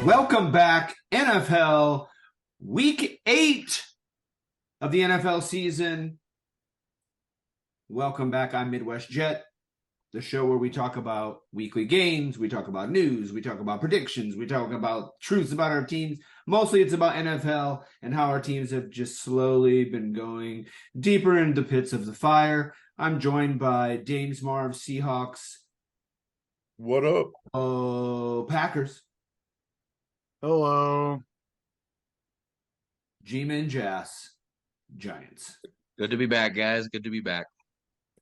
Welcome back, NFHell, week 8 of the NFL season. Welcome back. I'm Midwest Jet, the show where we talk about weekly games, we talk about news, we talk about predictions, we talk about truths about our teams. Mostly it's about NFL and how our teams have just slowly been going deeper into the pits of the fire. I'm joined by James Marv, Seahawks. What up? Oh, Packers. Hello. G-Man Jass, Giants. Good to be back, guys. Good to be back.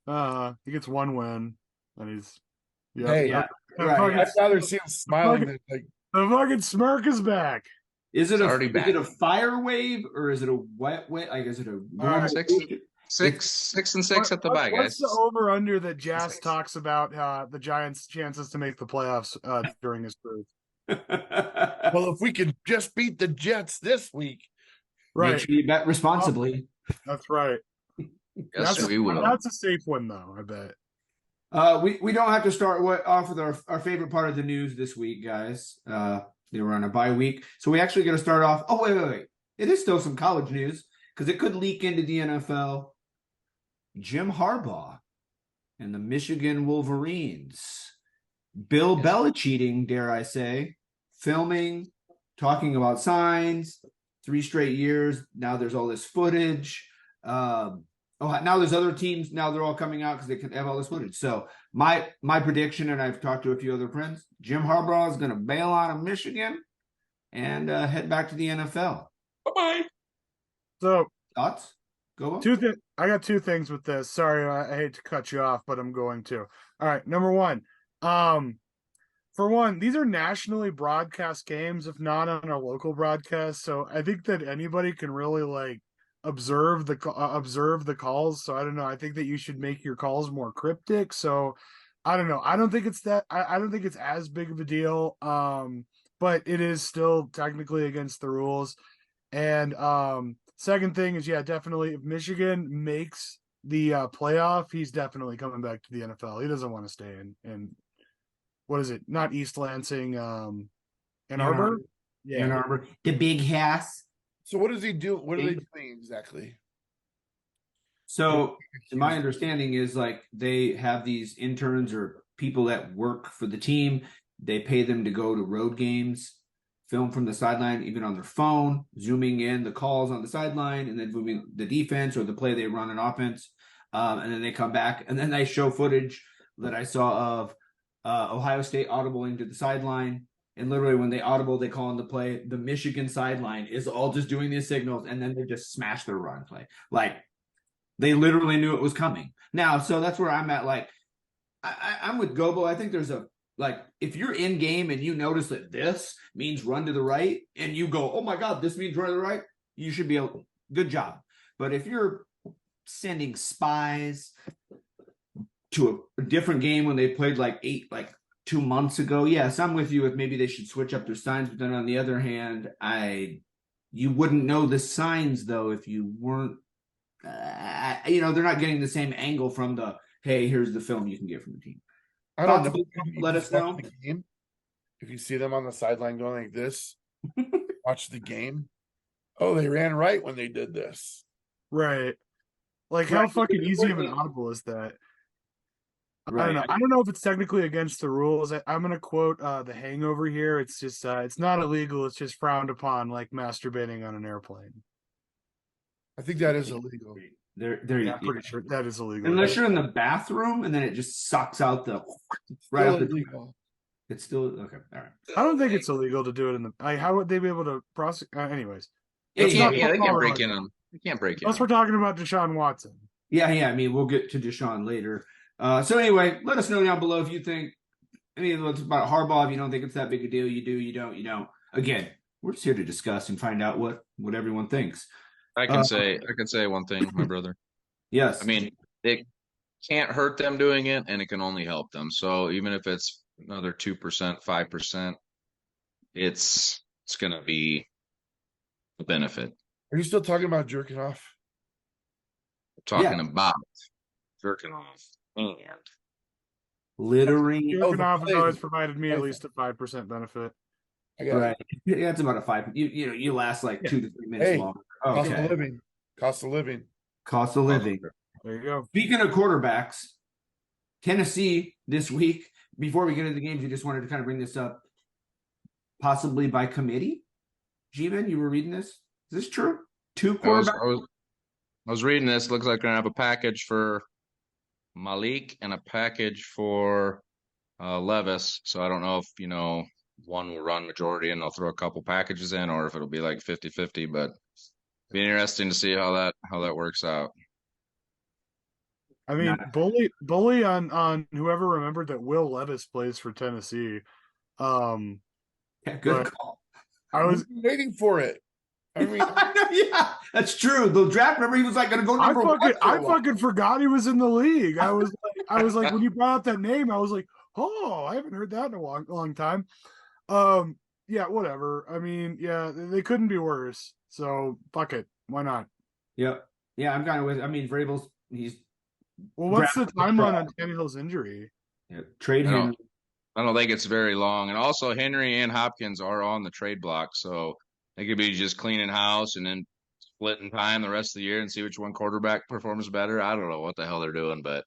He gets one win, and he's Hey, right. I'd rather see him smiling than like the fucking smirk is back. Is it already is back. it a fire wave or is it a wet? Like, is it a normal? Six and six at the bye, What's guys. the over under that Jazz Six. talks about the Giants' chances to make the playoffs during his career? well, if we could just beat the Jets this week. Make Right. sure you bet responsibly. That's right. Yes, we will. That's a safe one, though, I bet. We don't have to start off with our favorite part of the news this week, guys. They were on a bye week, so we actually got to start off. Oh wait! It is still some college news because it could leak into the NFL. Jim Harbaugh and the Michigan Wolverines. Bill Belichick, dare I say, filming, talking about signs. 3 straight years. Now there's all this footage. Now there's other teams. Now they're all coming out because they can have all this footage. So my prediction, and I've talked to a few other friends, Jim Harbaugh is going to bail out of Michigan and head back to the NFL. Bye-bye. So Thoughts? Go. I got 2 things with this. Sorry, I hate to cut you off, but I'm going to. All right, number one. For one, these are nationally broadcast games, if not on a local broadcast. So I think that anybody can really observe the calls. So I don't know. I think that you should make your calls more cryptic. So I don't know. I don't think it's that. I don't think it's as big of a deal. But it is still technically against the rules. And second thing is, yeah, definitely if Michigan makes the playoff, he's definitely coming back to the NFL. He doesn't want to stay in what is it? Not East Lansing, Ann Arbor? Yeah. Ann Arbor. The big house. So what does he do? What are they doing exactly? So my understanding is like they have these interns or people that work for the team. They pay them to go to road games, film from the sideline, even on their phone, zooming in the calls on the sideline, and then moving the defense or the play they run in offense. And then they come back, and then they show footage that I saw of Ohio State audibling to the sideline. And literally when they audible, they call in the play. The Michigan sideline is all just doing these signals, and then they just smash their run play. Like, they literally knew it was coming. Now, so that's where I'm at. Like, I'm with Gobo. I think there's if you're in game and you notice that this means run to the right, and you go, oh my God, this means run to the right, you should be able, good job. But if you're sending spies to a different game when they played 2 months ago, yes, I'm with you if maybe they should switch up their signs. But then on the other hand, you wouldn't know the signs though if you weren't, they're not getting the same angle from the, hey, here's the film you can get from the team. I don't know. Let us know. The game. If you see them on the sideline going like this, watch the game. Oh, they ran right when they did this. Right. Like, how fucking easy of an audible is that? Right. I don't know. I don't know if it's technically against the rules. I'm going to quote The Hangover here. It's just, it's not illegal. It's just frowned upon, like masturbating on an airplane. I think that is illegal. Yeah, I'm pretty sure that is illegal. Unless you're in the bathroom and then it just sucks out the right out the. It's still okay. All right. I don't think it's illegal to do it in the. How would they be able to prosecute? Anyways, They can't break in them. They can't break in. Unless we're talking about Deshaun Watson. Yeah. I mean, we'll get to Deshaun later. So anyway, let us know down below if you think. It's about Harbaugh. If you don't think it's that big a deal, you do. You don't. You don't. Again, we're just here to discuss and find out what everyone thinks. I can say one thing, my brother. Yes. I mean, it can't hurt them doing it, and it can only help them. So even if it's another 2%, 5%, it's going to be a benefit. Are you still talking about jerking off? Talking about jerking off and littering. Jerking off has always provided me at least a 5% benefit. I got Right. Yeah, it's about a 5. You last like Yeah. 2 to 3 minutes Hey, longer. cost of Okay. living. Cost of living. Cost of living. There you go. Speaking of quarterbacks, Tennessee this week, before we get into the games, you just wanted to kind of bring this up, possibly by committee. G-Man, you were reading this? Is this true? 2 quarterbacks? I was reading this. Looks like we're gonna have a package for Malik and a package for Levis. So I don't know if one will run majority and they'll throw a couple packages in, or if it'll be like 50-50. But be interesting to see how that works out. I mean, bully on whoever remembered that Will Levis plays for Tennessee. Yeah, good But call. I was waiting for it. I mean, yeah, that's true. The draft, remember, he was like going to go number one. I fucking forgot he was in the league. I was like, when you brought up that name, I was like, oh, I haven't heard that in a long time. Yeah, whatever. I mean, yeah, they couldn't be worse. So fuck it, why not? Yep. Yeah, I'm kind of with. I mean, Vrabel's he's. Well, what's the drafted timeline on Tannehill's injury? Yeah, trade him. I don't think it's very long. And also, Henry and Hopkins are on the trade block, so they could be just cleaning house and then splitting time the rest of the year and see which one quarterback performs better. I don't know what the hell they're doing, but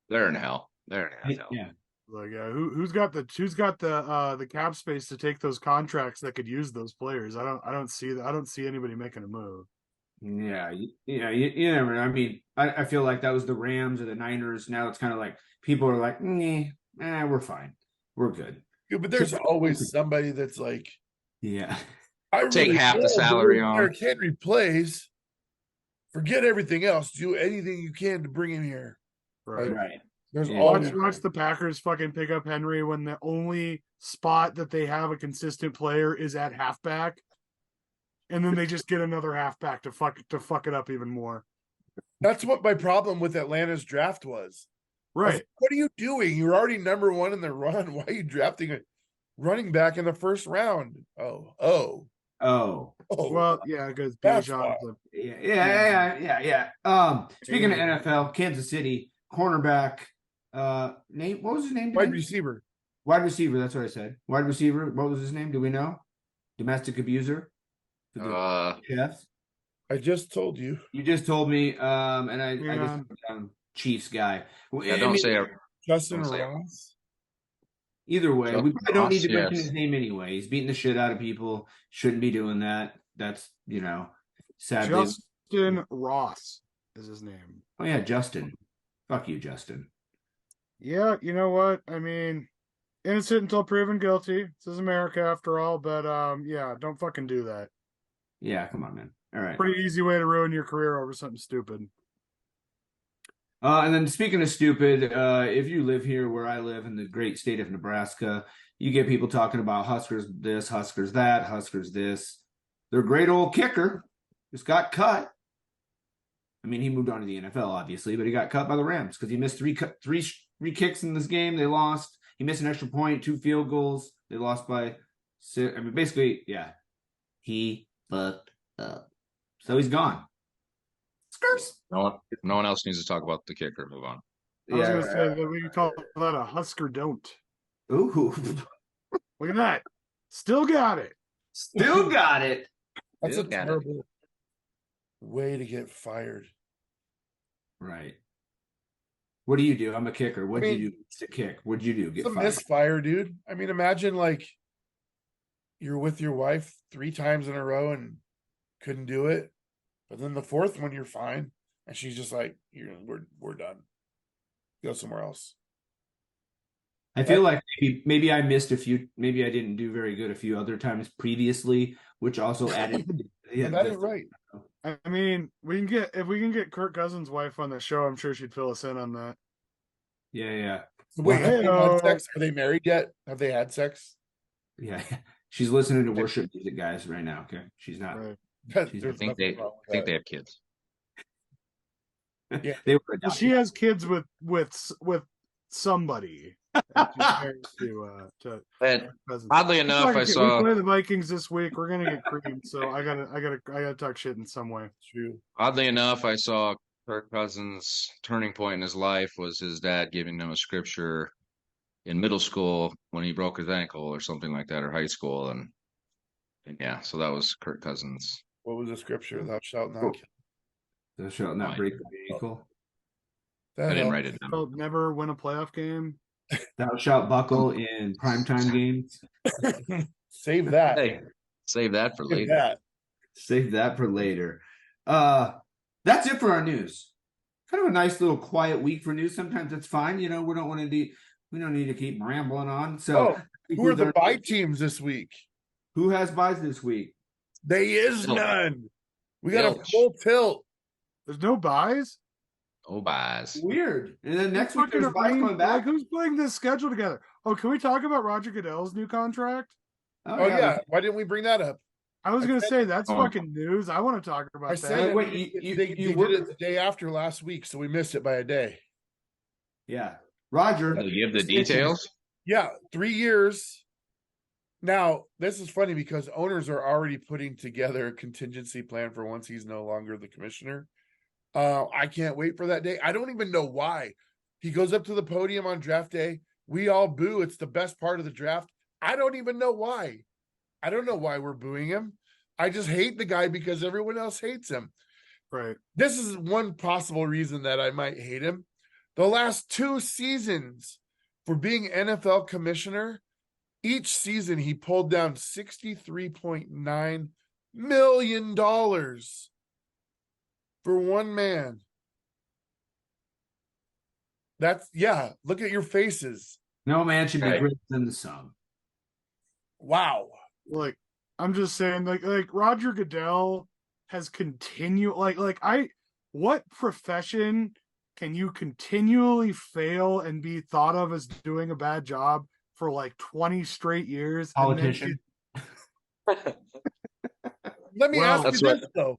they're in hell. They're in hell. Yeah. Like, who's got the cap space to take those contracts that could use those players? I don't see that. I don't see anybody making a move. Yeah, you never know. I mean, I feel like that was the Rams or the Niners. Now it's kind of like people are like, we're fine. We're good. Yeah, but there's always somebody that's like, yeah, I really Take half the salary on. Derrick Henry plays. Forget everything else. Do anything you can to bring him here. right. There's Watch the Packers fucking pick up Henry when the only spot that they have a consistent player is at halfback, and then they just get another halfback to fuck it up even more. That's what my problem with Atlanta's draft was. Right. Like, what are you doing? You're already number one in the run. Why are you drafting a running back in the first round? Oh. Well, yeah, because Bijan. Yeah. Speaking of NFL, Kansas City cornerback. Name, what was his name? Wide receiver. That's what I said. Wide receiver. What was his name? Do we know? Domestic abuser. Yes. I just told you. You just told me. And I just Chiefs guy. Justin Ross. Either way, we probably don't need to mention yes. his name anyway. He's beating the shit out of people. Shouldn't be doing that. That's sadly. Justin Ross is his name. Oh yeah, Justin. Fuck you, Justin. Yeah, you know what? I mean, innocent until proven guilty. This is America after all, but yeah, don't fucking do that. Yeah, come on, man. All right. Pretty easy way to ruin your career over something stupid. And then speaking of stupid, if you live here where I live in the great state of Nebraska, you get people talking about Huskers this, Huskers that, Huskers this. Their great old kicker just got cut. I mean, he moved on to the NFL, obviously, but he got cut by the Rams because he missed three kicks in this game. They lost. He missed an extra point, 2 field goals. They lost by 6. I mean, basically, yeah, he fucked up. So he's gone. Skirts. No one else needs to talk about the kicker. Move on. I was going to say that we can call that a Husker don't. Ooh. Look at that. Still got it. Still got it. That's a terrible way to get fired. Right. What do you do? I'm a kicker. What do you do to kick? What did you do? Get fired? Misfire, dude. I mean, imagine like you're with your wife 3 times in a row and couldn't do it, but then the 4th one you're fine, and she's just like, we're done. Go somewhere else. I feel like maybe I missed a few. Maybe I didn't do very good a few other times previously, which also added. That is right. I mean, if we can get Kirk Cousins' wife on the show, I'm sure she'd fill us in on that. Yeah. Wait, have they had sex? Are they married yet? Have they had sex? Yeah, she's listening to worship music, guys, right now. Okay, she's not. Right. I think they have kids. Yeah, they were. Well, she has kids with somebody. Oddly enough, I saw we play the Vikings this week. We're gonna get creamed, so I gotta talk shit in some way. True. Oddly enough, I saw Kirk Cousins' turning point in his life was his dad giving him a scripture in middle school when he broke his ankle or something like that, or high school, and Yeah, so that was Kirk Cousins. What was the scripture? Thou shalt not Oh. kill. Thou shalt not break the ankle. That I didn't helps. write it down. They'll never win a playoff game. Thou shalt buckle in primetime games. Save that. Hey, save that for Save later. that. Save that for later. That's it for our news. Kind of a nice little quiet week for news. Sometimes it's fine. We don't need to keep rambling on. So Who are the bye teams this week? who has buys this week? There is Zilch. none. We got a Zilch. full tilt. There's no buys. Oh, buys. Weird. And then next week Fucking there's buys coming back. Like, who's putting this schedule together? Oh, can we talk about Roger Goodell's new contract? Oh yeah. Why didn't we bring that up? I was gonna say that's Oh. fucking news. I want to talk about I that. said Wait, they you did it the day after last week, so we missed it by a day. Yeah. Roger. Will you give the details? Yeah, 3 years. Now, this is funny because owners are already putting together a contingency plan for once he's no longer the commissioner. I can't wait for that day. I don't even know why. He goes up to the podium on draft day. We all boo. It's the best part of the draft. I don't even know why. I don't know why we're booing him. I just hate the guy because everyone else hates him. Right. This is one possible reason that I might hate him. The last 2 seasons for being NFL commissioner, each season he pulled down $63.9 million for one man. Look at your faces. No man should be Right. greater than the sun. Wow. Like, I'm just saying, like Roger Goodell has continued what profession can you continually fail and be thought of as doing a bad job for like 20 straight years? Politician. Let me ask you this though.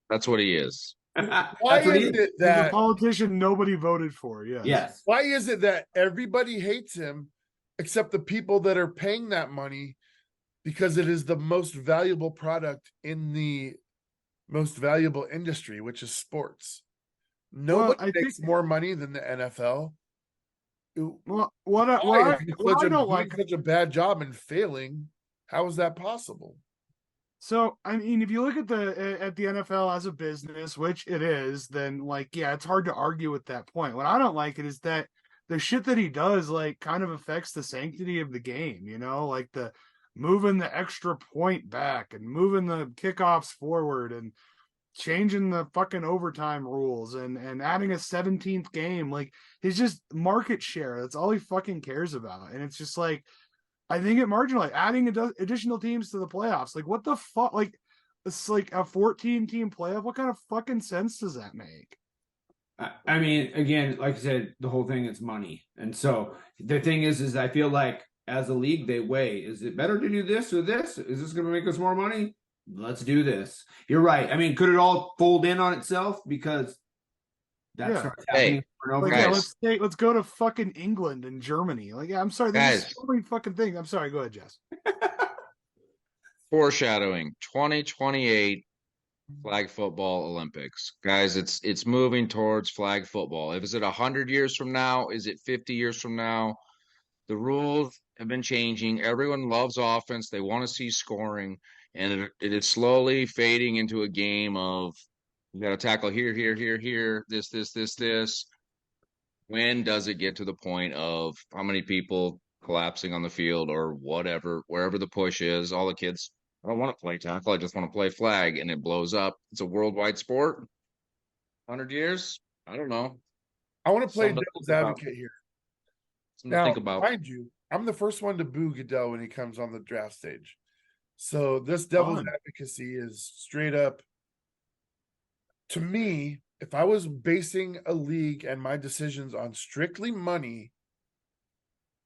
That's what he is. Why is it He's a that politician nobody voted for? Yes. why is it that everybody hates him except the people that are paying that money because it is the most valuable product in the most valuable industry, which is sports. Nobody makes more money than the NFL. What Why I is don't like such a bad job and failing. How is that possible? So, I mean, if you look at the NFL as a business, which it is, then it's hard to argue with that point. What I don't like it is that the shit that he does kind of affects the sanctity of the game, like the moving the extra point back and moving the kickoffs forward and changing the fucking overtime rules and adding a 17th game. Like, he's just market share. That's all he fucking cares about. And it's just I think it marginalized adding additional teams to the playoffs. Like, what the fuck? Like, it's like a 14-team playoff. What kind of fucking sense does that make? I mean, again, like I said, the whole thing is money. And so the thing is I feel like as a league, they weigh, is it better to do this or this? Is this going to make us more money? Let's do this. You're right. I mean, could it all fold in on itself? Because that's starts happening over and over. Let's go to fucking England and Germany. I'm sorry, there's so many fucking things. I'm sorry, go ahead, Jess. Foreshadowing 2028 flag football Olympics. Guys, it's moving towards flag football. Is it 100 years from now? Is it 50 years from now? The rules have been changing. Everyone loves offense. They want to see scoring. And it is slowly fading into a game of you got to tackle here, this. When does it get to the point of how many people collapsing on the field or whatever, wherever the push is? All the kids, I don't want to play tackle. I just want to play flag, and it blows up. It's a worldwide sport. 100 years? I don't know. I want to play devil's advocate here. Now, think about. Mind you, I'm the first one to boo Goodell when he comes on the draft stage. So this devil's advocacy is straight up. To me, if I was basing a league and my decisions on strictly money,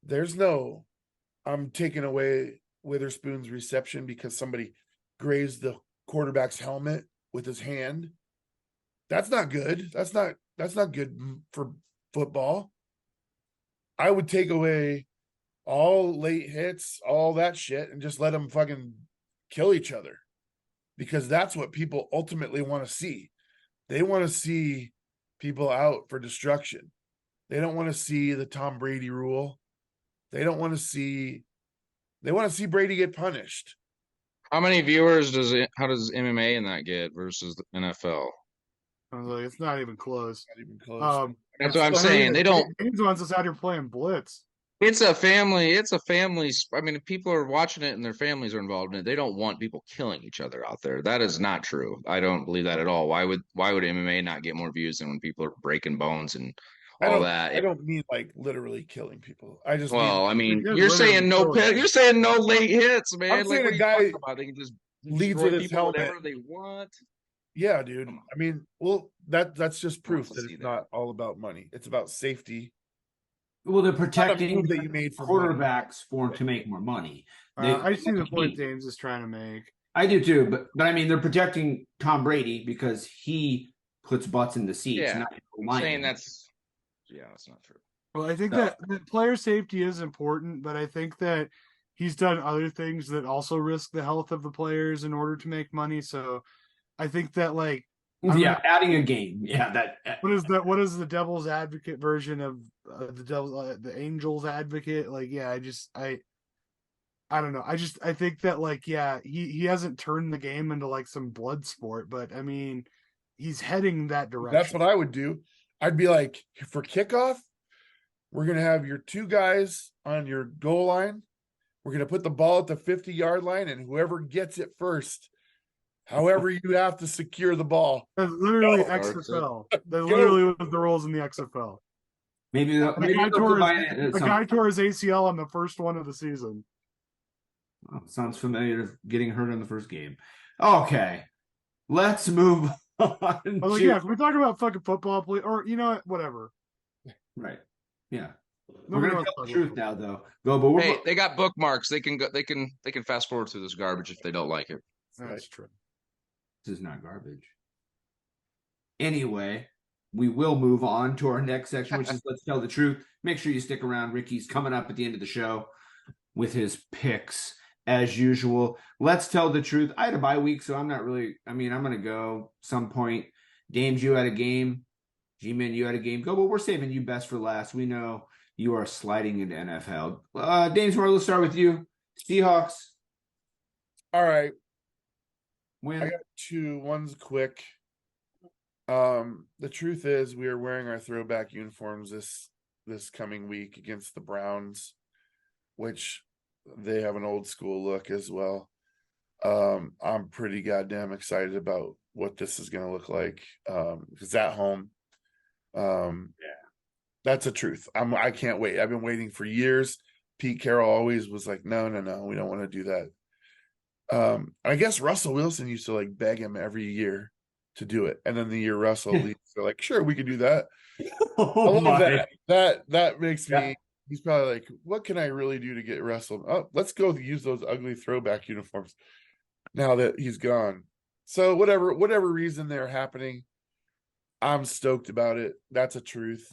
I'm taking away Witherspoon's reception because somebody grazed the quarterback's helmet with his hand. That's not good. That's not good for football. I would take away all late hits, all that shit, and just let them fucking kill each other because that's what people ultimately want to see. They want to see people out for destruction. They don't want to see the Tom Brady rule. They want to see Brady get punished. How many viewers how does MMA in that get versus the NFL? I was like, it's not even close. Not even close. That's what I'm saying. They don't. James wants us out here playing Blitz. It's a family. It's a family. I mean, if people are watching it and their families are involved in it, they don't want people killing each other out there. That is not true. I don't believe that at all. Why would MMA not get more views than when people are breaking bones and all that? I don't mean like literally killing people. I just Well, I mean, You're you're literally saying no killing pit. them. You're saying no late hits, man. I'm Like, saying what a are you guy talking about? They can just leads destroy with his people helmet. whatever they want. yeah, dude. I mean, well, that's just proof that see it's that. not all about money. It's about safety. Well, they're Not a protecting move that you made for money. quarterbacks to make more money. I see the point James is trying to make. I do too, but I mean, they're protecting Tom Brady because he puts butts in the seats. Yeah, not I'm saying that's not true. Well, I think No. that player safety is important, but I think that he's done other things that also risk the health of the players in order to make money. So I think that like adding a game. Yeah, that. what is that? What is the devil's advocate version of the angel's advocate? Like, yeah, I don't know. I think that like, yeah, he hasn't turned the game into like some blood sport, but I mean, he's heading that direction. That's what I would do. I'd be like, for kickoff, we're gonna have your two guys on your goal line. We're gonna put the ball at the 50-yard line, and whoever gets it first, however you have to secure the ball. That's literally Go. XFL. That's literally was the rules in the XFL. Maybe The guy the tore his ACL on the first one of the season. Oh, sounds familiar. Getting hurt in the first game. Okay, let's move on. I was like, yeah, can we talk about fucking football, please? Or you know what? Whatever. Right. Yeah. Nobody We're gonna wants tell to the talk truth about now, though. Go, but Hey, they got bookmarks. They can go. They can fast forward through this garbage if they don't like it. That's true. this is not garbage. Anyway, we will move on to our next section, which is Let's Tell the Truth. Make sure you stick around. Ricky's coming up at the end of the show with his picks as usual. Let's Tell the Truth. I had a bye week, so I'm not really, I'm going to go some point. Dames, you had a game. G-Man, you had a game. Go, but we're saving you best for last. We know you are sliding into NFL. Dames, let's start with you. Seahawks. All right. Win. I got two. One's quick. The truth is we are wearing our throwback uniforms this coming week against the Browns, which they have an old school look as well. I'm pretty goddamn excited about what this is going to look like. Because at home, that's the truth. I can't wait. I've been waiting for years. Pete Carroll always was like, no, we don't want to do that. I guess Russell Wilson used to like beg him every year to do it, and then the year Russell leaves, they're like, sure, we can do that. I love that. That makes me. He's probably like, what can I really do to get Russell? Oh, let's go use those ugly throwback uniforms now that he's gone. So whatever reason they're happening, I'm stoked about it. That's a truth.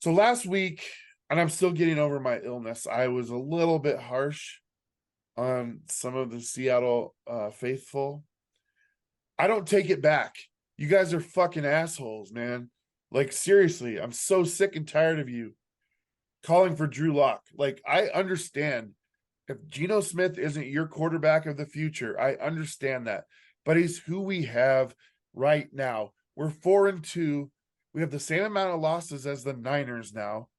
So last week, and I'm still getting over my illness, I was a little bit harsh on some of the Seattle faithful. I don't take it back. You guys are fucking assholes, man. Like, seriously, I'm so sick and tired of you calling for Drew Lock. Like, I understand if Geno Smith isn't your quarterback of the future, I understand that. But he's who we have right now. We're 4-2. We have the same amount of losses as the Niners now.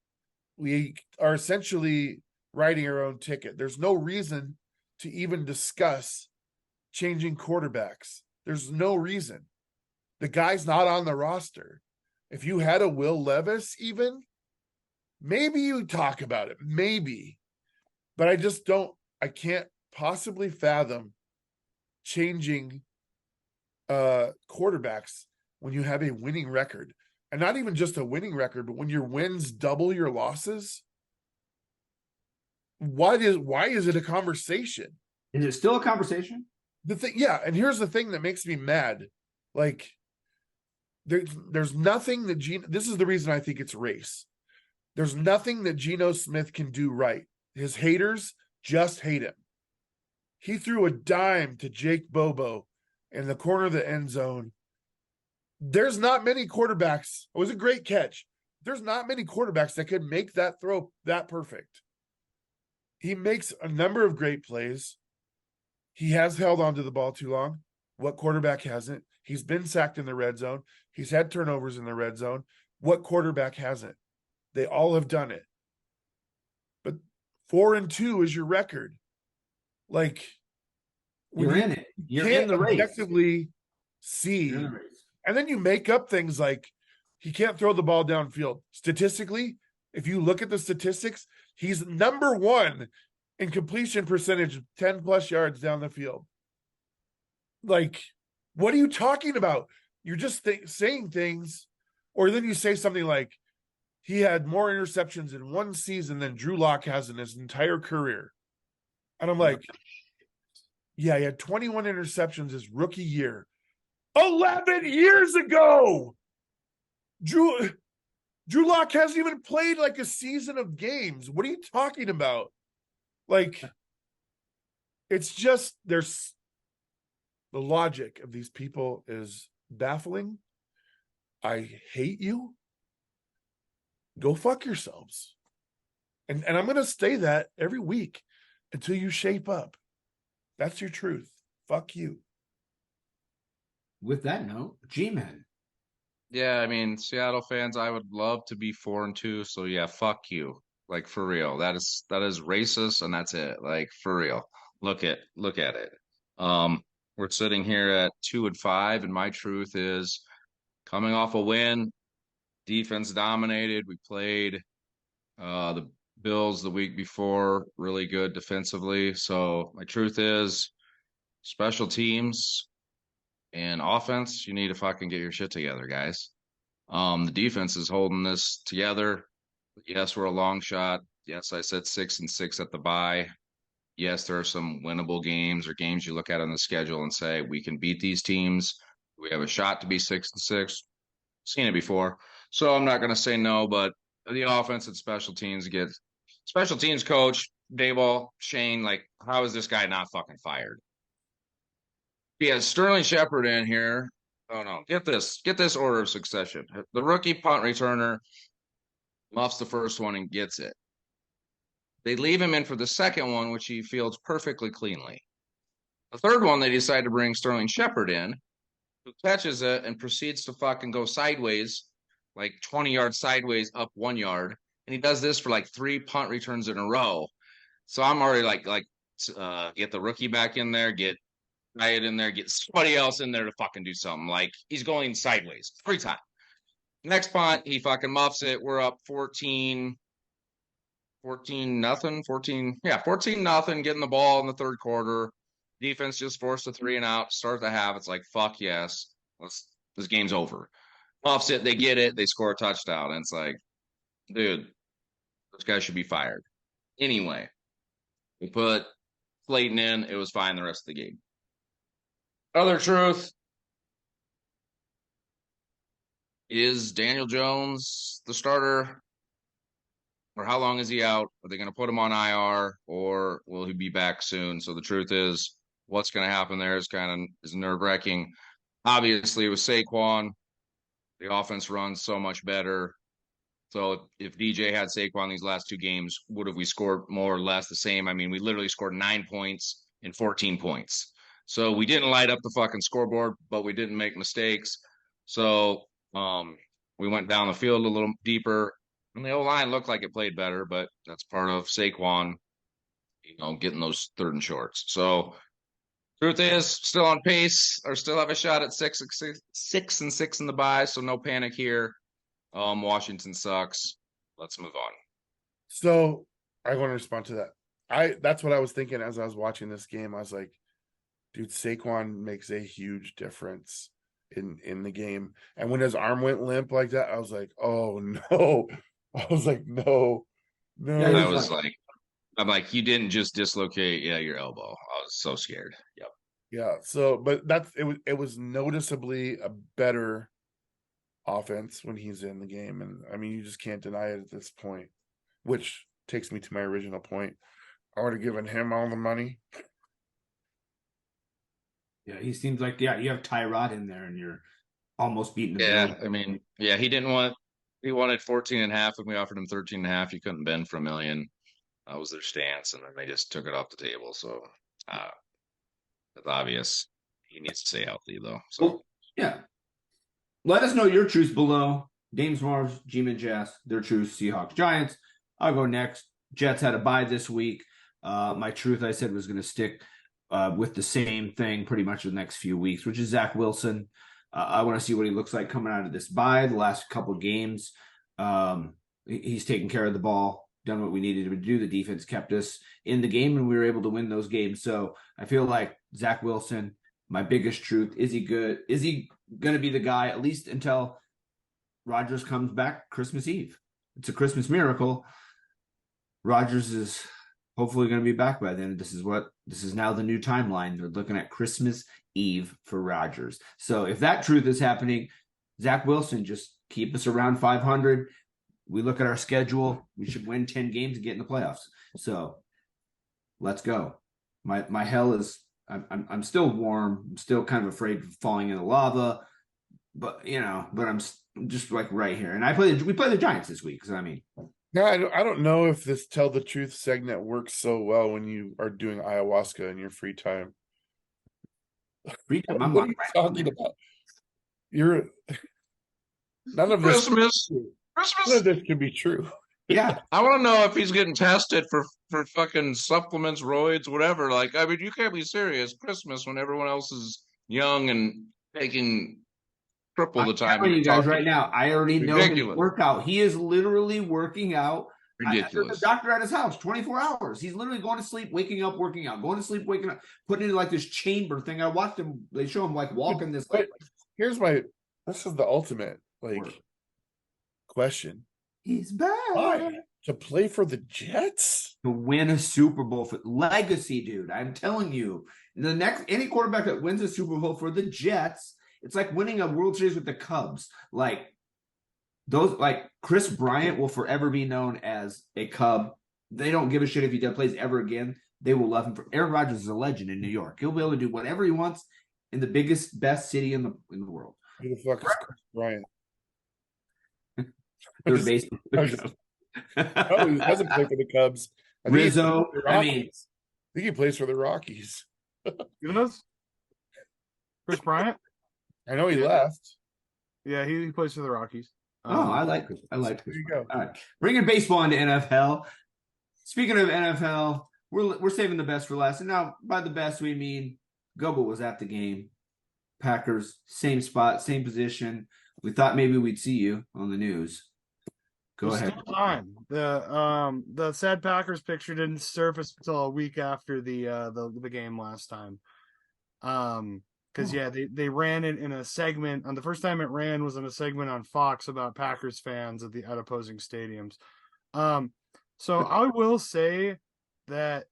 We are essentially writing our own ticket. There's no reason to even discuss changing quarterbacks. There's no reason. The guy's not on the roster. If you had a Will Levis even, maybe you talk about it. Maybe. But I can't possibly fathom changing quarterbacks when you have a winning record. And not even just a winning record, but when your wins double your losses. Why is it a conversation? Is it still a conversation? And here's the thing that makes me mad. Like, there's nothing that this is the reason I think it's race. There's nothing that Geno Smith can do right. His haters just hate him. He threw a dime to Jake Bobo in the corner of the end zone. There's not many quarterbacks. It was a great catch. There's not many quarterbacks that could make that throw that perfect. He makes a number of great plays. He has held onto the ball too long. What quarterback hasn't? He's been sacked in the red zone. He's had turnovers in the red zone. What quarterback hasn't? They all have done it. But 4-2 is your record. Like, You're in it. You're in can't the race. objectively see, You're in the race. and then you make up things like he can't throw the ball downfield. Statistically, if you look at the statistics, he's number one in completion percentage, 10 plus yards down the field. Like, what are you talking about? You're just saying things, or then you say something like, he had more interceptions in one season than Drew Lock has in his entire career. And I'm like, yeah, he had 21 interceptions his rookie year. 11 years ago! Drew Lock hasn't even played like a season of games. What are you talking about? Like, it's just, there's the logic of these people is baffling. I hate you. Go fuck yourselves. And I'm going to say that every week until you shape up. That's your truth. Fuck you. With that note, G-Men. Yeah, I mean, Seattle fans, I would love to be 4-2. So yeah, fuck you. Like for real. That is racist, and that's it. Like for real. Look at it. We're sitting here at 2-5, and my truth is coming off a win, defense dominated. We played the Bills the week before, really good defensively. So my truth is special teams and offense, you need to fucking get your shit together, guys. The defense is holding this together. Yes, we're a long shot. Yes, I said 6-6 at the bye. Yes, there are some winnable games or games you look at on the schedule and say, we can beat these teams. We have a shot to be 6-6. Seen it before. So I'm not going to say no, but the offense and special teams coach, Dayball, Shane, like, how is this guy not fucking fired? He has Sterling Shepard in here. Oh no, get this order of succession. The rookie punt returner muffs the first one and gets it. They leave him in for the second one, which he fields perfectly cleanly. The third one, they decide to bring Sterling Shepard in, who catches it and proceeds to fucking go sideways, like 20 yards sideways, up 1 yard. And he does this for like 3 punt returns in a row. So I'm already like, get the rookie back in there, get Hyatt in there, get somebody else in there to fucking do something. Like, he's going sideways 3 times. Next punt, he fucking muffs it. We're up 14 nothing, 14 nothing, getting the ball in the third quarter. Defense just forced a 3 and out, start the half. It's like, fuck yes. This game's over. Muffs it, they get it, they score a touchdown. And it's like, dude, this guy should be fired. Anyway, we put Slayton in, it was fine the rest of the game. Other truth is Daniel Jones the starter, or how long is he out? Are they going to put him on IR, or will he be back soon? So the truth is, what's going to happen there is nerve-wracking. Obviously, with Saquon, the offense runs so much better. So if DJ had Saquon these last 2 games, would have we scored more or less the same? I mean, we literally scored 9 points and 14 points. So we didn't light up the fucking scoreboard, but we didn't make mistakes. So we went down the field a little deeper. And the O-line looked like it played better, but that's part of Saquon, getting those 3rd and shorts. So truth is, still on pace, or still have a shot at 6-6 in the bye. So no panic here. Washington sucks. Let's move on. So I want to respond to that. That's what I was thinking as I was watching this game. I was like, dude, Saquon makes a huge difference in the game. And when his arm went limp like that, I was like, oh no. I was like, no. Yeah, I'm like, you didn't just dislocate, your elbow. I was so scared. Yep. Yeah. So, but it was noticeably a better offense when he's in the game. And I mean, you just can't deny it at this point, which takes me to my original point. I would have given him all the money. Yeah, he seems like, you have Tyrod in there and you're almost beating the Yeah, Bills. I mean, he wanted 14.5 and we offered him 13.5. He couldn't bend for $1 million. That was their stance, and then they just took it off the table. So It's obvious. He needs to stay healthy though. So Well, yeah. Let us know your truths below. Dames Mars, G-Man Jazz, their truths, Seahawks, Giants. I'll go next. Jets had a bye this week. My truth, I said, was going to stick with the same thing pretty much the next few weeks, which is Zach Wilson. I want to see what he looks like coming out of this bye. The last couple games, he's taken care of the ball, done what we needed to do. The defense kept us in the game, and we were able to win those games. So I feel like Zach Wilson, my biggest truth, is he good? Is he going to be the guy, at least until Rodgers comes back Christmas Eve? It's a Christmas miracle. Rodgers is hopefully going to be back by then. This is now the new timeline. They're looking at Christmas Eve for Rodgers. So if that truth is happening, Zach Wilson, just keep us around 500. We look at our schedule. We should win 10 games and get in the playoffs. So let's go. My hell is I'm still warm. I'm still kind of afraid of falling in the lava, but I'm just like right here. And we play the Giants this week. So I mean, No, I don't know if this Tell the Truth segment works so well when you are doing ayahuasca in your free time. free time. I'm What are you talking about? You're none of this. Christmas. None of this can be true. Yeah. I want to know if he's getting tested for fucking supplements, roids, whatever. Like, I mean, you can't be serious. Christmas when everyone else is young and taking triple the time. I'm telling you guys right now, I already know his workout. He is literally working out. Ridiculous. The doctor at his house, 24 hours. He's literally going to sleep, waking up, working out, going to sleep, waking up, putting into like this chamber thing. I watched him. They show him like walking this. This is the ultimate question. He's back. Why? To play for the Jets? To win a Super Bowl for legacy, dude. I'm telling you, any quarterback that wins a Super Bowl for the Jets, it's like winning a World Series with the Cubs. Chris Bryant will forever be known as a Cub. They don't give a shit if he plays ever again. They will love him. Aaron Rodgers is a legend in New York. He'll be able to do whatever he wants in the biggest, best city in the world. Who the fuck is Chris Bryant? Third base. No, he doesn't play for the Cubs. Rizzo. I think he plays for the Rockies. Who knows? Chris Bryant? I know he left. Yeah, he plays for the Rockies. I like Chris. There you go. All right, bringing baseball into NFL. Speaking of NFL, we're saving the best for last, and now by the best we mean Gobo was at the game. Packers, same spot, same position. We thought maybe we'd see you on the news. Go ahead. Still time. The sad Packers picture didn't surface until a week after the game last time. Because they ran it in a segment. On the first time it ran was in a segment on Fox about Packers fans at opposing stadiums. So I will say that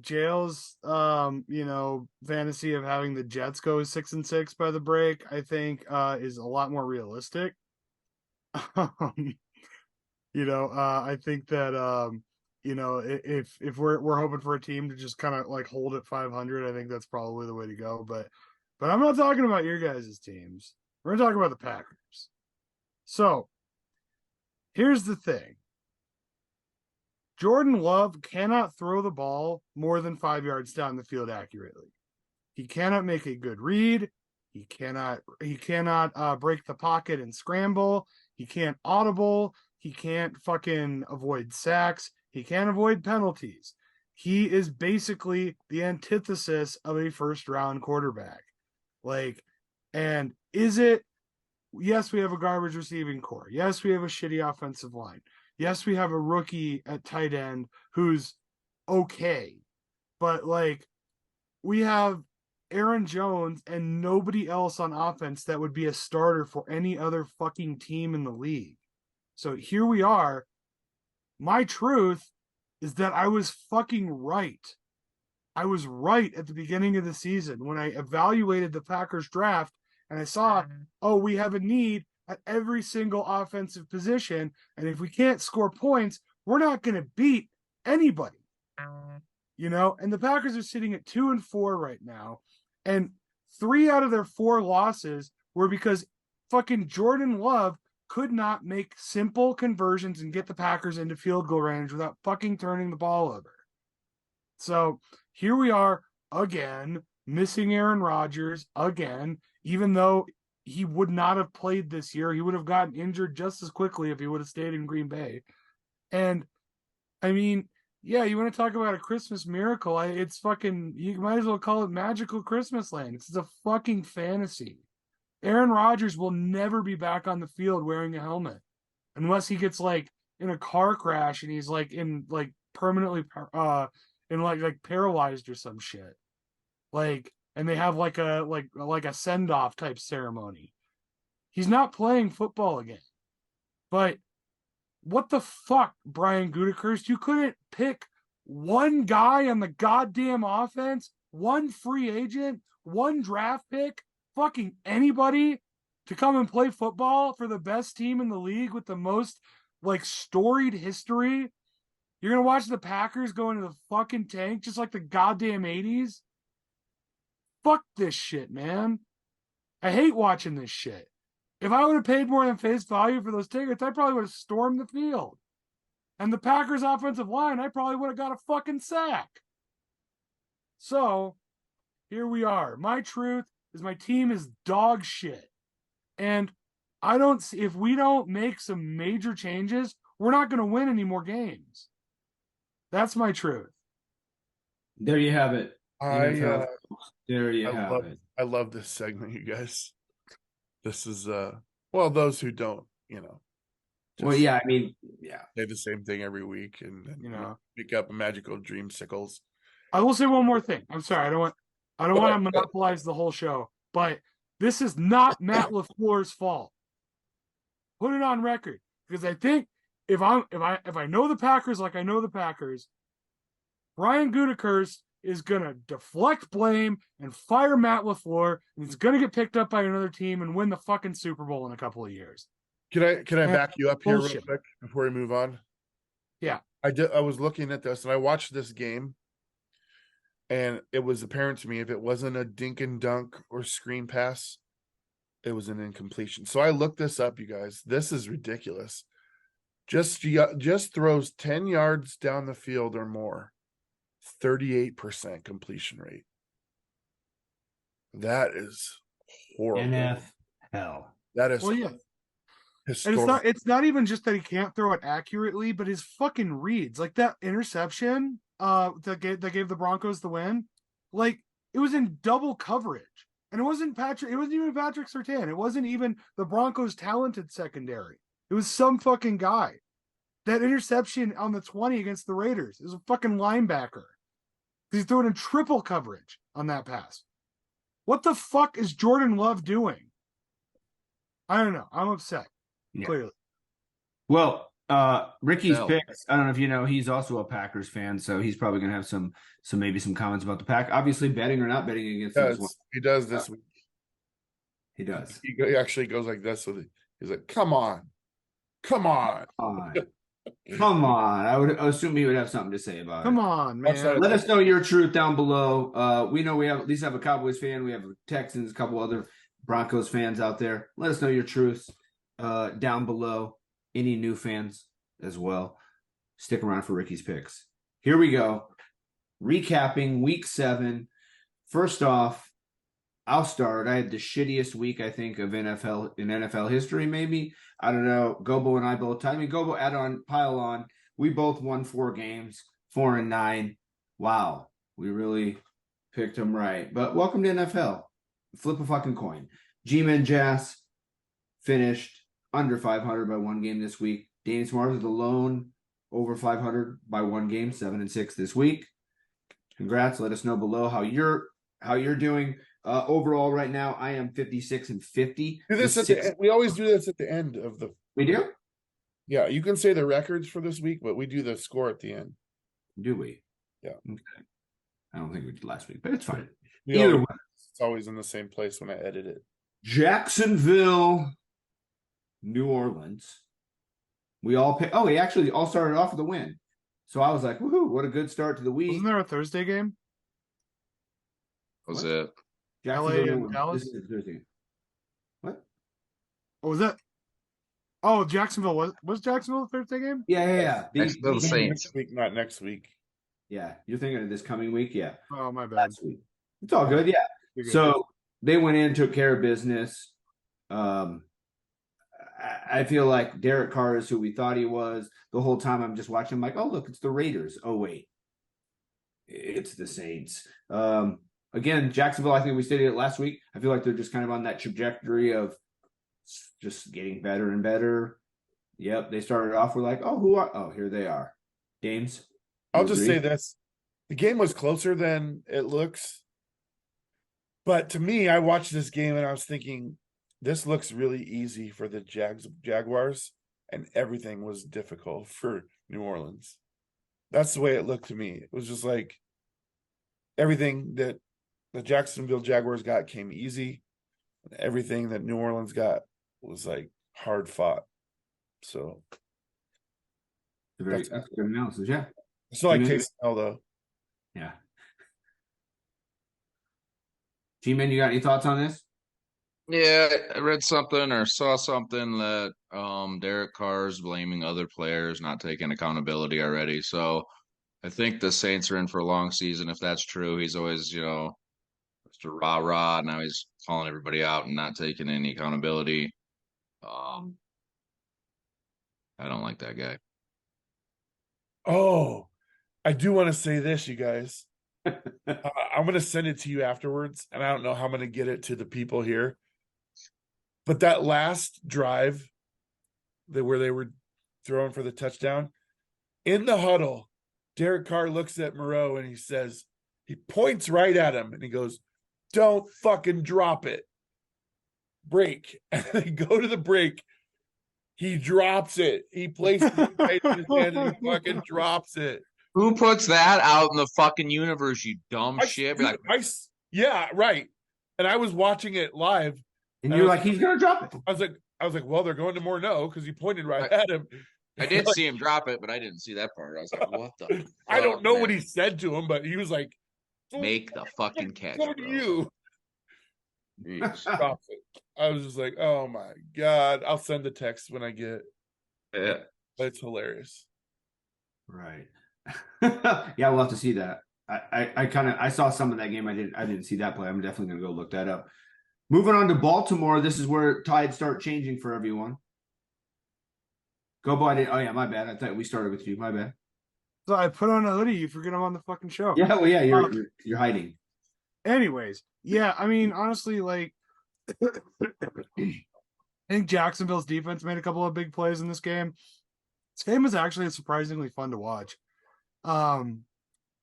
Jail's fantasy of having the Jets go 6-6 by the break, I think, is a lot more realistic. I think that if we're hoping for a team to just kind of like hold at 500, I think that's probably the way to go. But I'm not talking about your guys' teams. We're talking about the Packers. So here's the thing. Jordan Love cannot throw the ball more than 5 yards down the field accurately. He cannot make a good read. He cannot break the pocket and scramble. He can't audible. He can't fucking avoid sacks. He can't avoid penalties. He is basically the antithesis of a first-round quarterback. And is it? Yes, we have a garbage receiving core. Yes, we have a shitty offensive line. Yes, we have a rookie at tight end who's okay. But we have Aaron Jones and nobody else on offense that would be a starter for any other fucking team in the league. So here we are. My truth is that I was fucking right. I was right at the beginning of the season when I evaluated the Packers draft and I saw, we have a need at every single offensive position. And if we can't score points, we're not going to beat anybody. And the Packers are sitting at 2-4 right now. And 3 out of their 4 losses were because fucking Jordan Love could not make simple conversions and get the Packers into field goal range without fucking turning the ball over. So here we are again. missing Aaron Rodgers again, even though he would not have played this year. He would have gotten injured just as quickly if he would have stayed in Green Bay. And I mean, yeah, you want to talk about a Christmas miracle? It's fucking, you might as well call it magical Christmas land. It's a fucking fantasy. Aaron Rodgers will never be back on the field wearing a helmet unless he gets like in a car crash and he's like in like permanently in like paralyzed or some shit. Like, and they have like a send-off type ceremony. He's not playing football again. But what the fuck, Brian Gutekunst? You couldn't pick one guy on the goddamn offense, one free agent, one draft pick, fucking anybody to come and play football for the best team in the league with the most like storied history. You're gonna watch the Packers go into the fucking tank just like the goddamn 80s. Fuck this shit, man. I hate watching this shit. If I would have paid more than face value for those tickets, I probably would have stormed the field. And the Packers offensive line, I probably would have got a fucking sack. So, here we are. My truth is my team is dog shit. And I don't see, if we don't make some major changes, we're not going to win any more games. That's my truth. There you have it. There you have it. I love this segment, you guys. This is well, those who don't, Well, yeah, I mean, yeah. say the same thing every week and pick up a magical dreamsicles. I will say one more thing. I'm sorry, I don't want to monopolize the whole show, but this is not Matt LaFleur's fault. Put it on record, because I think if I know the Packers like I know the Packers, Brian Gutekunst is gonna deflect blame and fire Matt LaFleur, and he's gonna get picked up by another team and win the fucking Super Bowl in a couple of years. Can I back you up here Bullshit. real quick before we move on? Yeah. I was looking at this and I watched this game, and it was apparent to me if it wasn't a dink and dunk or screen pass, it was an incompletion. So I looked this up, you guys. This is ridiculous. Just throws 10 yards down the field or more. 38% completion rate. That is horrible. NFHell. That is historic. And it's not even just that he can't throw it accurately, but his fucking reads, like that interception that gave the Broncos the win, like it was in double coverage. And it wasn't even Patrick Surtain. It wasn't even the Broncos' talented secondary. It was some fucking guy. That interception on the 20 against the Raiders is a fucking linebacker. He threw it in triple coverage on that pass. What the fuck is Jordan Love doing? I don't know. I'm upset. Yeah. Clearly. Well, Ricky's picks, I don't know if you know, he's also a Packers fan, so he's probably going to have some comments about the Pack. Obviously, betting or not betting against them as well. He does this week. He does. He actually goes like this. He's like, come on. Come on. Come on. I would assume he would have something to say about it. Come on, man. Let us know your truth down below. We know we at least have a Cowboys fan. We have Texans, a couple other Broncos fans out there. Let us know your truths down below. Any new fans as well. Stick around for Ricky's picks. Here we go. Recapping week 7. First off, I'll start. I had the shittiest week, I think, of NFL history, maybe. I don't know. Gobo and I both. I mean, Gobo pile on. We both won 4 games, 4-9. Wow. We really picked them right. But welcome to NFL. Flip a fucking coin. G-Man Jazz finished under 500 by 1 game this week. Danny Smart is alone over 500 by 1 game, 7-6 this week. Congrats. Let us know below how you're doing. Overall, right now, I am 56-50. We always do this at the end of the. We do? Yeah, you can say the records for this week, but we do the score at the end. Do we? Yeah. Okay. I don't think we did last week, but it's fine. Either way, it's always in the same place when I edit it. Jacksonville, New Orleans. We all we actually all started off with a win. So I was like, woohoo, what a good start to the week. Wasn't there a Thursday game? Was it? LA and Dallas? This is Thursday. What? Oh, was that? Oh, Jacksonville. Was Jacksonville the Thursday game? Yeah. The Saints. Next week, not next week. Yeah, you're thinking of this coming week? Yeah. Oh, my bad. Last week. It's all good. Yeah. You're good. So they went in, took care of business. I feel like Derek Carr is who we thought he was. The whole time I'm just watching, I'm like, oh, look, it's the Raiders. Oh, wait. It's the Saints. Again, Jacksonville, I think we stated it last week. I feel like they're just kind of on that trajectory of just getting better and better. Yep, they started off with like, oh, here they are. James? I'll just say this. The game was closer than it looks. But to me, I watched this game and I was thinking, this looks really easy for the Jaguars, and everything was difficult for New Orleans. That's the way it looked to me. It was just like everything that the Jacksonville Jaguars got came easy. And everything that New Orleans got was like hard fought. So That's good analysis, yeah. I still like Taysom Hill though. Yeah. G-Man, you got any thoughts on this? Yeah, I read something or saw something that Derek Carr's blaming other players, not taking accountability already. So I think the Saints are in for a long season. If that's true, he's always, Mr. Rah-rah. Now he's calling everybody out and not taking any accountability. I don't like that guy. Oh, I do want to say this, you guys. I'm going to send it to you afterwards, and I don't know how I'm going to get it to the people here. But that last drive where they were throwing for the touchdown, in the huddle, Derek Carr looks at Moreau and he points right at him and he goes, "Don't fucking drop it. Break." And they go to the break. He drops it. He places it right in his hand and he fucking drops it. Who puts that out in the fucking universe, you dumb shit? Yeah, right. And I was watching it live. And you're like, he's gonna drop it. I was like, well, they're going to Morneau because he pointed right at him. I did see him drop it, but I didn't see that part. I was like, what the fuck, I don't know man? what he said to him, but he was like, make the fucking catch, bro. you. Stop it. I was just like, oh my God. I'll send the text when I get it. Yeah. It's hilarious. Right. Yeah, we'll have to see that. I saw some of that game. I didn't see that play. I'm definitely gonna go look that up. Moving on to Baltimore, this is where tides start changing for everyone. Gobo, oh yeah, my bad. I thought we started with you. My bad. So I put on a hoodie. You forget I'm on the fucking show. Yeah, well, yeah, you're hiding. Anyways, yeah, I mean, honestly, like, I think Jacksonville's defense made a couple of big plays in this game. This game was actually surprisingly fun to watch. A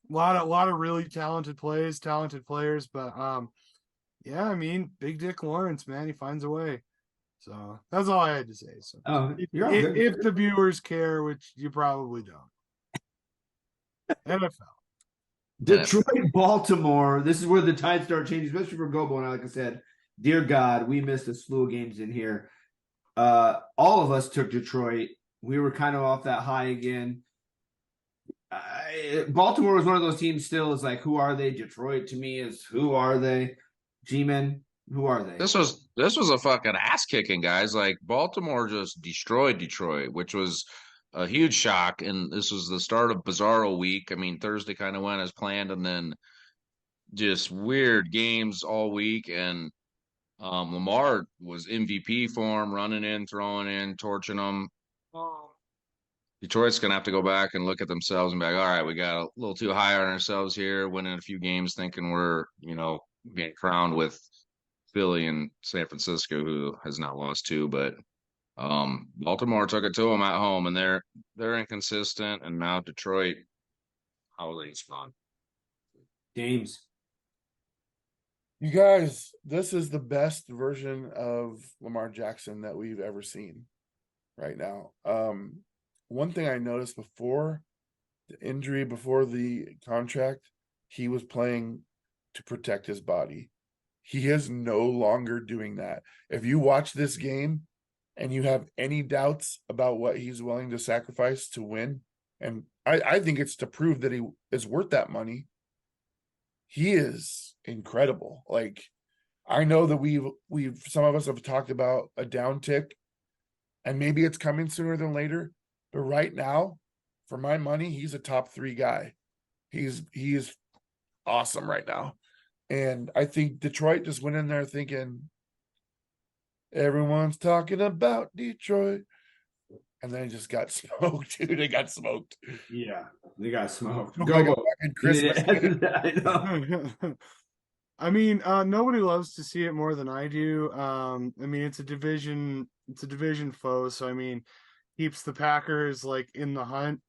lot of really talented plays, talented players, but yeah, I mean, Big Dick Lawrence, man, he finds a way. So that's all I had to say. So if the viewers care, which you probably don't. NFL. Detroit, Baltimore. This is where the tides start changing, especially for Gobo. And like I said, dear God, we missed a slew of games in here. All of us took Detroit. We were kind of off that high again. Baltimore was one of those teams still is like, who are they? Detroit to me is who are they? G-Men, who are they? This was a fucking ass kicking, guys. Like Baltimore just destroyed Detroit, which was a huge shock. And this was the start of Bizarro week. I mean, Thursday kind of went as planned, and then just weird games all week. And Lamar was MVP form, running in, throwing in, torching them. Detroit's gonna have to go back and look at themselves and be like, all right, we got a little too high on ourselves here, winning a few games, thinking we're, being crowned with Philly and San Francisco, who has not lost two, but Baltimore took it to them at home, and they're inconsistent. And now Detroit, how will they respond? James, you guys, this is the best version of Lamar Jackson that we've ever seen right now. One thing I noticed before the injury, before the contract, he was playing to protect his body. He is no longer doing that. If you watch this game and you have any doubts about what he's willing to sacrifice to win, and I think it's to prove that he is worth that money, he is incredible. Like, I know that we've some of us have talked about a downtick, and maybe it's coming sooner than later. But right now, for my money, he's a top 3 guy. He is awesome right now. And I think Detroit just went in there thinking everyone's talking about Detroit. And then just got smoked, dude. They got smoked. Yeah, they got smoked. Looked like a Gobo. fucking Christmas kid. I know. I mean, nobody loves to see it more than I do. I mean, it's a division foe, so I mean, keeps the Packers like in the hunt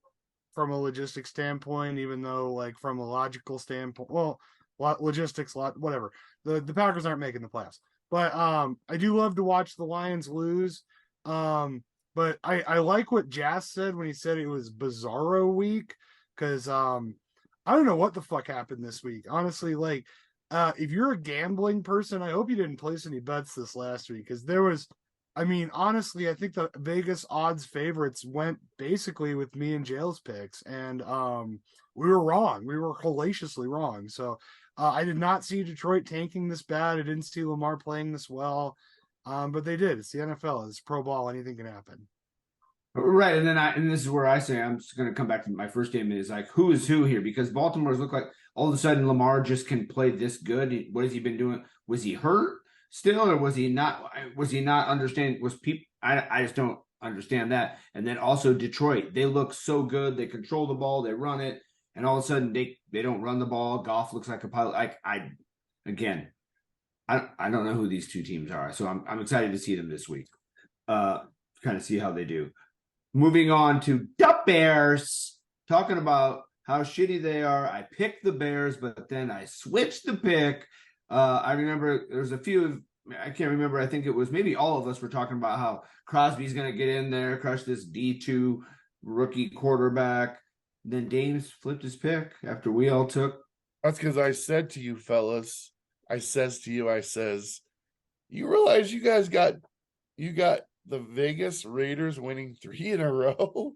from a logistics standpoint, even though like from a logical standpoint, well, logistics, whatever. The Packers aren't making the playoffs, but I do love to watch the Lions lose. But I like what Jazz said when he said it was Bizarro week because I don't know what the fuck happened this week. Honestly, like if you're a gambling person, I hope you didn't place any bets this last week because there was. I mean, honestly, I think the Vegas odds favorites went basically with me and Jail's picks, and we were wrong. We were hellaciously wrong. So I did not see Detroit tanking this bad. I didn't see Lamar playing this well, but they did. It's the NFL. It's pro ball. Anything can happen. Right, and this is where I say I'm just going to come back to my first statement is like who is who here because Baltimore's look like all of a sudden Lamar just can play this good. What has he been doing? Was he hurt still, or was he not? Was he not understanding? Was people? I just don't understand that. And then also Detroit, they look so good. They control the ball, they run it, and all of a sudden they don't run the ball. Goff looks like a pilot. I don't know who these two teams are, so I'm excited to see them this week. Kind of see how they do. Moving on to the Bears, talking about how shitty they are. I picked the Bears, but then I switched the pick. I remember there was a few, I can't remember. I think it was maybe all of us were talking about how Crosby's going to get in there, crush this D2 rookie quarterback. Then Dames flipped his pick after we all took. That's because I said to you, fellas, I says, you realize you guys got the Vegas Raiders winning 3 in a row?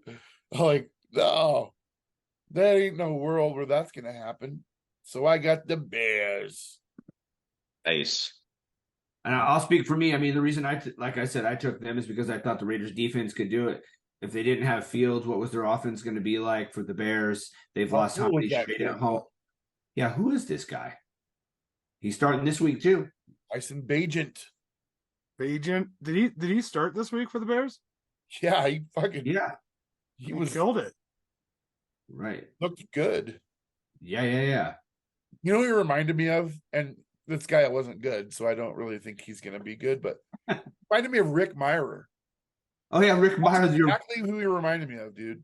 Like, no, that ain't no world where that's gonna happen. So I got the Bears. Nice. And I'll speak for me. I mean, the reason like I said, I took them is because I thought the Raiders defense could do it. If they didn't have Fields, what was their offense going to be like for the Bears? They've lost how many straight at home? Yeah, who is this guy? He's starting this week too. Tyson Bagent. Did he start this week for the Bears? Yeah, he killed it. Right. Looked good. Yeah. You know who he reminded me of? And this guy wasn't good, so I don't really think he's gonna be good, but reminded me of Rick Meyer. Oh yeah, Rick Meyer. Exactly who he reminded me of, dude.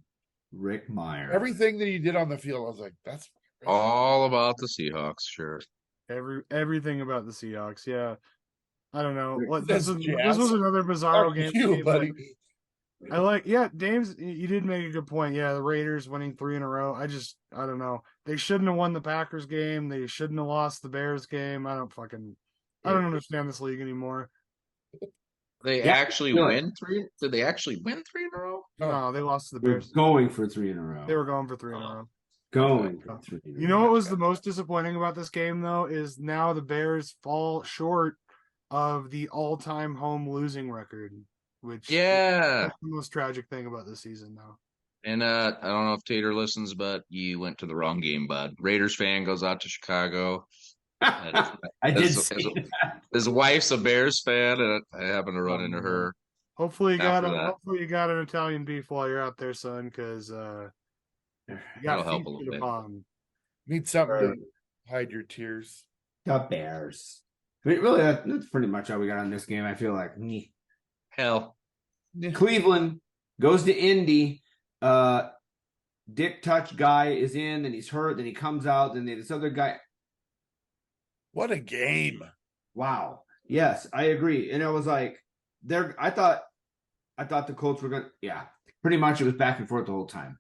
Rick Meyer. Everything that he did on the field, I was like, that's all about the Seahawks, sure. Everything about the Seahawks, yeah. I don't know. This was another bizarre game. You, buddy. Dames, you did make a good point. Yeah, the Raiders winning 3 in a row. I don't know. They shouldn't have won the Packers game. They shouldn't have lost the Bears game. I don't understand this league anymore. They actually win 3? Did they actually win 3 in a row? No, they lost to the Bears. Going for 3 in a row. They were going for 3 in a row. Going for 3 in a row. You know what was the most disappointing about this game, though, is now the Bears fall short of the all-time home losing record, which is the most tragic thing about this season now. And I don't know if Tater listens, but you went to the wrong game, bud. Raiders fan goes out to Chicago. I did see that. His wife's a Bears fan, and I happened to run into her. Hopefully you got an Italian beef while you're out there, son, because you got help a little bit. Need something to hide your tears. The Bears. I mean, really, that's pretty much all we got on this game. I feel like hell. Cleveland goes to Indy. Dick Touch guy is in, then he's hurt, then he comes out, then this other guy. What a game! Wow. Yes, I agree. And it was like I thought the Colts were gonna. Yeah, pretty much it was back and forth the whole time.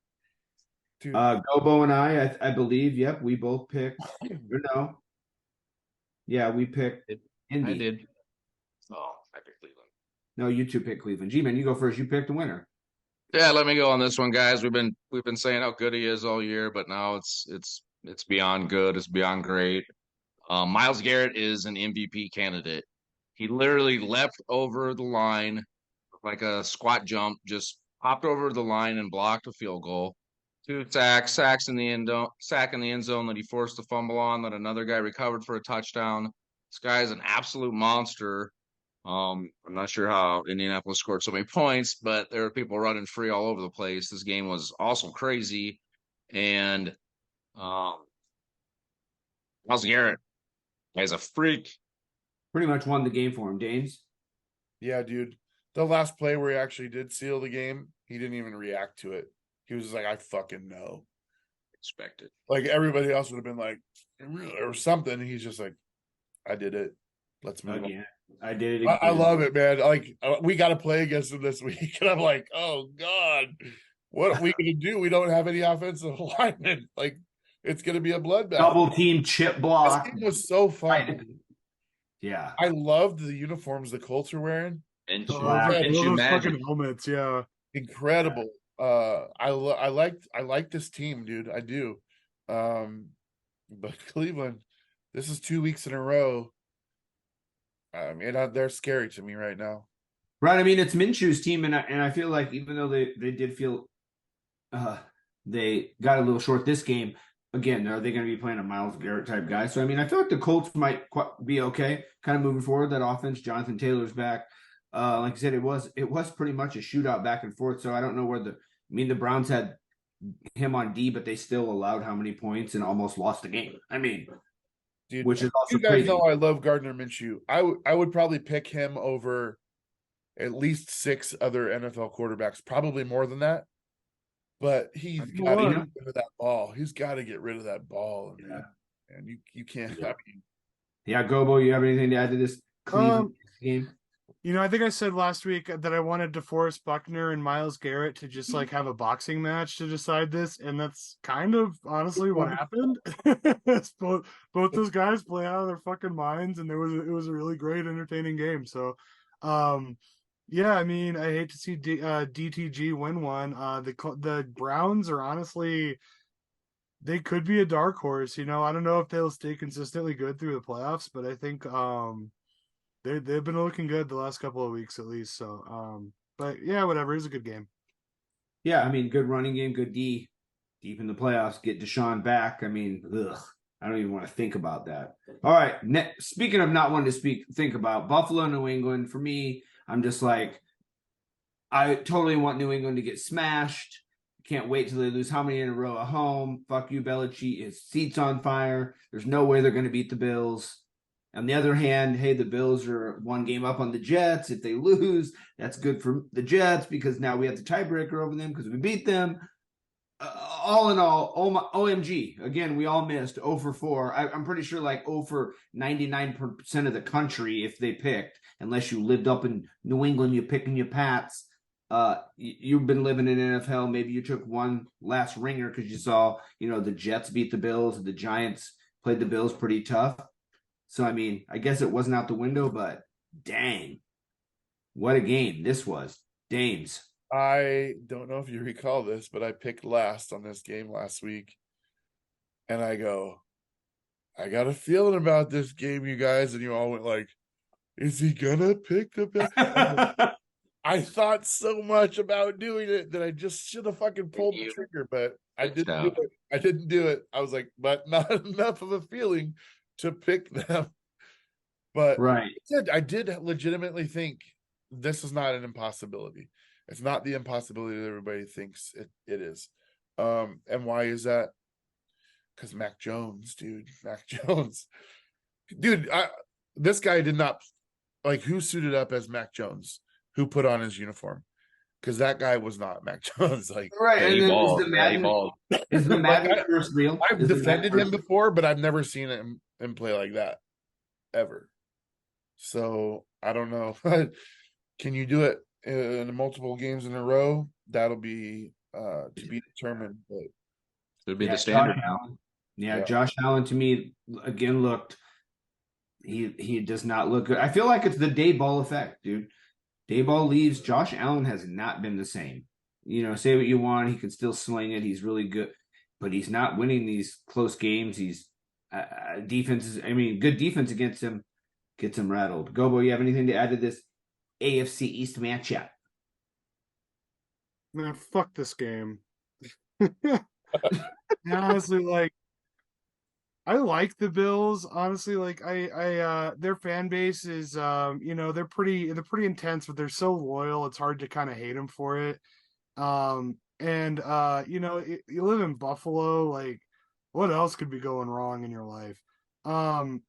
Dude. Gobo and I believe. Yep, we both picked. No. Yeah, we picked Indy. I did. Oh, I picked Cleveland. No, you two picked Cleveland. G-Man, you go first. You picked the winner. Yeah, let me go on this one, guys. We've been saying how good he is all year, but now it's beyond good. It's beyond great. Myles Garrett is an MVP candidate. He literally leapt over the line like a squat jump, just hopped over the line and blocked a field goal. 2 sacks, sack in the end zone that he forced a fumble on, that another guy recovered for a touchdown. This guy is an absolute monster. I'm not sure how Indianapolis scored so many points, but there were people running free all over the place. This game was also crazy. And Myles Garrett is a freak. Pretty much won the game for him, Danes. Yeah, dude. The last play where he actually did seal the game, he didn't even react to it. He was just like, I fucking know. Expected. Like everybody else would have been like, or something. He's just like, I did it. Let's move on. I did it again. I love it, man. Like we got to play against him this week, and I'm like, oh god, what are we gonna do? We don't have any offensive linemen. Like it's gonna be a bloodbath. Double team chip block. This game was so fun. Yeah, I loved the uniforms the Colts are wearing. And those fucking helmets, yeah, incredible. I like this team, dude. I do. But Cleveland, this is 2 weeks in a row. I mean, they're scary to me right now. Right. I mean, it's Minshew's team, and I feel like even though they did feel they got a little short this game, again, are they going to be playing a Myles Garrett type guy? So, I mean, I feel like the Colts might be okay kind of moving forward. That offense, Jonathan Taylor's back. Like I said, it was pretty much a shootout back and forth. So I don't know where the Browns had him on D, but they still allowed how many points and almost lost the game. I mean, dude, which is also you guys crazy. know I love Gardner Minshew. I would probably pick him over at least 6 other NFL quarterbacks, probably more than that. But he's got to get rid of that ball. He's got to get rid of that ball. And you can't. Yeah. Yeah, Gobo, you have anything to add to this Cleveland game? You know, I think I said last week that I wanted DeForest Buckner and Myles Garrett to just like have a boxing match to decide this, and that's kind of honestly what happened. both those guys play out of their fucking minds, and it was a really great, entertaining game. So, yeah, I mean, I hate to see DTG win one. The Browns are honestly, they could be a dark horse. You know, I don't know if they'll stay consistently good through the playoffs, but I think they've been looking good the last couple of weeks at least. So, but yeah, whatever. It was a good game. Yeah, I mean, good running game, good D, deep in the playoffs. Get Deshaun back. I mean, I don't even want to think about that. All right, speaking of not wanting to think about Buffalo, New England. For me, I'm just like, I totally want New England to get smashed. Can't wait till they lose how many in a row at home. Fuck you, Belichick. His seat's on fire. There's no way they're going to beat the Bills. On the other hand, hey, the Bills are 1 game up on the Jets. If they lose, that's good for the Jets because now we have the tiebreaker over them because we beat them. All in all, OMG. Again, we all missed 0 for 4. I'm pretty sure like 0 for 99% of the country if they picked, unless you lived up in New England, you're picking your Pats. You've been living in NFHell. Maybe you took one last ringer because you saw, the Jets beat the Bills. The Giants played the Bills pretty tough. So, I mean, I guess it wasn't out the window, but dang, what a game this was. Dames. I don't know if you recall this, but I picked last on this game last week. And I go, I got a feeling about this game, you guys. And you all went like, is he going to pick the best? I thought so much about doing it that I just should have fucking pulled the trigger, but I didn't do it. I didn't do it. I was like, but not enough of a feeling to pick them. But right. I did legitimately think this is not an impossibility. It's not the impossibility that everybody thinks it is. And why is that? Because Mac Jones, dude. Mac Jones. Dude, this guy did not, like, who suited up as Mac Jones? Who put on his uniform? Because that guy was not Mac Jones. Like, right. And then is the Madden first real? I've defended him before, but I've never seen him play like that ever. So I don't know. Can you do it in multiple games in a row? That'll be to be determined. But it'll be the standard. Josh Allen to me again looked. He does not look good. I feel like it's the Dayball effect, dude. Dayball leaves. Josh Allen has not been the same. Say what you want. He can still swing it. He's really good, but he's not winning these close games. He's good defense against him gets him rattled. Gobo, you have anything to add to this AFC East matchup? Man, fuck this game. And honestly, like, I like the Bills. Honestly, like their fan base is, they're pretty intense, but they're so loyal. It's hard to kind of hate them for it. And you live in Buffalo. Like, what else could be going wrong in your life? Um,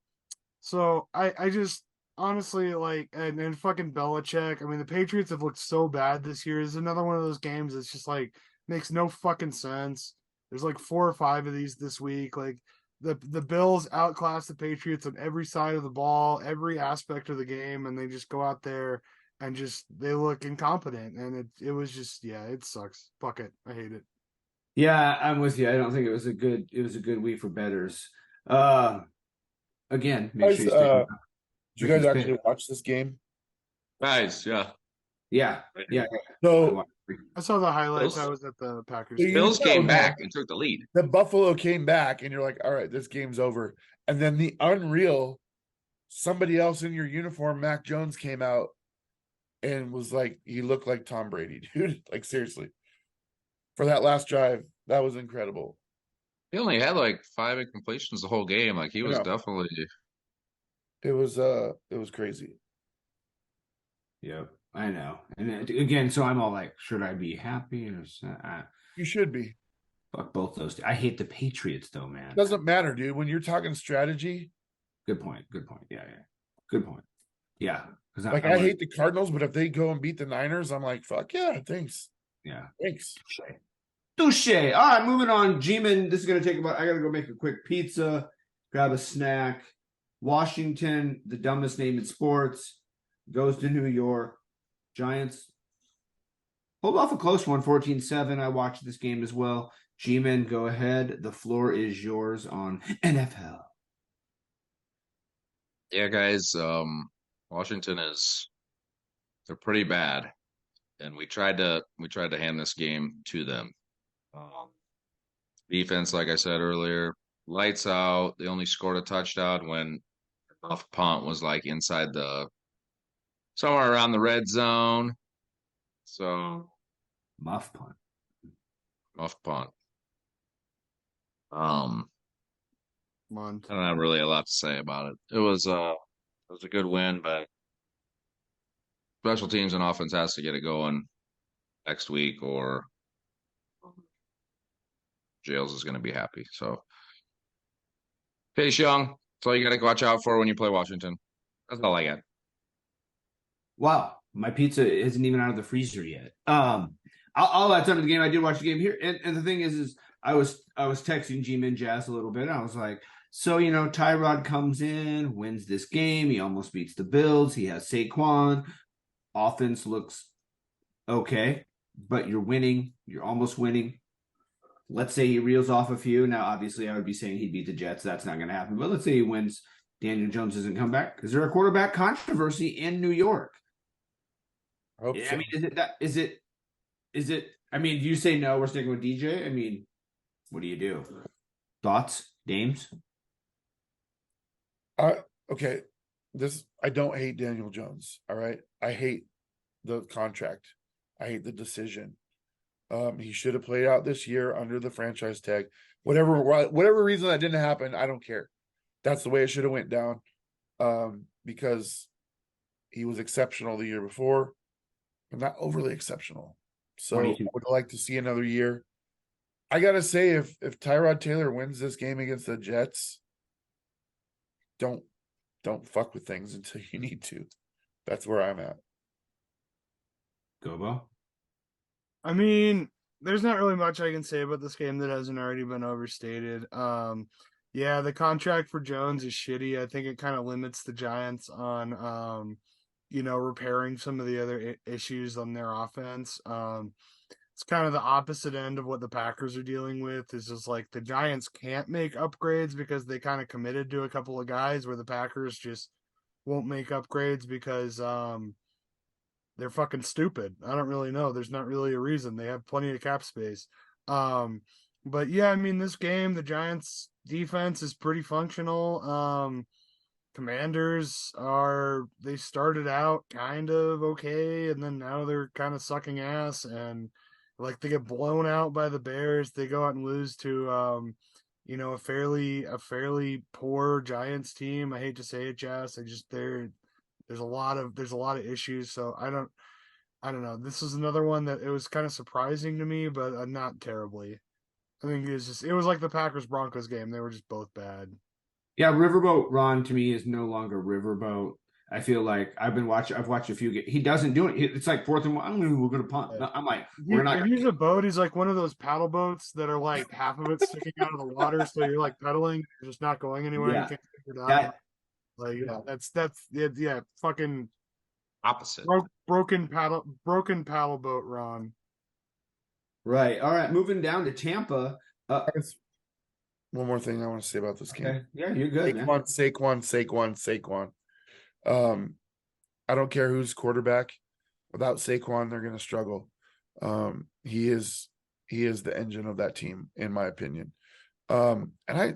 so I just honestly like, and fucking Belichick. I mean, the Patriots have looked so bad this year. It's another one of those games that's just like makes no fucking sense. There's like 4 or 5 of these this week. Like the Bills outclass the Patriots on every side of the ball, every aspect of the game, and they just go out there and just they look incompetent. And it was just, yeah, it sucks. Fuck it. I hate it. Yeah, I'm with you. I don't think it was a good week for betters. Again, make sure Guys, you stick with did you guys Ricky's actually pick. watch this game? Nice, yeah. Yeah, yeah. So, I saw the highlights. Bills- I was at the Packers. So you- Bills know came that. back and took the lead. the Buffalo came back, and you're like, all right, this game's over. And then the unreal, somebody else in your uniform, Mac Jones, came out and was like, he looked like Tom Brady, dude. Like, seriously. For that last drive, that was incredible. He only had like 5 incompletions the whole game. Like he was Yeah. definitely It was crazy. Yep, I know. And again, so I'm all like, should I be happy or You should be. fuck both those? I hate the Patriots though, man. Doesn't matter, dude. When you're talking strategy, Good point. Good point. Yeah, yeah. Good point. Yeah, because like I hate the Cardinals, but if they go and beat the Niners, I'm like, fuck yeah, thanks. Yeah. Thanks. Touche. All right, moving on. G-Man, this is going to take about, I got to go make a quick pizza, grab a snack. Washington, the dumbest name in sports, goes to New York. Giants hold off a close one, 14-7. I watched this game as well. G-Man, go ahead. The floor is yours on NFHell. yeah, guys. Washington they're pretty bad, and we tried to hand this game to them. Defense, like I said earlier, lights out. They only scored a touchdown when off punt was like inside somewhere around the red zone. So Muff punt. off punt. I Month. don't have really a lot to say about it. It was a good win, but special teams and offense has to get it going next week, or Jails is going to be happy. So, Chase Young, that's all you got to watch out for when you play Washington. That's all I got. Wow, my pizza isn't even out of the freezer yet. I'll add time to the game. I did watch the game here, and the thing is I was texting G-Man Jazz a little bit. I was like, so Tyrod comes in, wins this game. He almost beats the Bills. He has Saquon. Offense looks okay, but you're winning. You're almost winning. Let's say he reels off a few. Now, obviously, I would be saying he beat the Jets. That's not going to happen. But let's say he wins. Daniel Jones doesn't come back. Is there a quarterback controversy in New York? I hope Yeah, so. I mean, is it? I mean, do you say no? We're sticking with DJ. I mean, what do you do? Thoughts, Dames? Okay. I don't hate Daniel Jones. All right. I hate the contract. I hate the decision. He should have played out this year under the franchise tag. Whatever reason that didn't happen, I don't care. That's the way it should have went down. Because he was exceptional the year before, but not overly exceptional. So I 22. would like to see another year. I gotta say, if Tyrod Taylor wins this game against the Jets, don't fuck with things until you need to. That's where I'm at. Gobo? I mean, there's not really much I can say about this game that hasn't already been overstated. Yeah, the contract for Jones is shitty. I think it kind of limits the Giants on, repairing some of the other issues on their offense. It's kind of the opposite end of what the Packers are dealing with. Is just like the Giants can't make upgrades because they kind of committed to a couple of guys, where the Packers just won't make upgrades because they're fucking stupid. I don't really know. There's not really a reason. They have plenty of cap space. But yeah, I mean, this game, the Giants defense is pretty functional. Commanders they started out kind of okay, and then now they're kind of sucking ass. And Like they get blown out by the Bears. They go out and lose to a fairly poor Giants team. I hate to say it, Jess. There's a lot of issues. So I don't know. This is another one that it was kind of surprising to me, but not terribly. I think it was like the Packers Broncos game. They were just both bad. Yeah, Riverboat Ron to me is no longer Riverboat. I feel like I've watched a few. He doesn't do it. It's like 4th and 1. We're gonna punt. I'm like, we're not. If he's a boat, he's like one of those paddle boats that are like half of it sticking out of the water, so you're like pedaling, you're just not going anywhere. Yeah, you can't figure it out. that Like that's it. Yeah, fucking Opposite. broken paddle boat, Ron. right. All right, moving down to Tampa. One more thing I want to say about this game. Okay. Yeah, you're good, man. Saquon. I don't care who's quarterback. Without Saquon, they're going to struggle. He is the engine of that team, in my opinion. And I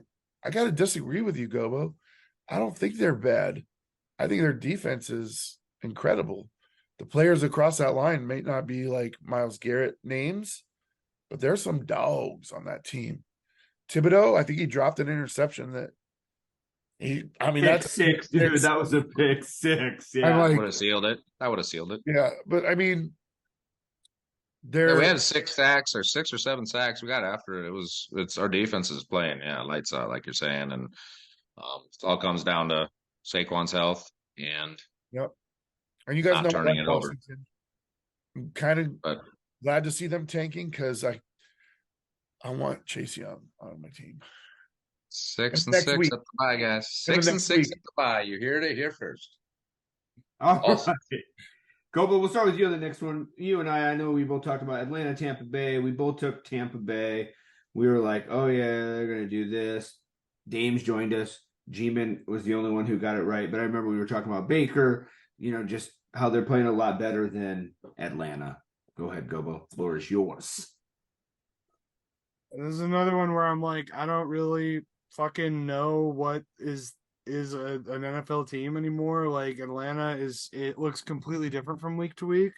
got to disagree with you, Gobo. I don't think they're bad. I think their defense is incredible. The players across that line may not be like Myles Garrett names, but there's some dogs on that team. Thibodeau, I think he dropped an interception That's 6, dude. That was a pick 6. Yeah. Would have sealed it. That would have sealed it. Yeah, but I mean, Yeah, we had 6 sacks or 6 or 7 sacks. We got after it. It's our defense is playing, lights out, like you're saying, and it all comes down to Saquon's health and yep. And you guys not know turning it over. I'm kind of glad to see them tanking because I want Chase Young on my team. 6 and Next 6 week. at the bye, guys. 6 and 6 at the bye. You heard it here first. All Awesome. right. Gobo, we'll start with you on the next one. You and I know we both talked about Atlanta, Tampa Bay. We both took Tampa Bay. We were like, oh, yeah, they're going to do this. Dames joined us. G-Man was the only one who got it right. But I remember we were talking about Baker, just how they're playing a lot better than Atlanta. Go ahead, Gobo. Floor is yours. This is another one where I'm like, I don't really fucking know what is an NFL team anymore. Like Atlanta it looks completely different from week to week.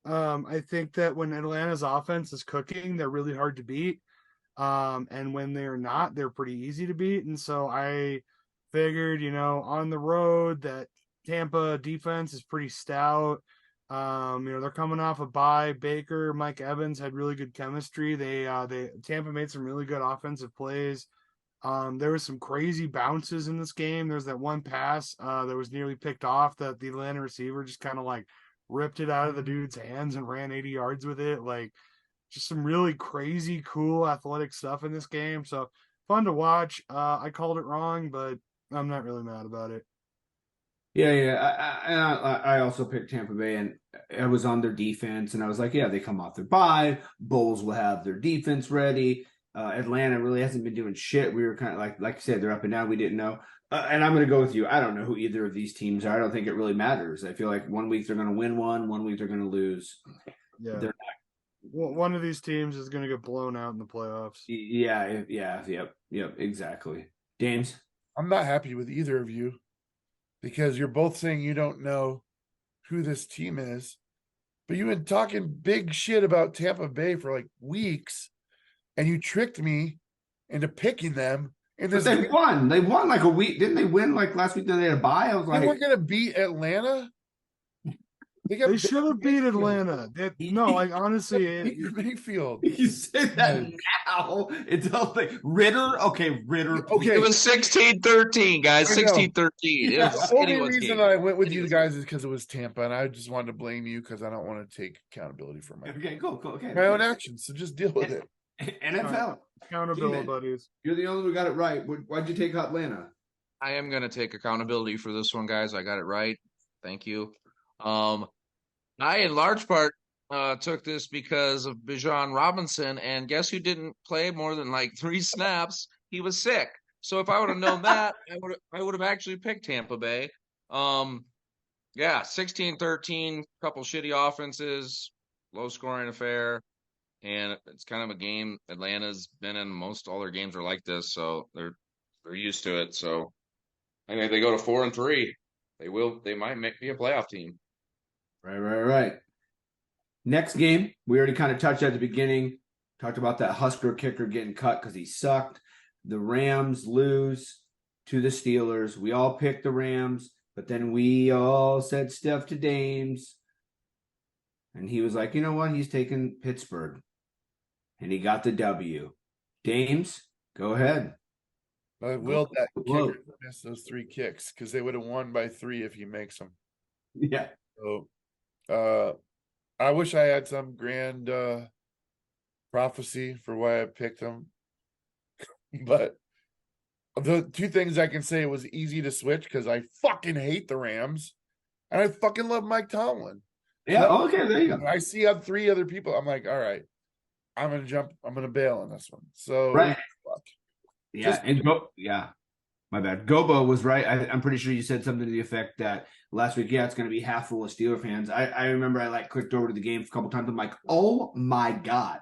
I think that when Atlanta's offense is cooking, they're really hard to beat. And when they're not, they're pretty easy to beat. And so I figured, on the road that Tampa defense is pretty stout. They're coming off a bye. Baker, Mike Evans had really good chemistry. Tampa made some really good offensive plays. There was some crazy bounces in this game. There's that one pass that was nearly picked off that the Atlanta receiver just kind of like ripped it out of the dude's hands and ran 80 yards with it. Like just some really crazy, cool athletic stuff in this game. So fun to watch. I called it wrong, but I'm not really mad about it. Yeah. I also picked Tampa Bay, and I was on their defense, and I was like, yeah, they come off their bye. Bulls will have their defense ready. Atlanta really hasn't been doing shit. We were kind of like I said, they're up and down. We didn't know. And I'm going to go with you. I don't know who either of these teams are. I don't think it really matters. I feel like 1 week they're going to win one week they're going to lose. Yeah. They're One of these teams is going to get blown out in the playoffs. Yep, exactly. James? I'm not happy with either of you because you're both saying you don't know who this team is, but you've been talking big shit about Tampa Bay for like weeks, and you tricked me into picking them. And they won. They won like a week. Didn't they win like last week that they had a bye? I was like, they weren't going to beat Atlanta. They should have beat Atlanta. Honestly, Mayfield. You say that now. It's all like Ritter. Okay, Ritter. Okay, it was 16-13, guys. 16-13. Yeah, the only reason I went with you guys is because it was Tampa, and I just wanted to blame you because I don't want to take accountability for my cool. Okay, my own actions. So just deal with it. NFL accountability, buddies. You're the only one who got it right. Why'd you take Atlanta? I am going to take accountability for this one, guys. I got it right. Thank you. I, in large part, took this because of Bijan Robinson, and guess who didn't play more than like 3 snaps? He was sick. So if I would have known that, I would have actually picked Tampa Bay. 16-13, couple shitty offenses, low scoring affair, and it's kind of a game Atlanta's been in. Most all their games are like this, so they're used to it. So I think if they go to 4-3, they might be a playoff team. Right. Next game, we already kind of touched at the beginning. Talked about that Husker kicker getting cut because he sucked. The Rams lose to the Steelers. We all picked the Rams, but then we all said Steph to Dames. And he was like, you know what? He's taking Pittsburgh. And he got the W. Dames, go ahead. I willed that Whoa. kicker to miss those 3 kicks because they would have won by 3 if he makes them. Yeah. So, I wish I had some grand prophecy for why I picked him, but the 2 things I can say, it was easy to switch because I fucking hate the Rams and I fucking love Mike Tomlin. Yeah. Okay. There you go. When I see 3 other people, I'm like, all right, I'm gonna bail on this one. So Right. fuck. Yeah. Yeah. My bad. Gobo was right. I'm pretty sure you said something to the effect that last week, yeah, it's going to be half full of Steeler fans. I remember I clicked over to the game a couple times. I'm like, oh my God.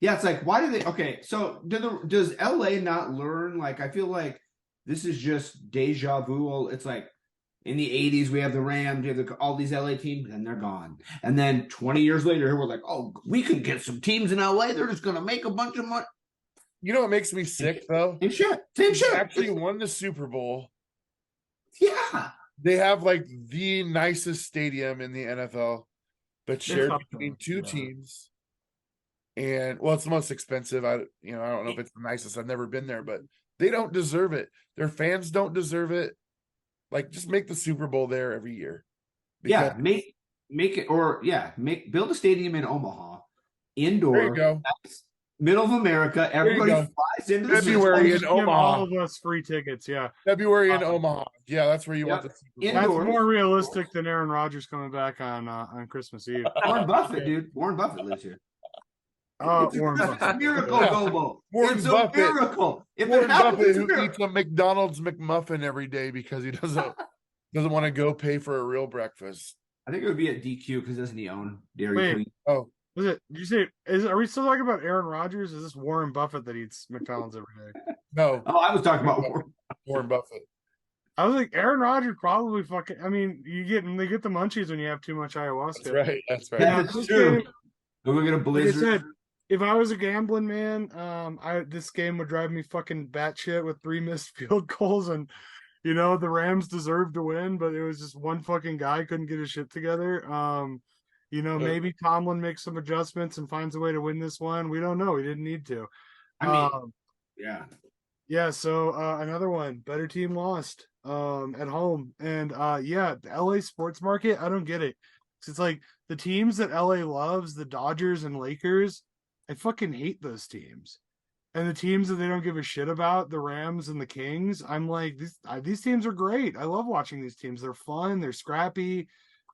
Yeah, it's like, why do they? Okay, so does LA not learn? I feel like this is just deja vu. It's like in the 80s, we have the Rams, we have all these LA teams, and they're gone. And then 20 years later, we're like, oh, we could get some teams in LA. They're just going to make a bunch of money. You know what makes me sick though? Same shit. Same They shit. actually won the Super Bowl. Yeah. They have the nicest stadium in the NFL, but shared between 2 teams. And it's the most expensive. I don't know if it's the nicest. I've never been there, but they don't deserve it. Their fans don't deserve it. Just make the Super Bowl there every year. Yeah, make it, or build a stadium in Omaha, indoor. There you go. Middle of America. Everybody flies into the February in Give Omaha. all of us free tickets. Yeah, February in Omaha. Yeah, that's where you want the Super Bowl. that's Indoors. more realistic than Aaron Rodgers coming back on Christmas Eve. Warren Buffett, dude. Warren Buffett lives here. Warren It's a Buffett. miracle, Yeah. Gobo. Warren It's Buffett. a miracle. If Warren it happens, Buffett, it's a who miracle. eats a McDonald's McMuffin every day because he doesn't want to go pay for a real breakfast. I think it would be at DQ because doesn't he own Dairy Wait. Queen? Oh, Was it? Did you say? Are we still talking about Aaron Rodgers? Is this Warren Buffett that eats McDonald's every day? no, Oh, I was talking about Warren. Warren Buffett. I was like, Aaron Rodgers probably fucking. I mean, they get the munchies when you have too much ayahuasca. That's right. Yeah, this that's true. game- We're gonna get a Like I blizzard. said, if I was a gambling man, this game would drive me fucking batshit with 3 missed field goals, and the Rams deserved to win, but it was just one fucking guy couldn't get his shit together. Maybe Tomlin makes some adjustments and finds a way to win this one. We don't know. He didn't need to. I mean, yeah. Yeah. So another one, better team lost at home, and the LA sports market. I don't get it. It's like the teams that LA loves, the Dodgers and Lakers. I fucking hate those teams. And the teams that they don't give a shit about, the Rams and the Kings, I'm like, these teams are great. I love watching these teams. They're fun. They're scrappy.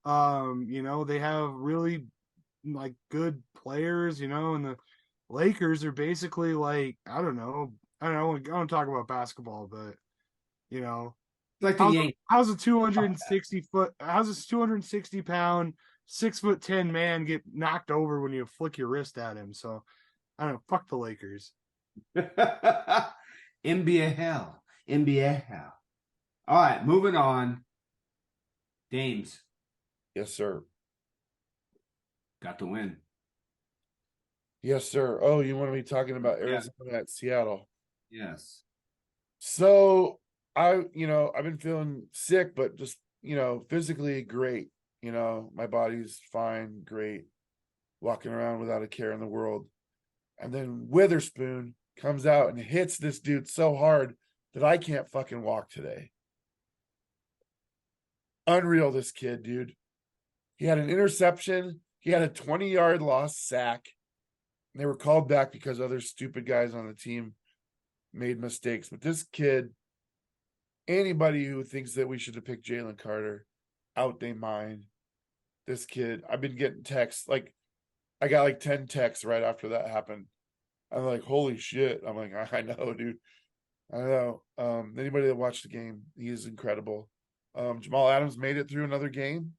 They have really good players, and the Lakers are basically I don't know. I don't talk about basketball, but Like the Yankees. how's a 260-pound, 6'10" man get knocked over when you flick your wrist at him? So I don't know. Fuck the Lakers. NBA hell. All right, moving on. Dames Yes, sir. got the win. Yes, sir. Oh, you want to be talking about Arizona at Seattle? Yes. So I've been feeling sick, but just physically great. My body's fine, great, walking around without a care in the world. And then Witherspoon comes out and hits this dude so hard that I can't fucking walk today. Unreal, this kid, dude. He had an interception. He had a 20-yard lost sack. And they were called back because other stupid guys on the team made mistakes. But this kid, anybody who thinks that we should have picked Jalen Carter, out they mind. This kid, I've been getting texts. I got 10 texts right after that happened. I'm like, holy shit. I'm like, I know, dude. I know. Anybody that watched the game, he is incredible. Jamal Adams made it through another game.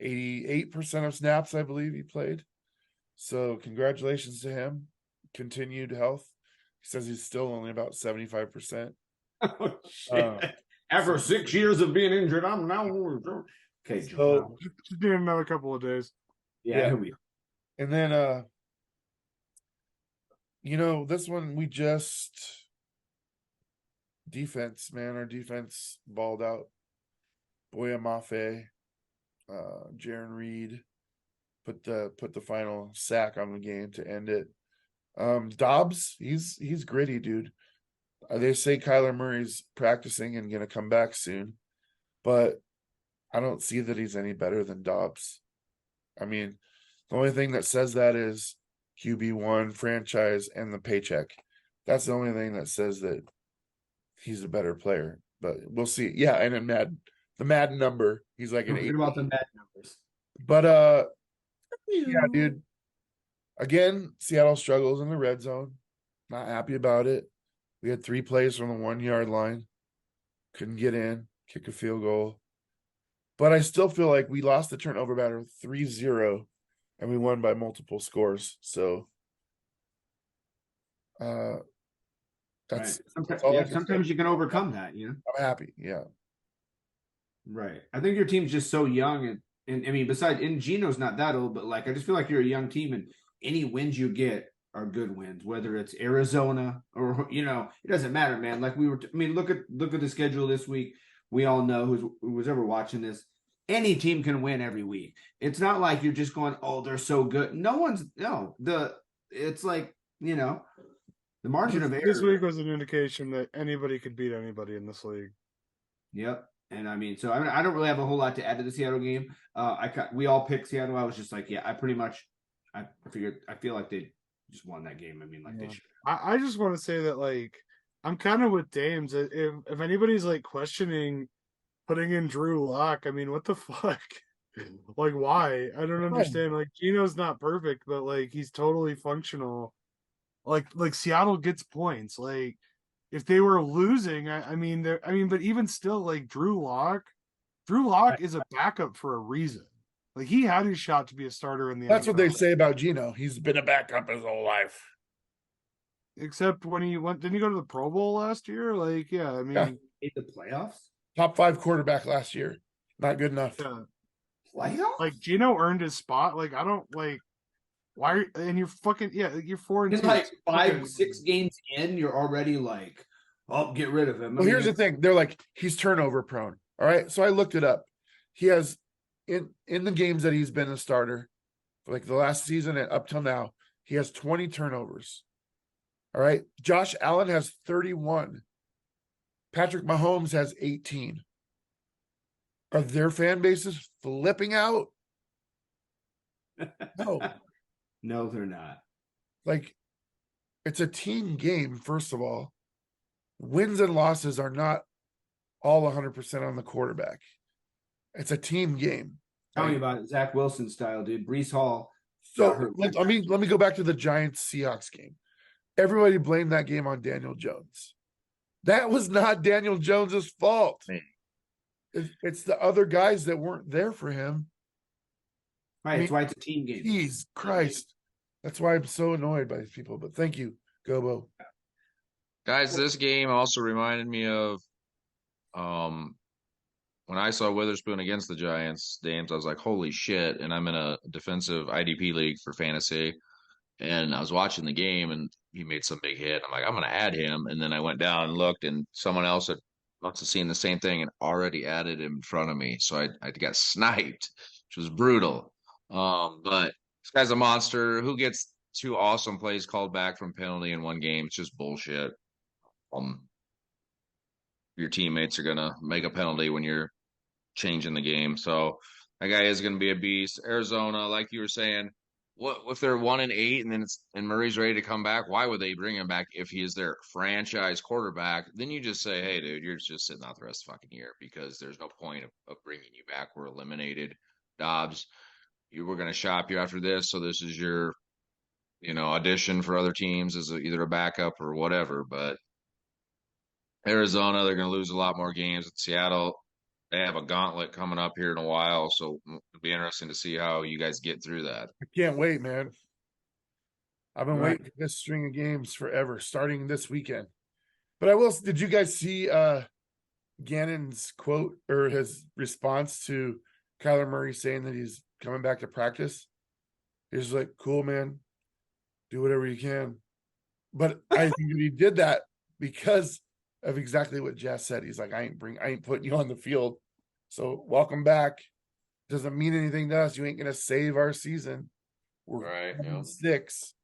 88% of snaps, I believe, he played. So congratulations to him. Continued health. He says he's still only about 75%. Oh, shit. After 6 years of being injured, I'm now okay. So Just need another couple of days. Yeah, he'll be. And then this one we just defense, man. Our defense balled out. Boya Mafe, Jaron Reed put the final sack on the game to end it. Dobbs, he's gritty, dude. They say Kyler Murray's practicing and gonna come back soon, but I don't see that he's any better than Dobbs. I mean, the only thing that says that is QB1 franchise and the paycheck. That's the only thing that says that he's a better player. But we'll see. Yeah, and the Madden number, he's like an Don't 8. forget about the Met numbers. But yeah, dude. Again, Seattle struggles in the red zone. Not happy about it. We had 3 plays from the 1-yard line. Couldn't get in, kick a field goal. But I still feel like we lost the turnover battle 3-0 and we won by multiple scores. So that's Right. all I can Sometimes say. you can overcome that, you know. I'm happy. Yeah. Right. I think your team's just so young, and I mean, Gino's not that old, but like I just feel like you're a young team, and any wins you get are good wins, whether it's Arizona or it doesn't matter, man. Like look at the schedule this week. We all know who was ever watching this. Any team can win every week. It's not like you're just going, oh, they're so good. It's like, the margin of error. This week was an indication that anybody could beat anybody in this league. Yep. And I mean, so I don't really have a whole lot to add to the Seattle game. We all picked Seattle. I was just like, yeah, I feel like they just won that game. I mean, like they should. I just want to say that, like, I'm kind of with Dames. If anybody's like questioning putting in Drew Lock, I mean, what the fuck? Like, why? I don't understand. Like, Gino's not perfect, but like he's totally functional. Like Seattle gets points. Like, if they were losing, but even still, like Drew Lock is a backup for a reason. Like, he had his shot to be a starter in the That's NFL. what they say about Gino. He's been a backup his whole life. Except when didn't he go to the Pro Bowl last year? Like, yeah, I mean, Yeah. Made the playoffs. Top 5 quarterback last year. Not good enough. yeah. Playoffs? Like, Gino earned his spot. Like, I don't like why. And you're fucking you're 4-2. In like 5-6 games in, you're already like, oh, get rid of him. Well, here's the thing. They're like, he's turnover prone. All right. So I looked it up. He has in the games that he's been a starter, for like the last season and up till now, he has 20 turnovers. All right. Josh Allen has 31. Patrick Mahomes has 18. Are their fan bases flipping out? No. No, they're not. Like, it's a team game, first of all. Wins and losses are not all 100% on the quarterback. It's a team game. Tell me about it. Zach Wilson style, dude. Brees Hall. So let me go back to the Giants Seahawks game. Everybody blamed that game on Daniel Jones. That was not Daniel Jones's fault. It's the other guys that weren't there for him. Right, that's why it's a team game. Jeez Christ. That's why I'm so annoyed by these people. But thank you, Gobo. Guys, this game also reminded me of when I saw Witherspoon against the Giants, Dames, I was like, holy shit. And I'm in a defensive IDP league for fantasy. And I was watching the game and he made some big hit. I'm like, I'm going to add him. And then I went down and looked and someone else must have seen the same thing and already added him in front of me. So I got sniped, which was brutal. But this guy's a monster. Who gets 2 awesome plays called back from penalty in one game? It's just bullshit. Your teammates are going to make a penalty when you're changing the game. So that guy is going to be a beast. Arizona, like you were saying, what if they're 1-8 and Murray's ready to come back? Why would they bring him back if he is their franchise quarterback? Then you just say, hey, dude, you're just sitting out the rest of the fucking year because there's no point of bringing you back. We're eliminated. Dobbs, you were going to shop you after this, so this is your, audition for other teams as either a backup or whatever. But Arizona, they're going to lose a lot more games. At Seattle, they have a gauntlet coming up here in a while, so it'll be interesting to see how you guys get through that. I can't wait, man. I've been waiting for this string of games forever, starting this weekend. But did you guys see Gannon's quote or his response to Kyler Murray saying that he's coming back to practice? He's like, cool, man. Do whatever you can. But I think that he did that because of exactly what Jess said. He's like, I ain't putting you on the field. So welcome back. Doesn't mean anything to us. You ain't gonna save our season. We're Right, 6.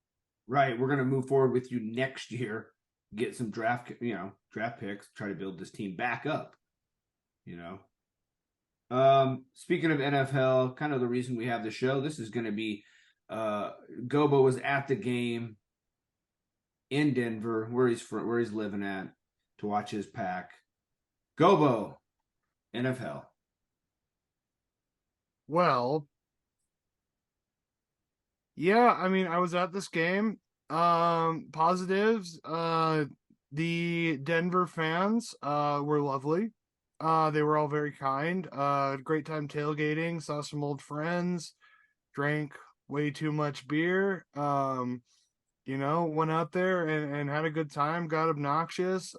Right. We're going to move forward with you next year, get some draft picks, try to build this team back up, Speaking of NFL, kind of the reason we have the show, this is going to be Gobo was at the game in Denver, where he's living at, to watch his pack. Gobo, NFHell. Well, yeah, I mean, I was at this game. Positives, the Denver fans were lovely. They were all very kind. Great time tailgating, saw some old friends, drank way too much beer. Went out there and had a good time, got obnoxious.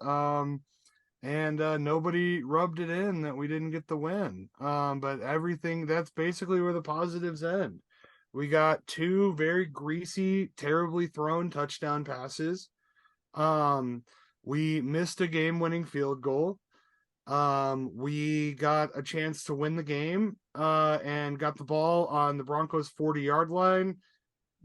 And nobody rubbed it in that we didn't get the win. But that's basically where the positives end. We got 2 very greasy, terribly thrown touchdown passes. We missed a game-winning field goal. We got a chance to win the game and got the ball on the Broncos 40-yard line,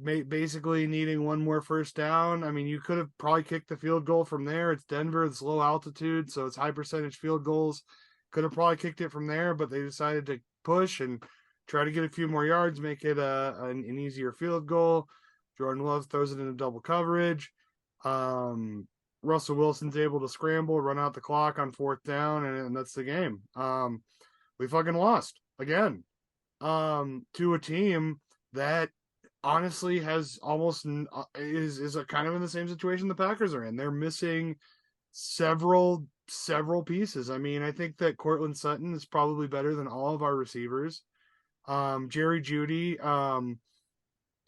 basically needing one more first down. I mean, you could have probably kicked the field goal from there. It's Denver, it's low altitude, so it's high percentage field goals. Could have probably kicked it from there, but they decided to push and try to get a few more yards, make it an easier field goal. Jordan Love throws it into double coverage. Russell Wilson's able to scramble, run out the clock on 4th down, and that's the game. We fucking lost again to a team that honestly has almost is a kind of in the same situation the Packers are in. They're missing several pieces. I mean, I think that Cortland Sutton is probably better than all of our receivers. Jerry Jeudy,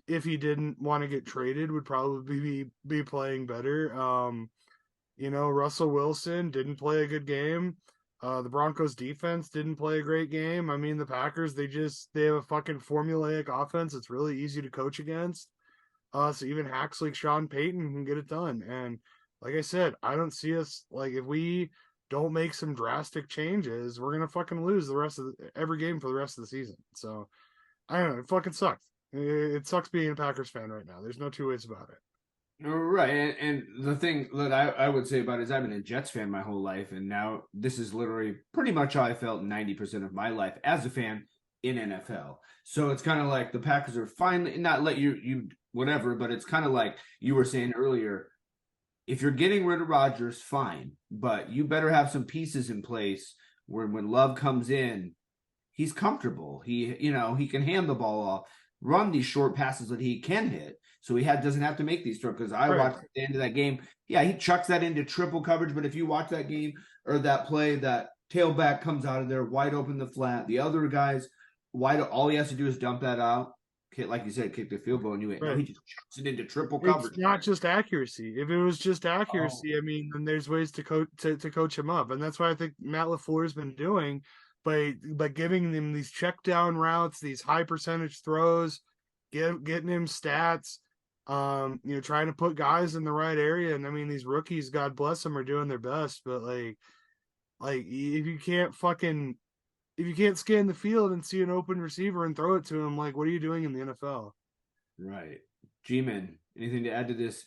if he didn't want to get traded, would probably be playing better. Russell Wilson didn't play a good game. The Broncos defense didn't play a great game. I mean, the Packers, they have a fucking formulaic offense. It's really easy to coach against. So even hacks like Sean Payton can get it done. And like I said, I don't see us, like, if we don't make some drastic changes, we're going to fucking lose every game for the rest of the season. So I don't know. It fucking sucks. It sucks being a Packers fan right now. There's no 2 ways about it. Right, and the thing that I would say about it is I've been a Jets fan my whole life, and now this is literally pretty much how I felt 90% of my life as a fan in NFL. So it's kind of like the Packers are finally not let you whatever, but it's kind of like you were saying earlier. If you're getting rid of Rodgers, fine, but you better have some pieces in place where when Love comes in, he's comfortable. He can hand the ball off, run these short passes that he can hit. So he doesn't have to make these throws. Because I watched at the end of that game, yeah, he chucks that into triple coverage. But if you watch that game or that play, that tailback comes out of there wide open the flat. The other guys wide. All he has to do is dump that out. Like you said, kick the field goal, and no, he just chucks it into triple coverage. It's not just accuracy. If it was just accuracy, I mean, then there's ways to coach him up, and that's what I think Matt LaFleur's been doing by giving them these check down routes, these high percentage throws, getting him stats. Trying to put guys in the right area. And I mean, these rookies, God bless them, are doing their best. But like if you can't scan the field and see an open receiver and throw it to him, like, what are you doing in the NFL? Right. G-Man, anything to add to this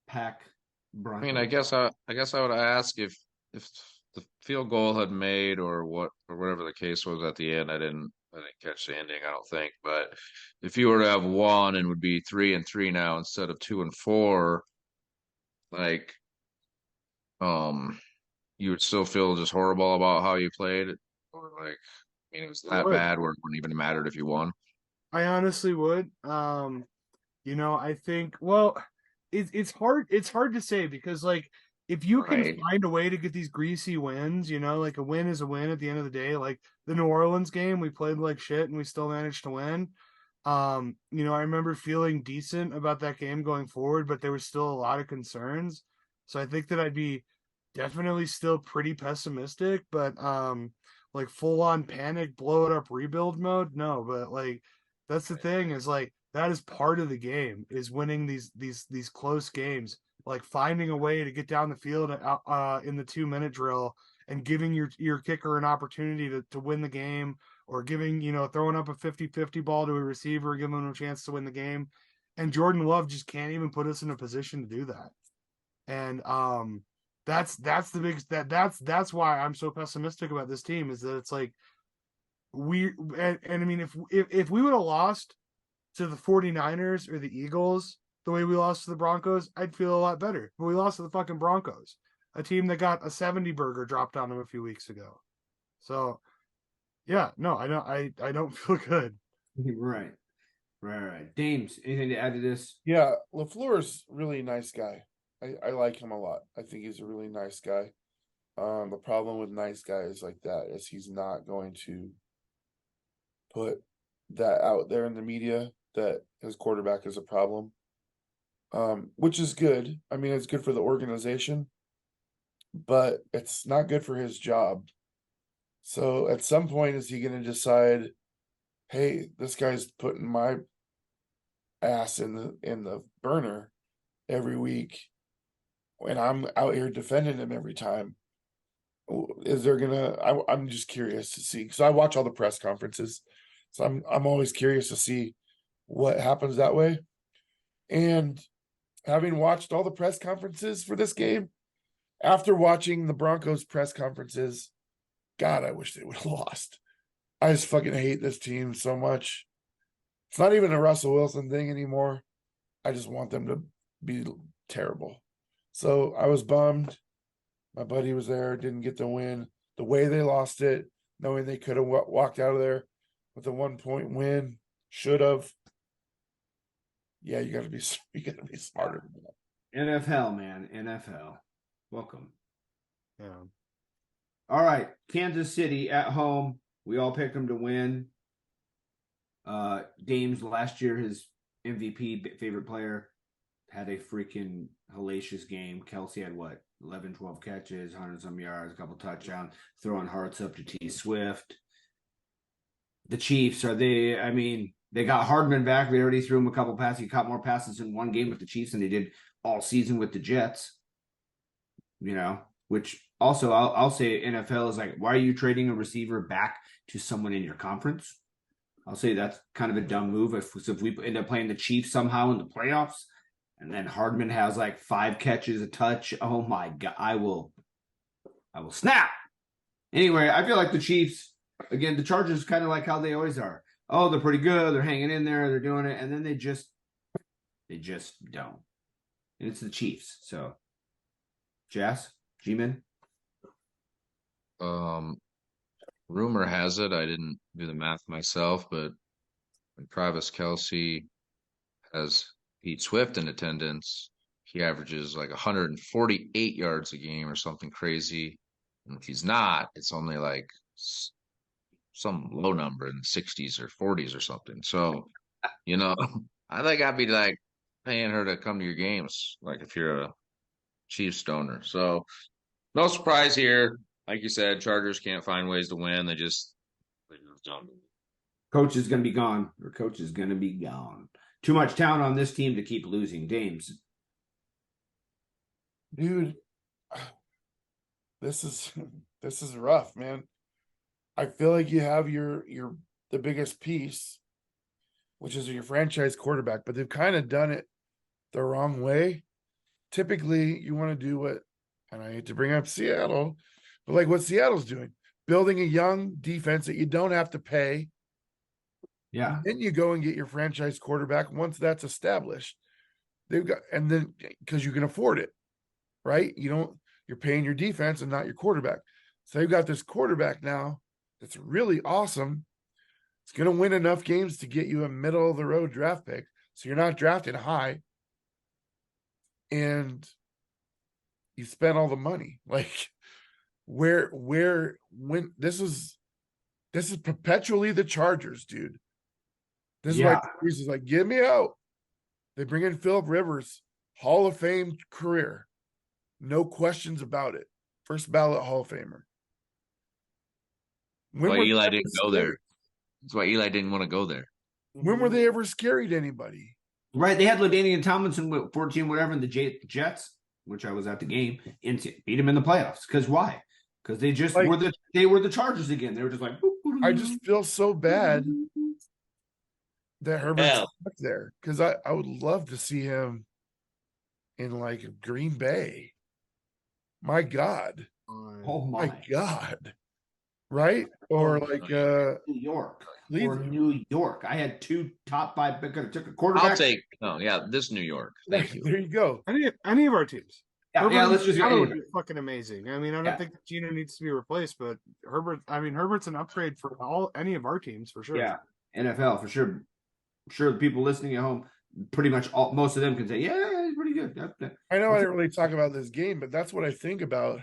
pack? I mean, I guess I would ask if the field goal had made or whatever the case was at the end. I didn't catch the ending, I don't think. But if you were to have won and would be 3-3 now instead of 2-4, like, you would still feel just horrible about how you played, or like, I mean, it was that bad where it wouldn't even mattered if you won. I honestly would. I think, well, it's hard to say because, like, if you can find a way to get these greasy wins, like a win is a win at the end of the day. Like the New Orleans game, we played like shit and we still managed to win. I remember feeling decent about that game going forward, but there was still a lot of concerns. So I think that I'd be definitely still pretty pessimistic, but like full on panic, blow it up, rebuild mode. No, but like, that's the thing is, like, That is part of the game, is winning these close games, like finding a way to get down the field in the 2-minute drill and giving your kicker an opportunity to win the game, or giving, throwing up a 50-50 ball to a receiver, giving him a chance to win the game. And Jordan Love just can't even put us in a position to do that. And that's the biggest that's why I'm so pessimistic about this team, is that it's like and I mean, if we would have lost to the 49ers or the Eagles the way we lost to the Broncos, I'd feel a lot better. But we lost to the fucking Broncos, a team that got a 70 burger dropped on them a few weeks ago. So yeah, no, I don't feel good. Right. Dames, anything to add to this? Yeah, LaFleur's really nice guy. I like him a lot. I think he's a really nice guy. The problem with nice guys like that is he's not going to put that out there in the media that his quarterback is a problem. Which is good. I mean, it's good for the organization, but it's not good for his job. So at some point, is he going to decide, hey, this guy's putting my ass in the burner every week, and I'm out here defending him every time? Is there I'm just curious to see, because I watch all the press conferences, so I'm always curious to see what happens that way. And having watched all the press conferences for this game, after watching the Broncos press conferences, God, I wish they would have lost. I just fucking hate this team so much. It's not even a Russell Wilson thing anymore. I just want them to be terrible. So I was bummed. My buddy was there, didn't get the win. The way they lost it, knowing they could have walked out of there with a 1-point win, should have. Yeah, you got to be smarter than that. NFHell, man. NFHell. Welcome. Yeah. All right. Kansas City at home. We all picked them to win. Dames last year, his MVP favorite player, had a freaking hellacious game. Kelsey had 11, 12 catches, 100 some yards, a couple touchdowns, throwing hearts up to T Swift. The Chiefs, they got Hardman back. They already threw him a couple passes. He caught more passes in one game with the Chiefs than they did all season with the Jets. Which also I'll say NFL is like, why are you trading a receiver back to someone in your conference? I'll say that's kind of a dumb move. If we end up playing the Chiefs somehow in the playoffs, and then Hardman has like 5 catches, a touch, oh my God, I will snap. Anyway, I feel like the Chiefs, again, the Chargers kind of like how they always are. Oh, they're pretty good. They're hanging in there. They're doing it. And then they just don't. And it's the Chiefs. So, Jazz, G-Man? Rumor has it, I didn't do the math myself, but when Travis Kelce has Pete Swift in attendance, he averages like 148 yards a game or something crazy. And if he's not, it's only like some low number in the 60s or 40s or something. So, I think I'd be like paying her to come to your games, like if you're a Chiefs donor. So, no surprise here. Like you said, Chargers can't find ways to win. They just don't. Coach is going to be gone. Or coach is going to be gone. Too much talent on this team to keep losing games. Dude, this is rough, man. I feel like you have the biggest piece, which is your franchise quarterback, but they've kind of done it the wrong way. Typically, you want to do what, and I hate to bring up Seattle, but like what Seattle's doing, building a young defense that you don't have to pay. Yeah. And then you go and get your franchise quarterback once that's established. And then because you can afford it, right? You're paying your defense and not your quarterback. So you've got this quarterback now that's really awesome. It's going to win enough games to get you a middle of the road draft pick. So you're not drafted high. And you spent all the money. Like, when this is perpetually the Chargers, dude. This is why Breeze is like, get me out. They bring in Phillip Rivers, Hall of Fame career. No questions about it. First ballot Hall of Famer. Why Eli didn't go there. That's why Eli didn't want to go there. When were they ever scary to anybody? Right. They had LaDainian Tomlinson with 14, whatever, in the Jets, which I was at the game, and beat them in the playoffs. Because why? Because they just Like- were the Chargers again. They were just like, I just feel so bad that Herbert's Hell. stuck there, because I would love to see him in like Green Bay. My God. oh My my, God. Right? Or like New York. Or Cleveland. New York. I had 2 top 5 pick. I took a quarterback. I'll take. Oh yeah, this New York. Thank you. There you go. Any of our teams. Yeah, Herbert let's just Seattle go. would be fucking amazing. I mean, I don't Yeah. think Gino needs to be replaced, but Herbert's an upgrade for any of our teams for sure. Yeah, NFL for sure. Sure, the people listening at home, pretty much most of them can say, yeah, he's pretty good. I know I didn't really talk about this game, but that's what I think about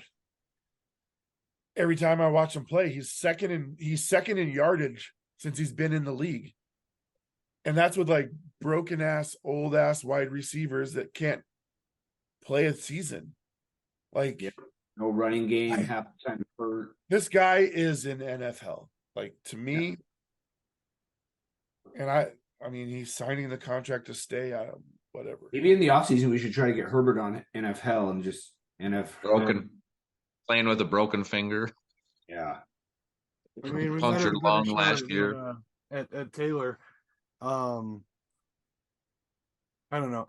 every time I watch him play. He's second in yardage since he's been in the league. And that's with like broken ass, old ass wide receivers that can't play a season. Like, No running game, half the time hurt. this guy is in NFHell. Like, to me, and I mean, he's signing the contract to stay. Whatever. Maybe in the offseason, we should try to get Herbert on NFL and just Playing with a broken finger. Yeah. I mean, Punctured lung last year. At Taylor. I don't know.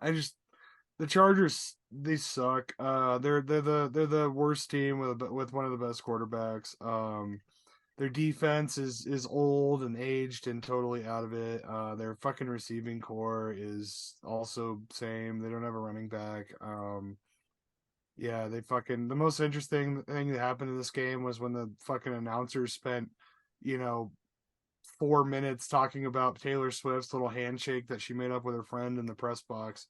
The Chargers, they suck. They're the worst team with one of the best quarterbacks. Their defense is old and aged and totally out of it. Their fucking receiving core is also same. They don't have a running back. Yeah, the most interesting thing that happened in this game was when the fucking announcers spent, 4 minutes talking about Taylor Swift's little handshake that she made up with her friend in the press box.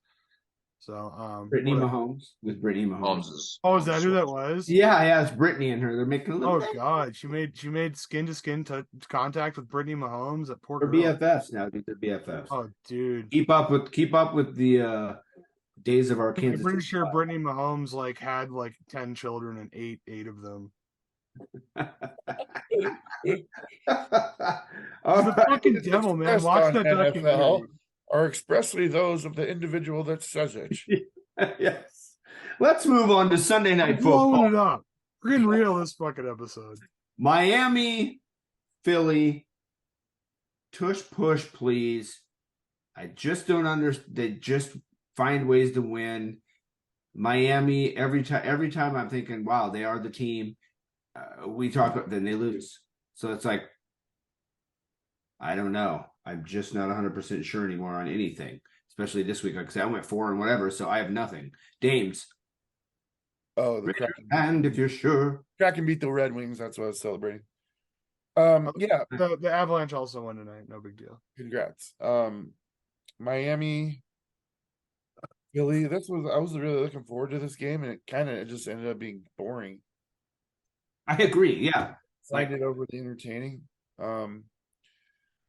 So, Brittany Mahomes with Brittany Mahomes. is that who that was? Yeah, it's Brittany and her. They're making a little. Oh God, she made skin to skin contact with Brittany Mahomes at Port. They're BFFs now, dude. They're BFFs. Oh, dude. Keep up with the days of our Kansas. I'm pretty sure Brittany Mahomes had 10 children and ate of them. The fucking devil, man. Watch that documentary. Are expressly those of the individual that says it. Yes. Let's move on to Sunday Night Blowing Football. it up. We're getting real this fucking episode. Miami, Philly, tush push, please. I just don't understand. They just find ways to win. Miami, every time I'm thinking, wow, they are the team. We talk about, then they lose. So it's like, I don't know. I'm just not 100% sure anymore on anything, especially this week. Like I said, I went 4 and whatever, so I have nothing. Dames. Oh, the Kraken. And if you're sure. Kraken beat the Red Wings. That's what I was celebrating. Yeah. The Avalanche also won tonight. No big deal. Congrats. Miami, Philly. I was really looking forward to this game, and it just ended up being boring. I agree. Yeah. Find it over the entertaining.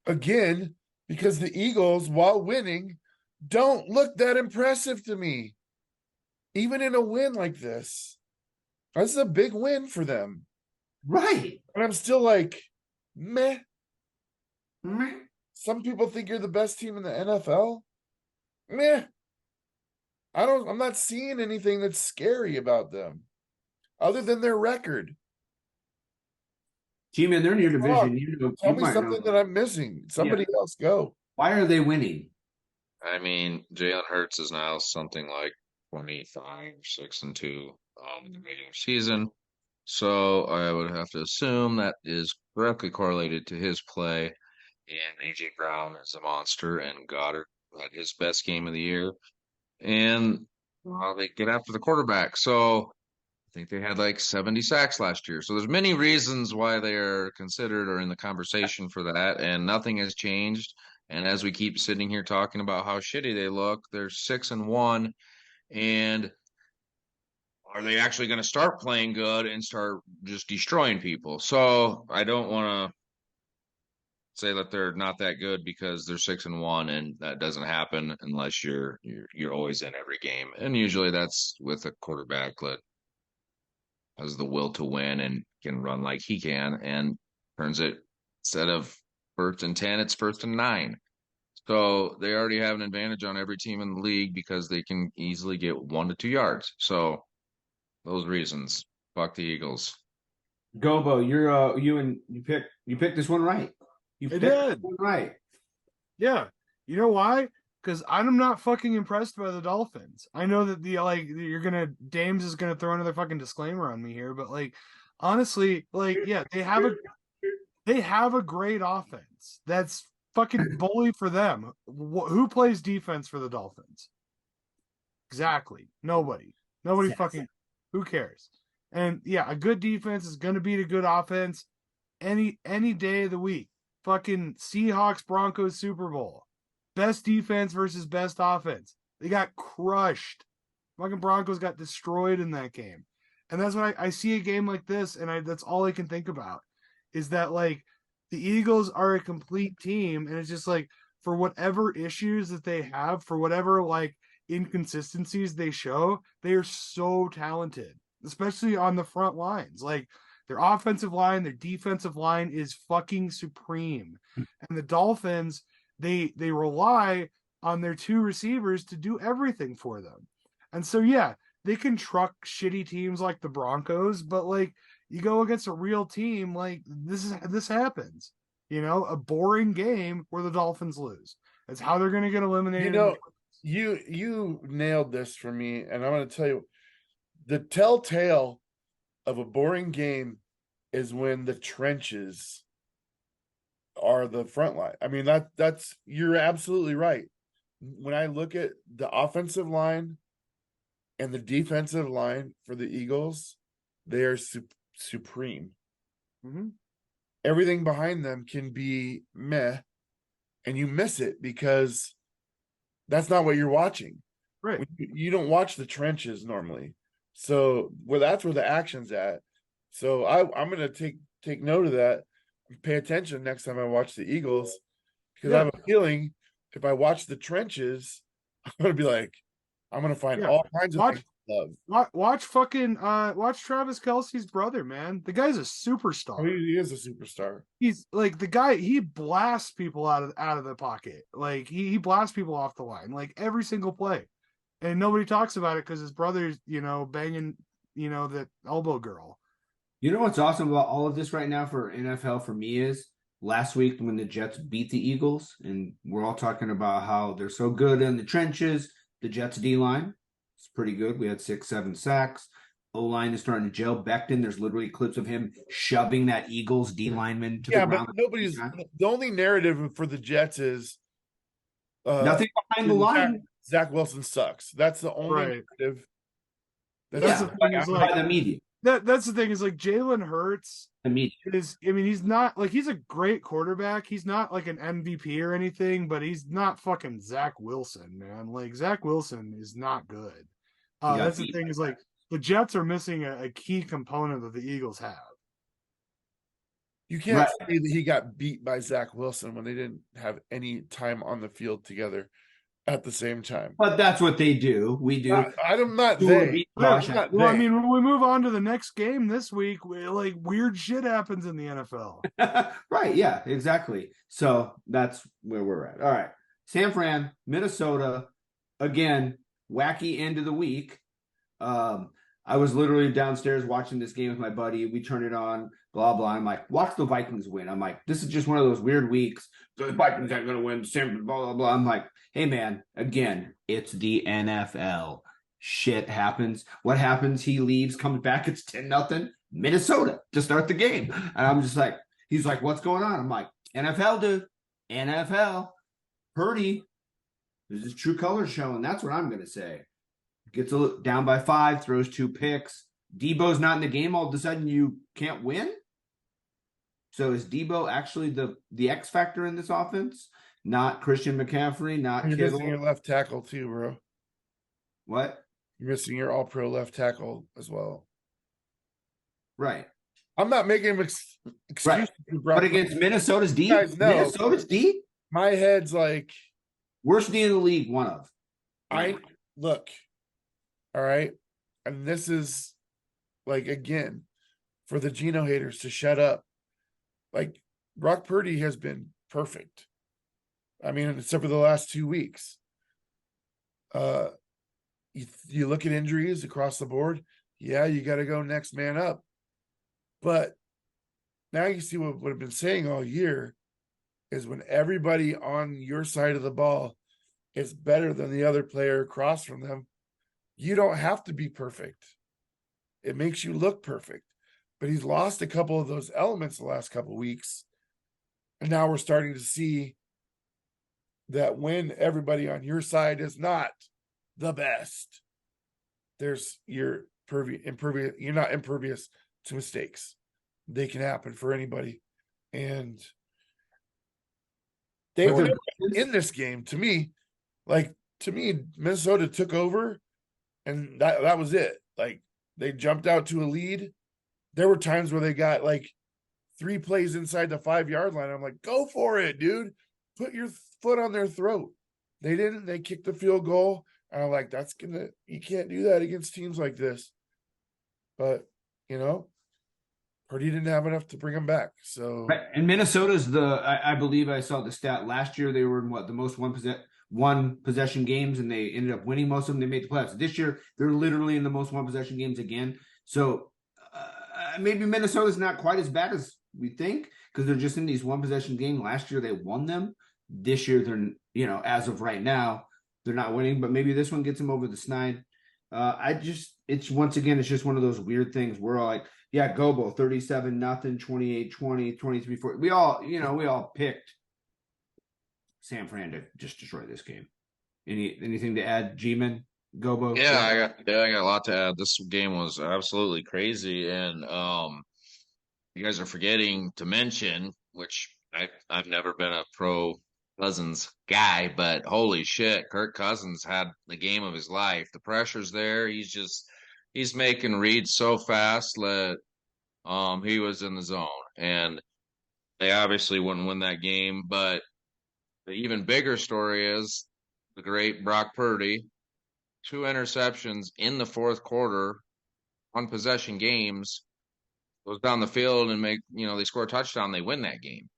Again, because the Eagles, while winning, don't look that impressive to me. Even in a win like this. This is a big win for them. Right. But I'm still like, meh. Meh. Some people think you're the best team in the NFL. Meh. I'm not seeing anything that's scary about them. Other than their record. G-Man, they're in your division. Tell me something that I'm missing. Somebody else go. Why are they winning? I mean, Jalen Hurts is now something like 25, 6-2 in the regular season. So I would have to assume that is directly correlated to his play. And AJ Brown is a monster, and Goddard had his best game of the year. And they get after the quarterback. So I think they had like 70 sacks last year. So there's many reasons why they are considered or in the conversation for that, and nothing has changed. And as we keep sitting here talking about how shitty they look, they're 6-1, and are they actually going to start playing good and start just destroying people? So I don't want to say that they're not that good because they're 6-1, and that doesn't happen unless you're always in every game. And usually that's with a quarterback that has the will to win and can run like he can, and turns it, instead of 1st and 10, it's 1st and 9. So they already have an advantage on every team in the league because they can easily get 1 to 2 yards. So those reasons, fuck the Eagles. Gobo, you picked this one right. You I picked did. this one right. Yeah. You know why? Because I'm not fucking impressed by the Dolphins. I know that Dames is gonna throw another fucking disclaimer on me here, but like honestly, like yeah, they have a great offense. That's fucking bully for them. Who plays defense for the Dolphins? Exactly. Nobody. Nobody Yes. fucking. Who cares? And yeah, a good defense is going to beat a good offense any day of the week. Fucking Seahawks Broncos Super Bowl. Best defense versus best offense. They got crushed. Fucking Broncos got destroyed in that game. And that's what I see a game like this, and that's all I can think about is that like the Eagles are a complete team, and it's just like for whatever issues that they have, for whatever like inconsistencies they show, they are so talented, especially on the front lines. Like their offensive line, their defensive line is fucking supreme. And the Dolphins, they rely on their two receivers to do everything for them. And so yeah, they can truck shitty teams like the Broncos, but like you go against a real team, like this happens. You know, a boring game where the Dolphins lose. That's how they're going to get eliminated. You nailed this for me, and I'm going to tell you, the telltale of a boring game is when the trenches are the front line. I mean, that's you're absolutely right. When I look at the offensive line and the defensive line for the Eagles, they are supreme. Mm-hmm. Everything behind them can be meh, and you miss it because that's not what you're watching. Right. You don't watch the trenches normally. So that's where the action's at. So I'm gonna take note of that and pay attention next time I watch the Eagles, because I have a feeling if I watch the trenches, I'm gonna be like, I'm gonna find all kinds of things to love. Watch Travis Kelce's brother, man. The guy's a superstar. Oh, he is a superstar. He's like the guy. He blasts people out of the pocket. Like he blasts people off the line, like every single play, and nobody talks about it because his brother's banging that elbow girl. You know what's awesome about all of this right now for NFL for me is last week when the Jets beat the Eagles, and we're all talking about how they're so good in the trenches. The Jets D line, it's pretty good. We had 6-7 sacks. O-line is starting to gel. Becton, there's literally clips of him shoving that Eagles D lineman to the ground. But the only narrative for the Jets is nothing behind the line. Zach Wilson sucks. That's the only narrative. That's the thing is like by the media. That's the thing is like Jalen Hurts he's not like he's a great quarterback. He's not like an MVP or anything, but he's not fucking Zach Wilson, man. Like Zach Wilson is not good. That's the thing is like the Jets are missing a key component that the Eagles have. You can't say that he got beat by Zach Wilson when they didn't have any time on the field together at the same time. But that's what they do. We do. I'm not there. Well, I mean, when we move on to the next game this week, like weird shit happens in the NFL. Right. Yeah, exactly. So that's where we're at. All right. San Fran, Minnesota, again, wacky end of the week. I was literally downstairs watching this game with my buddy. We turned it on, blah, blah. I'm like, watch the Vikings win. I'm like, this is just one of those weird weeks. The Vikings aren't going to win. Blah, blah, blah. I'm like, hey, man, again, it's the NFL. Shit happens. What happens? He leaves, comes back. It's 10-0. Minnesota to start the game. And I'm just like, he's like, what's going on? I'm like, NFL, dude. NFL. Purdy. There's his true colors showing. That's what I'm going to say. Gets down by 5, throws 2 picks. Debo's not in the game. All of a sudden, you can't win. So is Debo actually the X factor in this offense? Not Christian McCaffrey, not You're Kittle. missing your left tackle too, bro. What? You're missing your all-pro left tackle as well. Right. I'm not making excuses. Right. But against Minnesota's D? Minnesota's D? My head's like... Worst D in the league, one of. Look, all right? And this is, like, again, for the Geno haters to shut up. Like, Brock Purdy has been perfect. I mean, except for the last 2 weeks. You look at injuries across the board. Yeah, you got to go next man up. But now you see what I've been saying all year is when everybody on your side of the ball is better than the other player across from them, you don't have to be perfect. It makes you look perfect. But he's lost a couple of those elements the last couple of weeks. And now we're starting to see that when everybody on your side is not the best, you're not impervious to mistakes. They can happen for anybody. And they were in this game to me. Minnesota took over and that was it. Like, they jumped out to a lead. There were times where they got like 3 plays inside the 5-yard line. I'm like, go for it, dude. Put your foot on their throat. They didn't. They kicked the field goal. And I'm like, you can't do that against teams like this. But, Purdy didn't have enough to bring them back. So, right. And Minnesota's I believe I saw the stat last year. They were in the most one possession games, and they ended up winning most of them. They made the playoffs. This year, they're literally in the most one possession games again. So maybe Minnesota's not quite as bad as we think because they're just in these one possession games. Last year, they won them. This year, they're, as of right now, they're not winning, but maybe this one gets them over the snide. It's just one of those weird things. We're all like, yeah, Gobo, 37-0, 28-20, 23-4. We all picked San Fran to just destroy this game. Anything to add, G-Man, Gobo? Yeah, I got a lot to add. This game was absolutely crazy, and you guys are forgetting to mention, which I've never been a pro Cousins guy, but holy shit, Kirk Cousins had the game of his life. The pressure's there. He's making reads so fast that he was in the zone, and they obviously wouldn't win that game. But the even bigger story is the great Brock Purdy, 2 interceptions in the fourth quarter, 1 possession games, goes down the field and they score a touchdown, they win that game.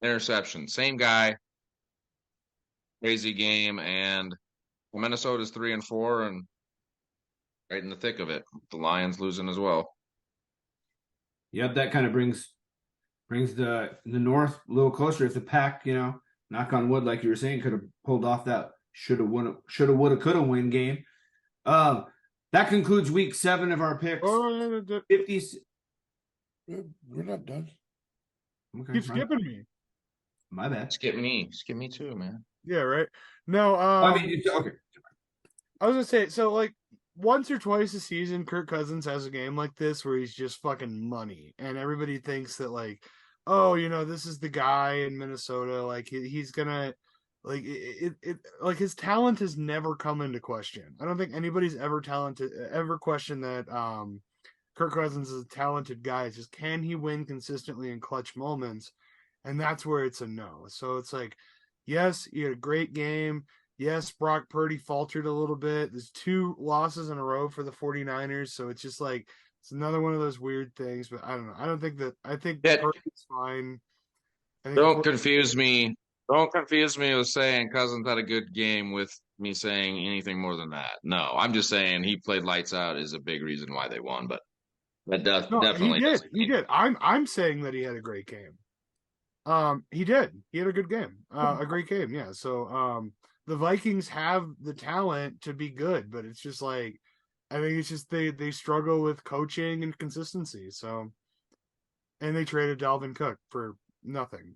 Interception, same guy, crazy game, and Minnesota's 3-4 and right in the thick of it. The Lions losing as well. Yep, that kind of brings the North a little closer. If the Pack, knock on wood, like you were saying, could have pulled off that shoulda, woulda, coulda win game. That concludes week 7 of our picks. 50. We're not done. Okay, Keep skipping me. My bad. Skip me too, man. Yeah, right. No, okay. I was gonna say, so like once or twice a season, Kirk Cousins has a game like this where he's just fucking money, and everybody thinks that like, oh, this is the guy in Minnesota. Like he's gonna, like like his talent has never come into question. I don't think anybody's ever questioned that. Kirk Cousins is a talented guy. It's just, can he win consistently in clutch moments? And that's where it's a no. So it's like, yes, he had a great game. Yes, Brock Purdy faltered a little bit. There's 2 losses in a row for the 49ers. So it's just like, it's another one of those weird things. But I don't know. I think Purdy's fine. Don't confuse me. Don't confuse me with saying Cousins had a good game with me saying anything more than that. No, I'm just saying he played lights out is a big reason why they won. But that definitely he did. I'm saying that he had a great game. He did. He had a good game. A great game. Yeah. So the Vikings have the talent to be good, but it's just like, I think it's just they struggle with coaching and consistency. So, and they traded Dalvin Cook for nothing.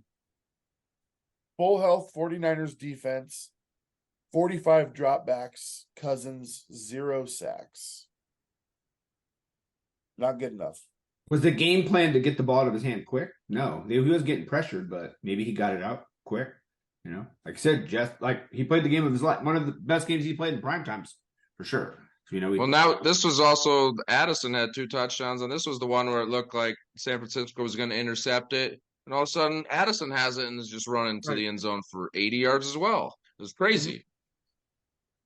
Full health 49ers defense, 45 dropbacks, Cousins 0 sacks. Not good enough. Was the game plan to get the ball out of his hand quick? No, he was getting pressured, but maybe he got it out quick. Like I said, just like he played the game of his life, one of the best games he played in prime times for sure. So, well, now this was also Addison had 2 touchdowns, and this was the one where it looked like San Francisco was going to intercept it, and all of a sudden Addison has it and is just running to the end zone for 80 yards as well. It was crazy.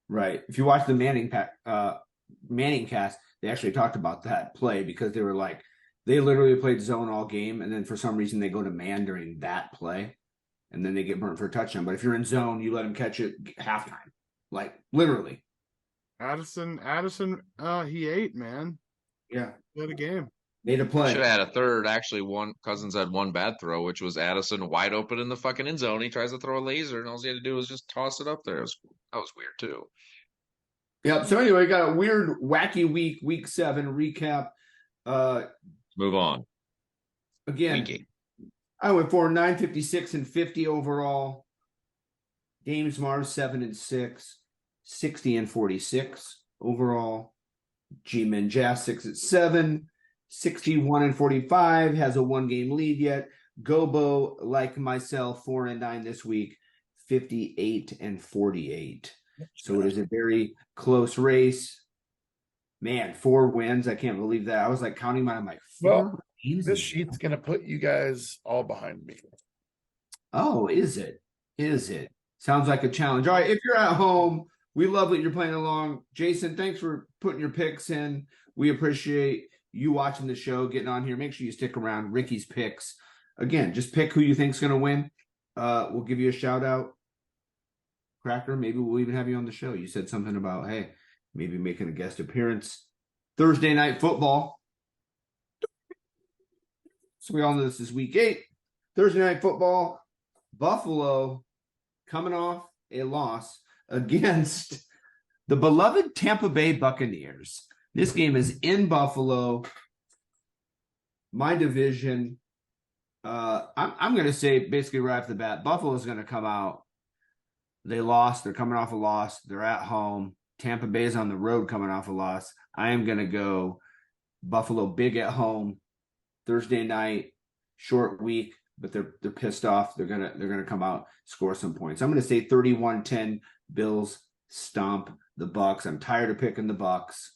Right. If you watch the Manning cast, they actually talked about that play because they were like, they literally played zone all game, and then for some reason they go to man during that play. and then they get burnt for a touchdown. But if you're in zone, you let them catch it halftime, like literally. Addison, he ate, man. Yeah, He had a game. made a play. Should have had a third. Actually, one Cousins had one bad throw, which was Addison wide open in the fucking end zone. He tries to throw a laser, and all he had to do was just toss it up there. That was weird too. Yep. So anyway, we got a weird, wacky week 7 recap. Move on. Again, Week 8. I went for 956 and 50 overall. James Mars 7-6, 60 and 46 overall. G-Men Jazz 6-7, 61 and 45, has a 1-game lead yet. Gobo, like myself, 4-9 this week, 58 and 48. So it is a very close race. Man, 4 wins. I can't believe that. I was like counting mine. I'm like, 4 games. This sheet's gonna put you guys all behind me. Oh, is it? Is it? Sounds like a challenge. All right, if you're at home, we love that you're playing along. Jason, thanks for putting your picks in. We appreciate you watching the show, getting on here. Make sure you stick around. Ricky's picks. Again, just pick who you think's going to win. We'll give you a shout out. Cracker, maybe we'll even have you on the show. You said something about, hey, maybe making a guest appearance. Thursday night football. So we all know this is week 8. Thursday night football. Buffalo coming off a loss against the beloved Tampa Bay Buccaneers. This game is in Buffalo. My division. I'm going to say basically right off the bat, Buffalo's going to come out. They lost. They're coming off a loss. They're at home. Tampa Bay's on the road coming off a loss. I am going to go Buffalo big at home. Thursday night, short week, but they're pissed off. They're gonna come out, score some points. I'm gonna say 31-10. Bills stomp the Bucks. I'm tired of picking the Bucks.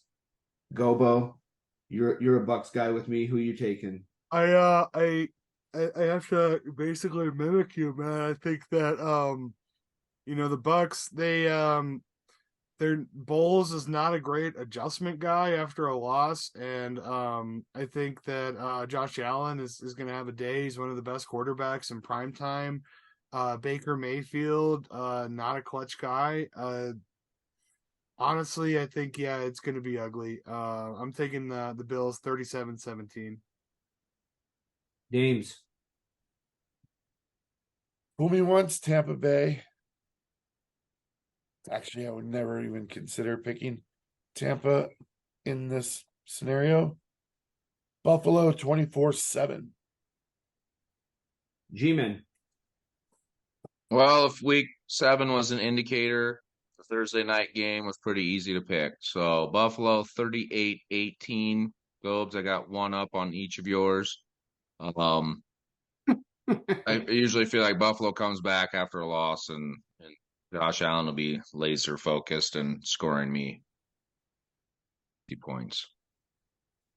Gobo, you're a Bucks guy with me. Who you taking? I have to basically mimic you, man. I think that the Bucks, their Bowles is not a great adjustment guy after a loss, and I think that Josh Allen is going to have a day. He's one of the best quarterbacks in prime time. Baker Mayfield, not a clutch guy. Honestly, I think it's going to be ugly. I'm taking the Bills 37-17. James. Fool me once, Tampa Bay. Actually, I would never even consider picking Tampa in this scenario. Buffalo 24-7. G-Man. Well, if week 7 was an indicator, the Thursday night game was pretty easy to pick. So Buffalo 38-18. Gobes, I got one up on each of yours. I usually feel like Buffalo comes back after a loss, and Josh Allen will be laser focused and scoring me 50 points.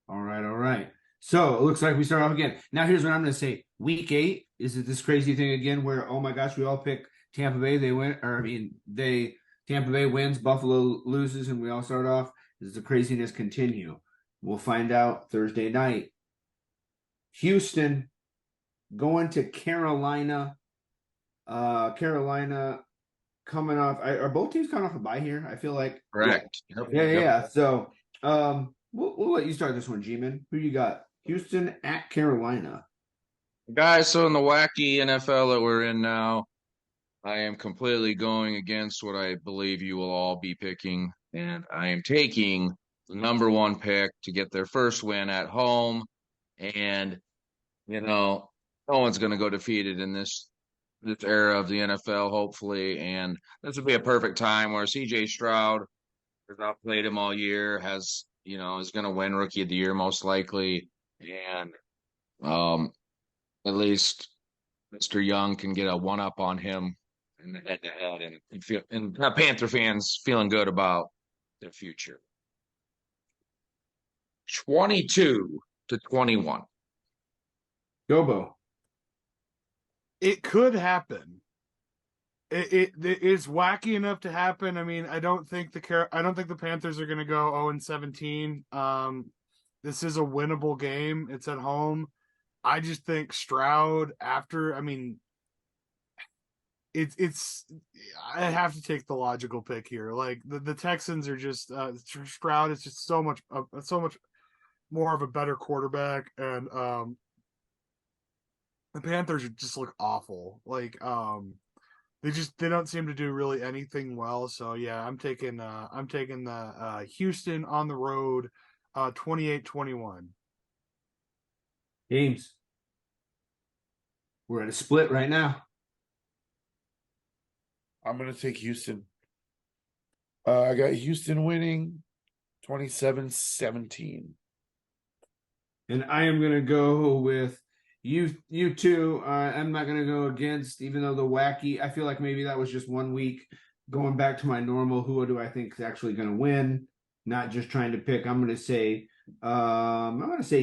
All right. So it looks like we start off again. Now here's what I'm going to say. Week 8, is it this crazy thing again where, oh my gosh, we all pick Tampa Bay, Tampa Bay wins, Buffalo loses, and we all start off? Does the craziness continue? We'll find out Thursday night. Houston going to Carolina. Carolina coming off. Are both teams coming off a bye here? I feel like. Correct. Yeah. So we'll let you start this one, G-Man. Who you got? Houston at Carolina. Guys, so in the wacky NFL that we're in now, I am completely going against what I believe you will all be picking, and I am taking the number 1 pick to get their first win at home. And, no one's going to go defeated in this era of the NFL, hopefully. And this would be a perfect time where CJ Stroud has outplayed him all year, is going to win Rookie of the Year most likely. And at least Mr. Young can get a one-up on him in the head-to-head, and Panther fans feeling good about their future. 22-21. Gobo. It could happen. It is wacky enough to happen. I mean, I don't think the Panthers are going to go 0-17. This is a winnable game. It's at home. I just think Stroud it's I have to take the logical pick here. Like the Texans are just Stroud is just so much more of a better quarterback, and the Panthers just look awful. Like they don't seem to do really anything well. So yeah, I'm taking the Houston on the road 28-21. Games. We're at a split right now. I'm going to take Houston. I got Houston winning 27-17. And I am going to go with you two. I'm not going to go against, even though the wacky, I feel like maybe that was just 1 week. Going back to my normal, who do I think is actually going to win? Not just trying to pick. I'm going to say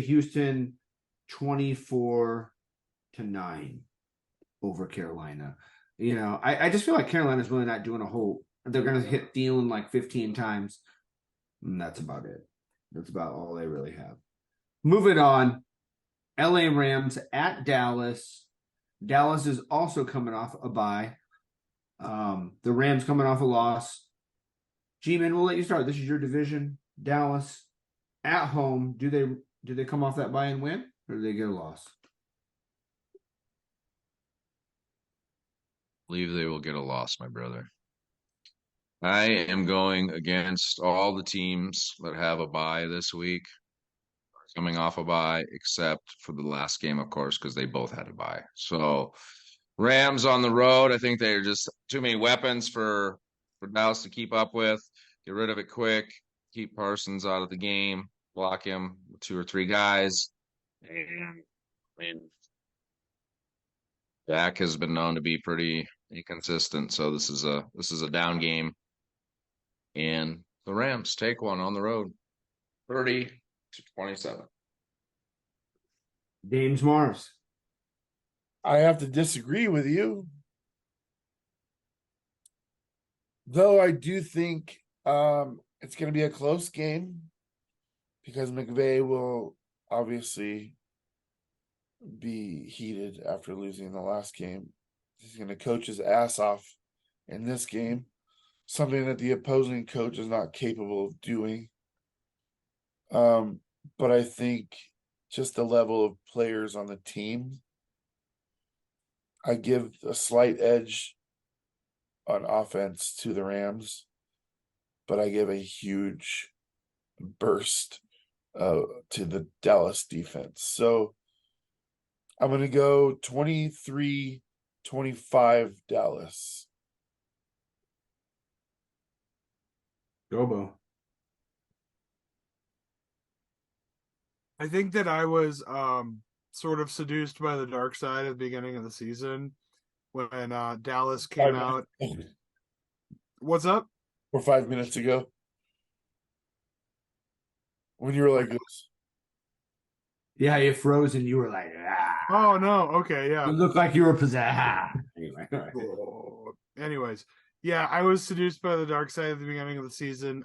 Houston 24-9 over Carolina. You know, I just feel like Carolina's really not doing a whole. They're going to hit Thielen like 15 times. And that's about it. That's about all they really have. Moving on. LA Rams at Dallas. Dallas is also coming off a bye. The Rams coming off a loss. G-Man, we'll let you start. This is your division. Dallas at home. Do they come off that bye and win, or do they get a loss? Believe they will get a loss, my brother. I am going against all the teams that have a bye this week, coming off a bye, except for the last game, of course, because they both had a bye. So Rams on the road, I think they're just too many weapons for Dallas to keep up with. Get rid of it quick. Keep Parsons out of the game. Block him with 2 or 3 guys. And I mean, Dak has been known to be pretty inconsistent, so this is a down game. And the Rams take one on the road, 30-27. James Mars. I have to disagree with you. Though I do think it's going to be a close game because McVay will obviously be heated after losing the last game. He's going to coach his ass off in this game, something that the opposing coach is not capable of doing. But I think just the level of players on the team, I give a slight edge on offense to the Rams, but I give a huge burst to the Dallas defense. So I'm going to go 23-25 Dallas. Gobo. I think that I was sort of seduced by the dark side at the beginning of the season when Dallas came out. What's up? Or 5 minutes ago. When you were like this. Yeah, you froze and you were like, ah. Oh no, okay, yeah. You looked like you were possessed. Anyway, Anyways, yeah, I was seduced by the dark side at the beginning of the season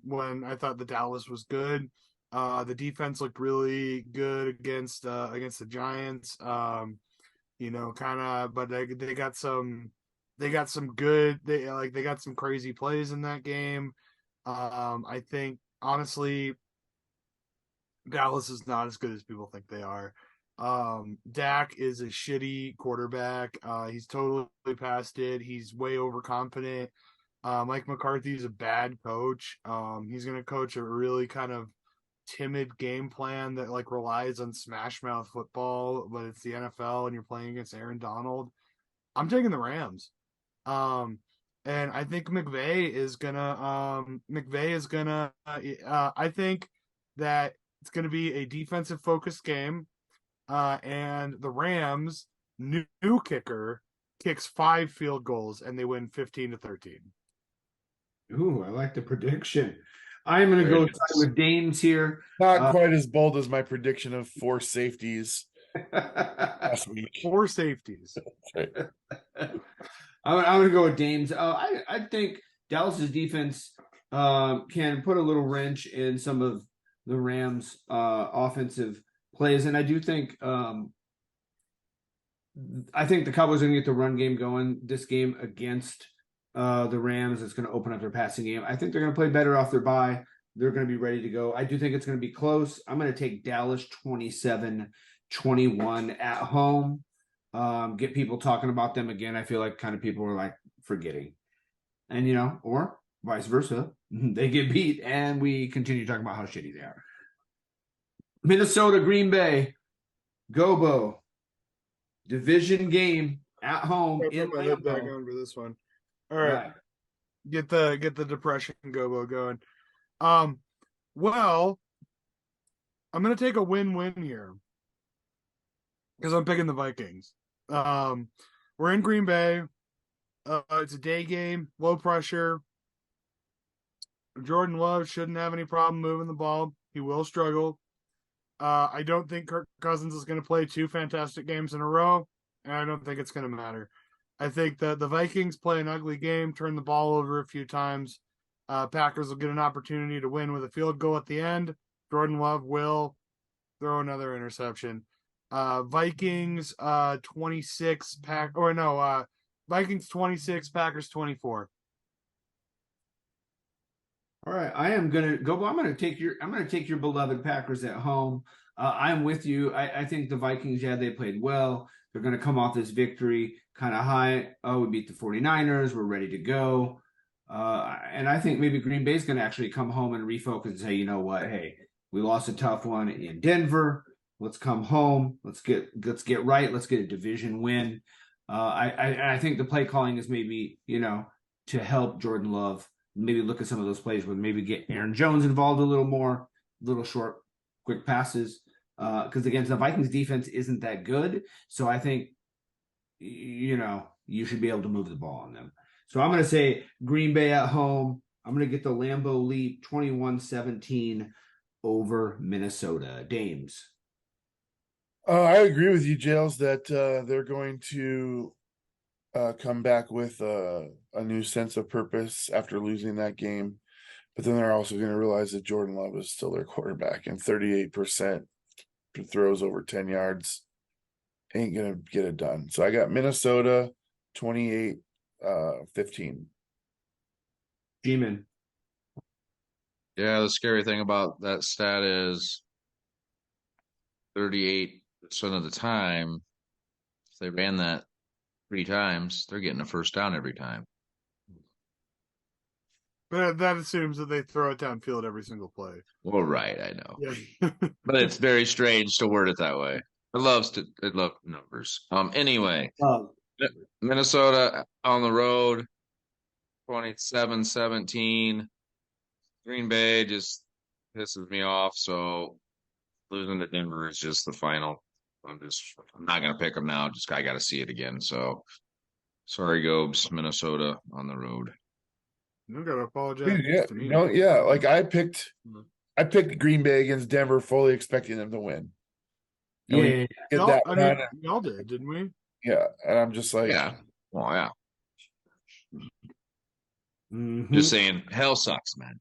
when I thought the Dallas was good. The defense looked really good against the Giants. You know, kind of, but they got some good, they got some crazy plays in that game. I think honestly Dallas is not as good as people think they are. Dak is a shitty quarterback. He's totally past it. He's way overconfident. Mike McCarthy is a bad coach. He's going to coach a really kind of timid game plan that like relies on smash mouth football, but it's the NFL and you're playing against Aaron Donald. I'm taking the Rams. And I think McVay is gonna I think that it's gonna be a defensive focused game. And the Rams new kicker kicks 5 field goals and they win 15-13. Ooh, I like the prediction. I'm going to go with Dames here. Not quite as bold as my prediction of 4 safeties last week. 4 safeties. Right. I'm going to go with Dames. I think Dallas's defense can put a little wrench in some of the Rams' offensive plays, and I do think I think the Cowboys are going to get the run game going. This game against the Rams is going to open up their passing game. I think they're going to play better off their bye. They're going to be ready to go. I do think it's going to be close. I'm going to take Dallas 27-21 at home. Get people talking about them again. I feel like kind of people are like forgetting. And, or vice versa. They get beat and we continue talking about how shitty they are. Minnesota, Green Bay, Gobo. Division game at home in Put my head back Lambeau. on for this one. All right. Get the depression Gobo going. Well, I'm gonna take a win-win here because I'm picking the Vikings. We're in Green Bay. It's a day game, low pressure. Jordan Love shouldn't have any problem moving the ball. He will struggle. I don't think Kirk Cousins is going to play 2 fantastic games in a row, and I don't think it's going to matter. I think that the Vikings play an ugly game, turn the ball over a few times. Packers will get an opportunity to win with a field goal at the end. Jordan Love will throw another interception. Vikings 26, Vikings 26, Packers 24. All right, I am gonna go. I'm gonna take your beloved Packers at home. I'm with you. I think the Vikings, they played well. They're gonna come off this victory kind of high. Oh, we beat the 49ers. We're ready to go. And I think maybe Green Bay's gonna actually come home and refocus and say, you know what? Hey, we lost a tough one in Denver. Let's come home. Let's get right. Let's get a division win. I think the play calling is maybe, to help Jordan Love. Maybe look at some of those plays where maybe get Aaron Jones involved a little more, little short, quick passes. Because again, the Vikings defense isn't that good. So I think, you should be able to move the ball on them. So I'm going to say Green Bay at home. I'm going to get the Lambeau lead 21-17 over Minnesota. Dames. I agree with you, Jails, that they're going to come back with a new sense of purpose after losing that game. But then they're also going to realize that Jordan Love is still their quarterback, and 38% throws over 10 yards ain't going to get it done. So I got Minnesota 28-15. G-Man. Yeah, the scary thing about that stat is 38% of the time, if they ran that 3 times, they're getting a first down every time. But that assumes that they throw it downfield every single play. Well, right, I know. Yeah. But it's very strange to word it that way. It loves numbers. Anyway, Minnesota on the road, 27-17. Green Bay just pisses me off, so losing to Denver is just the final. I'm not gonna pick them now. I got to see it again. So sorry, Gobes, Minnesota on the road. You gotta apologize. Dude, to me. like I picked Green Bay against Denver, fully expecting them to win. And we all did, didn't we? Yeah, and I'm just like, Yeah. Well, yeah. Mm-hmm. Just saying, hell sucks, man.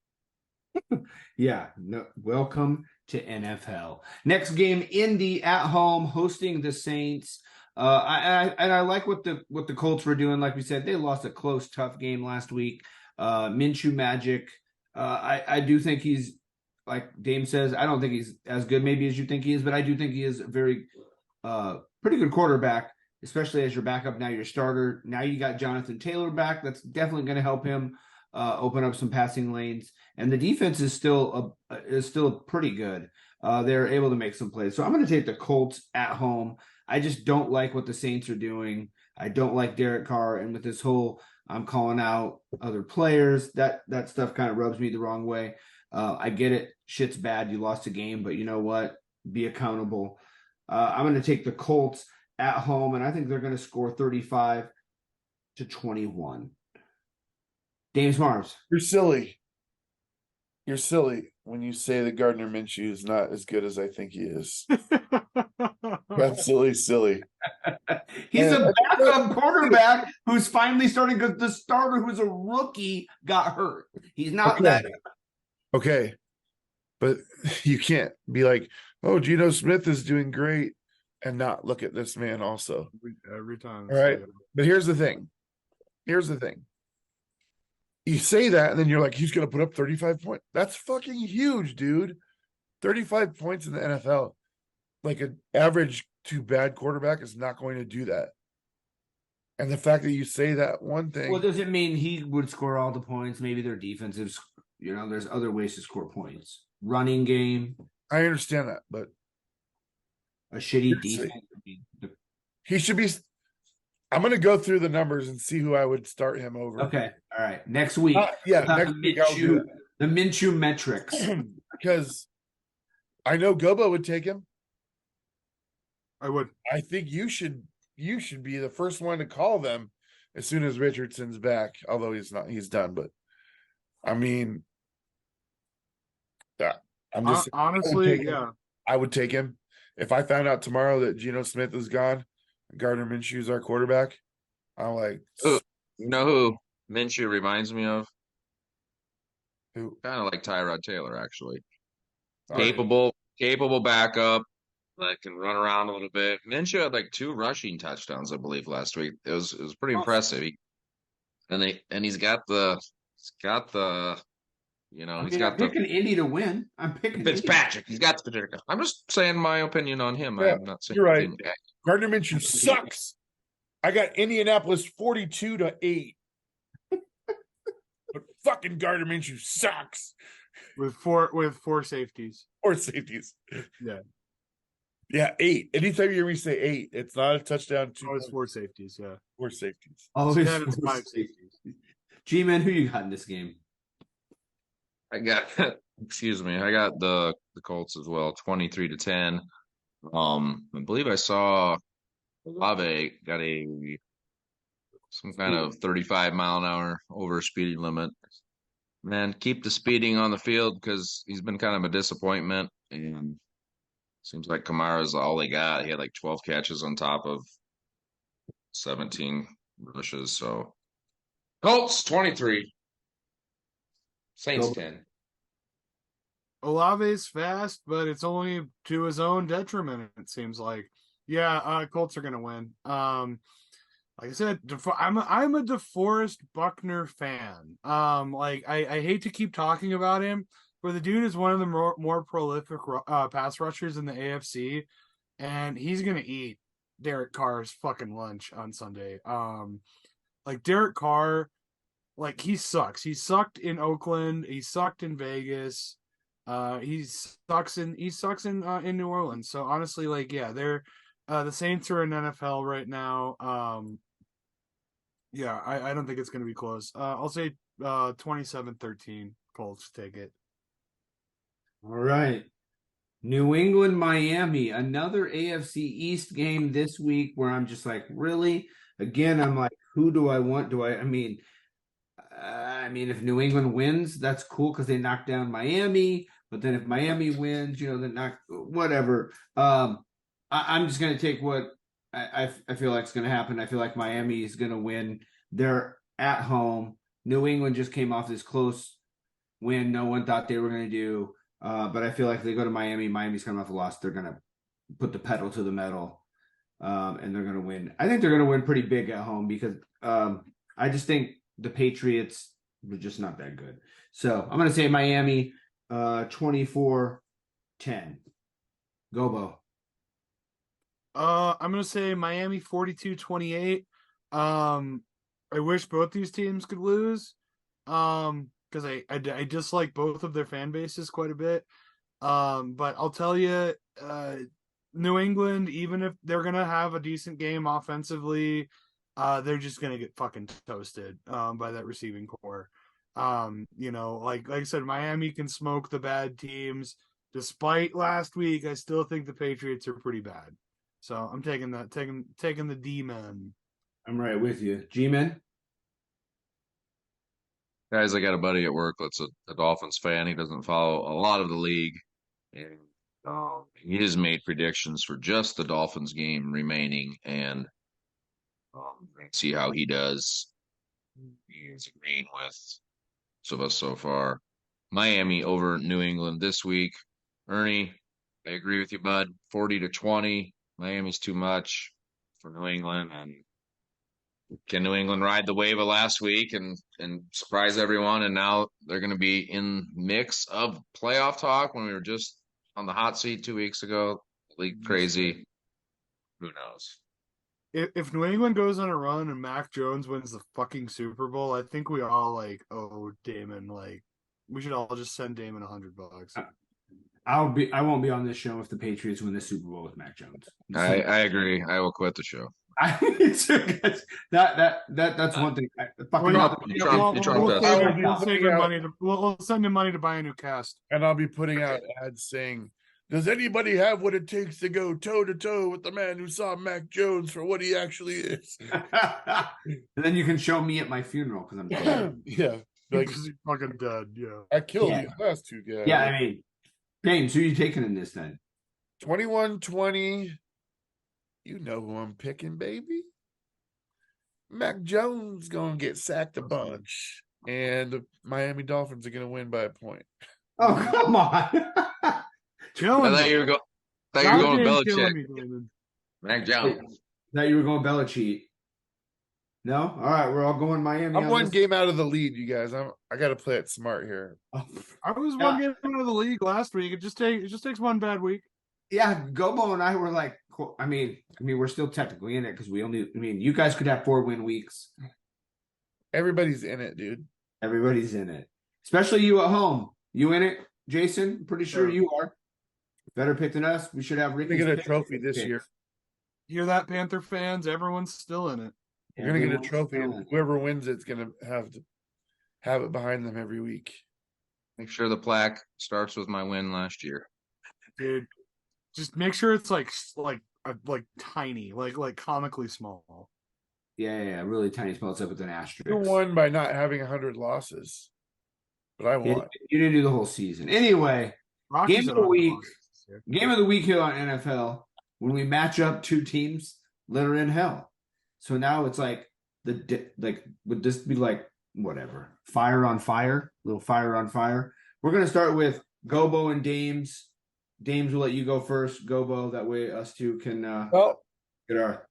Yeah. No. Welcome to NFHell. Next game, Indy at home hosting the Saints. I like what the Colts were doing. Like we said, they lost a close, tough game last week. Minshew magic. I do think he's, like Dame says, I don't think he's as good maybe as you think he is, but I do think he is a very pretty good quarterback, especially as your backup, now your starter. Now you got Jonathan Taylor back. That's definitely going to help him open up some passing lanes. And the defense is still pretty good. They're able to make some plays. So I'm going to take the Colts at home. I just don't like what the Saints are doing. I don't like Derek Carr. And with this whole I'm calling out other players, that stuff kind of rubs me the wrong way. I get it. Shit's bad. You lost a game, but you know what? Be accountable. I'm going to take the Colts at home, and I think they're going to score 35-21. James Mars. You're silly. You're silly when you say that Gardner Minshew is not as good as I think he is. You're absolutely silly. He's a backup quarterback who's finally starting because the starter, who's a rookie, got hurt. He's not that good. Okay. But you can't be like, oh, Geno Smith is doing great. and not look at this man also. Every time. All right. But here's the thing. You say that, and then you're like, he's going to put up 35 points. That's fucking huge, dude. 35 points in the NFL. Like an average to bad quarterback is not going to do that. And the fact that you say that one thing. Well, does it mean he would score all the points? Maybe their defensive, there's other ways to score points. Running game. I understand that, but a shitty defense. He should be. I'm going to go through the numbers and see who I would start him over. Okay. All right. Next week. Next week I'll do it. The Minshew metrics. Because I know Gobo would take him. I would. I think you should be the first one to call them as soon as Richardson's back, although he's done. But I mean, I'm just honestly, I would take him. If I found out tomorrow that Geno Smith is gone, Gardner Minshew is our quarterback, I'm like, you know who Minshew reminds me of? Who? Kind of like Tyrod Taylor, actually. Right. Capable backup that can run around a little bit. Minshew had like 2 rushing touchdowns, I believe, last week. It was pretty impressive. He's got the I'm picking Indy to win. I'm picking Fitzpatrick. He's got the Fitzpatrick. I'm just saying my opinion on him. Yeah, I'm not saying you're right. Gardner Minshew sucks. I got Indianapolis 42-8. But fucking Gardner Minshew sucks. With four safeties. 4 safeties. Yeah. Yeah, 8. Anytime you hear me say 8, it's not a touchdown. It's 4 safeties, yeah. 4 safeties. Oh, it's 5 safeties. G-Man, who you got in this game? I got the Colts as well, 23-10. I believe I saw Olave got some kind of 35-mile-an-hour over speeding limit. Man, keep the speeding on the field because he's been kind of a disappointment, and seems like Kamara's all they got. He had like 12 catches on top of 17 rushes. So Colts 23, Saints 10. Olave's fast, but it's only to his own detriment, it seems like. Yeah, Colts are gonna win. Like I said, I'm a DeForest Buckner fan. I hate to keep talking about him, but the dude is one of the more prolific pass rushers in the AFC, and he's gonna eat Derek Carr's fucking lunch on Sunday. Like Derek Carr, like he sucks. He sucked in Oakland. He sucked in Vegas. He sucks in New Orleans. So honestly, like, yeah, they're the Saints are in NFHell right now. Yeah, I don't think it's going to be close. I'll say 27-13. Colts take it. All right. New England, Miami, another AFC East game this week where I'm just like, really? Again, I'm like, who do I want? I mean, if New England wins, that's cool because they knocked down Miami. But then if Miami wins, then whatever. I'm just going to take what I feel like is going to happen. I feel like Miami is going to win. They're at home. New England just came off this close win. No one thought they were going to do. But I feel like if they go to Miami, Miami's coming off a loss. They're going to put the pedal to the metal, and they're going to win. I think they're going to win pretty big at home because I just think the Patriots were just not that good. So I'm going to say Miami 24-10. Gobo. I'm going to say Miami 42-28. I wish both these teams could lose. Because I dislike both of their fan bases quite a bit. But I'll tell you, New England, even if they're going to have a decent game offensively, they're just going to get fucking toasted by that receiving core. Like I said, Miami can smoke the bad teams. Despite last week, I still think the Patriots are pretty bad. So I'm taking the D-men. I'm right with you. G-men? Guys, I got a buddy at work that's a Dolphins fan. He doesn't follow a lot of the league. And he has made predictions for just the Dolphins game remaining. And see how he does. He's agreeing with most of us so far. Miami over New England this week. Ernie, I agree with you, bud. 40-20. Miami's too much for New England, and can New England ride the wave of last week and surprise everyone? And now they're going to be in mix of playoff talk when we were just on the hot seat 2 weeks ago. League crazy. Who knows? If New England goes on a run and Mac Jones wins the fucking Super Bowl, I think we all owe Damon we should all just send Damon $100. I won't be on this show if the Patriots win the Super Bowl with Mac Jones. I agree. I will quit the show. That's one thing. We'll send him money to buy a new cast. And I'll be putting out ads saying, does anybody have what it takes to go toe-to-toe with the man who saw Mac Jones for what he actually is? And then you can show me at my funeral because I'm dead. Yeah. Because he's fucking dead, yeah. I killed these last two guys. Yeah, I mean, James, who are you taking in this then? 21-20. You know who I'm picking, baby. Mac Jones going to get sacked a bunch. And the Miami Dolphins are going to win by a point. Oh, come on. I thought you were going Belichick. Mac Jones. Thought you were going Belichick. No? All right, we're all going Miami. I'm one game out of the lead, you guys. I got to play it smart here. I was one game out of the league last week. It just takes one bad week. Yeah, Gobo and I were like, I mean, we're still technically in it because you guys could have 4-win weeks. Everybody's in it, dude. Everybody's in it, especially you at home. You in it, Jason? Pretty sure you are. Better pick than us. We should have Ricky get a trophy this year. Hear that, Panther fans? Everyone's still in it. We're gonna get a trophy, and whoever wins it's gonna have it behind them every week. Make sure the plaque starts with my win last year, dude. Just make sure it's like tiny, like comically small. Yeah, really tiny. Spells up with an asterisk. You won by not having 100 losses, but I won. You didn't do the whole season anyway. Game of the week. Game of the week here on NFL when we match up two teams that are in hell. So now it's like would this be like whatever fire on fire, little fire on fire. We're gonna start with Gobo and Dames. Dames will let you go first, Gobo. That way us two can get our.